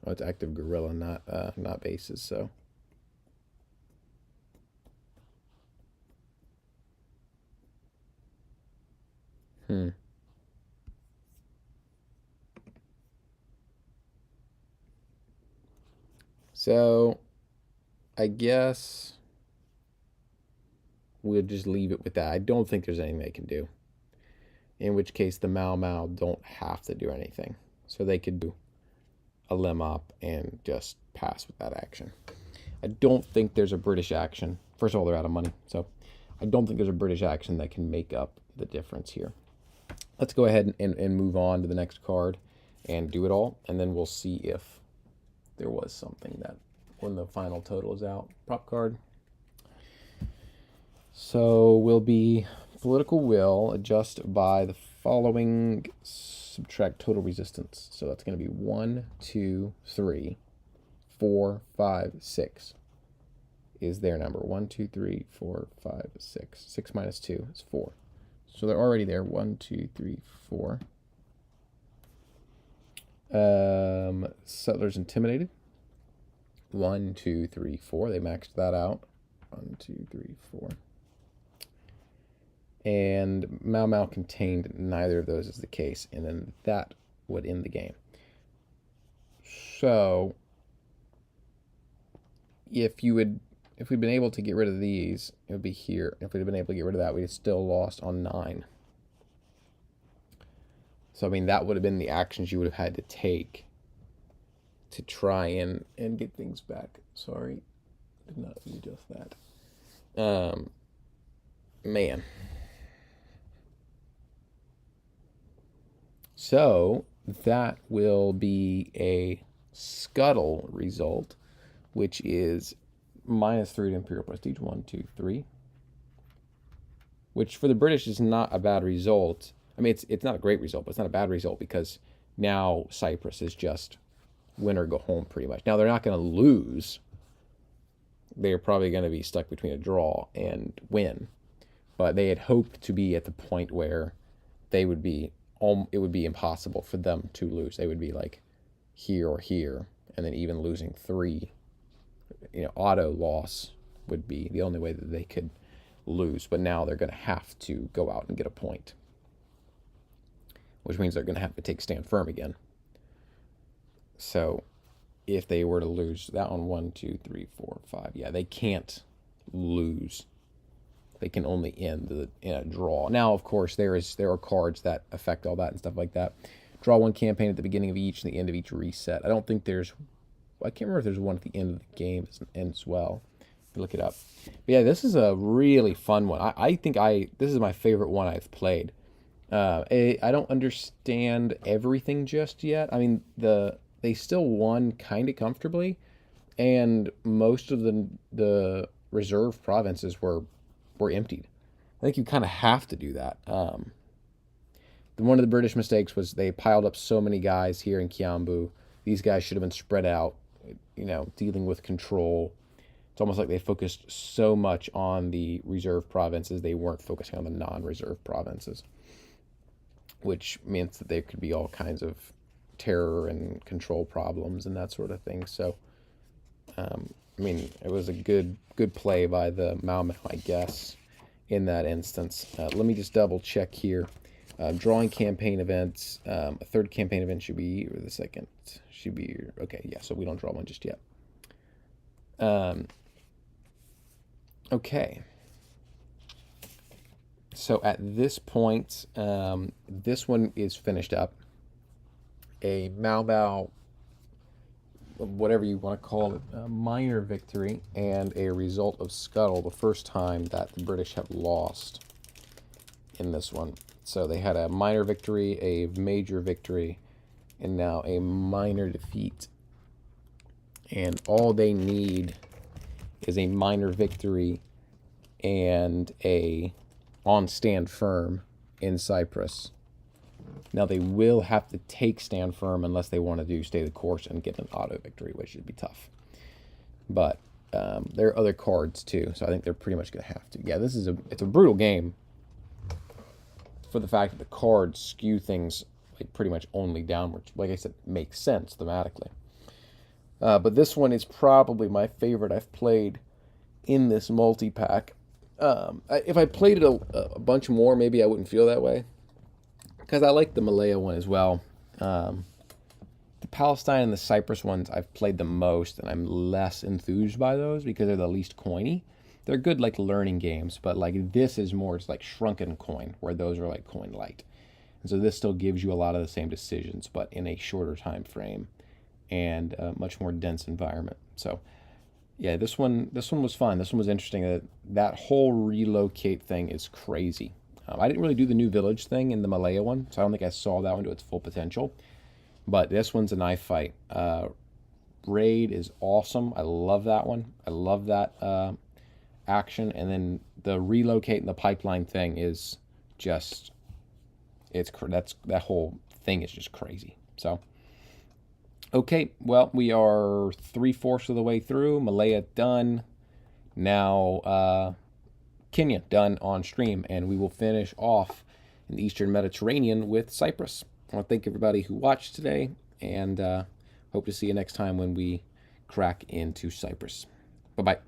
Oh, it's active guerrilla, not bases. So So I guess we'll just leave it with that. I don't think there's anything they can do. In which case the Mau Mau don't have to do anything. So they could do a limb up and just pass with that action. I don't think there's a British action. First of all, they're out of money. So I don't think there's a British action that can make up the difference here. Let's go ahead and move on to the next card and do it all. And then we'll see if there was something that when the final total is out. Prop card. So will be political will adjust by the following, subtract total resistance. So that's going to be 1, 2, 3, 4, 5, 6 is their number. 1, 2, 3, 4, 5, 6. 6 minus 2 is 4. So they're already there. 1, 2, 3, 4. Settlers intimidated. 1, 2, 3, 4. They maxed that out. 1, 2, 3, 4. And Mau Mau contained neither of those is the case, and then that would end the game. So if we'd been able to get rid of these, it would be here. If we'd been able to get rid of that, we'd have still lost on 9. So I mean that would have been the actions you would have had to take to try and get things back. Sorry, did not adjust that. Man. So that will be a scuttle result, which is -3 to Imperial Prestige. 1, 2, 3. Which for the British is not a bad result. I mean, it's not a great result, but it's not a bad result because now Cyprus is just win or go home pretty much. Now they're not going to lose. They're probably going to be stuck between a draw and win. But they had hoped to be at the point where it would be impossible for them to lose. They would be like here or here, and then even losing 3, auto loss would be the only way that they could lose. But now they're going to have to go out and get a point, which means they're going to have to take stand firm again. So if they were to lose that one, 1, 2, 3, 4, 5, yeah, they can't lose. They can only end in a draw. Now, of course, there are cards that affect all that and stuff like that. Draw 1 campaign at the beginning of each and the end of each reset. I don't think there's I can't remember if there's one at the end of the game as well. Look it up. But yeah, this is a really fun one. I think this is my favorite one I've played. I don't understand everything just yet. I mean, they still won kind of comfortably, and most of the reserve provinces were emptied. I think you kind of have to do that. One of the British mistakes was they piled up so many guys here in Kiambu. These guys should have been spread out, dealing with control. It's almost like they focused so much on the reserve provinces, they weren't focusing on the non-reserve provinces, which means that there could be all kinds of terror and control problems and that sort of thing. So, I mean, it was a good play by the Mau Mau, I guess, in that instance. Let me just double check here. Drawing campaign events. A third campaign event should be, or the second should be, okay, yeah, so we don't draw one just yet. Okay. So at this point, this one is finished up. A Mau Mau, whatever you want to call it, a minor victory and a result of scuttle, the first time that the British have lost in this one. So they had a minor victory, a major victory, and now a minor defeat. And all they need is a minor victory and a on stand firm in Cyprus. Now they will have to take stand firm unless they want to do stay the course and get an auto victory, which would be tough. But there are other cards too, so I think they're pretty much going to have to. Yeah, it's a brutal game for the fact that the cards skew things like pretty much only downwards. Like I said, makes sense thematically. But this one is probably my favorite I've played in this multi-pack. If I played it a bunch more, maybe I wouldn't feel that way. Because I like the Malaya one as well. The Palestine and the Cyprus ones I've played the most, and I'm less enthused by those because they're the least coiny. They're good like learning games, but like this is more, it's like Shrunken Coin, where those are like coin light. And so this still gives you a lot of the same decisions, but in a shorter time frame and a much more dense environment. So yeah, this one was fun. This one was interesting. That whole relocate thing is crazy. I didn't really do the new village thing in the Malaya one, so I don't think I saw that one to its full potential. But this one's a knife fight. Raid is awesome. I love that one. I love that action. And then the relocate and the pipeline thing is just, that whole thing is just crazy. So, okay, well, we are 3/4 of the way through. Malaya done. Now, Kenya done on stream, and we will finish off in the Eastern Mediterranean with Cyprus. I want to thank everybody who watched today, and hope to see you next time when we crack into Cyprus. Bye-bye.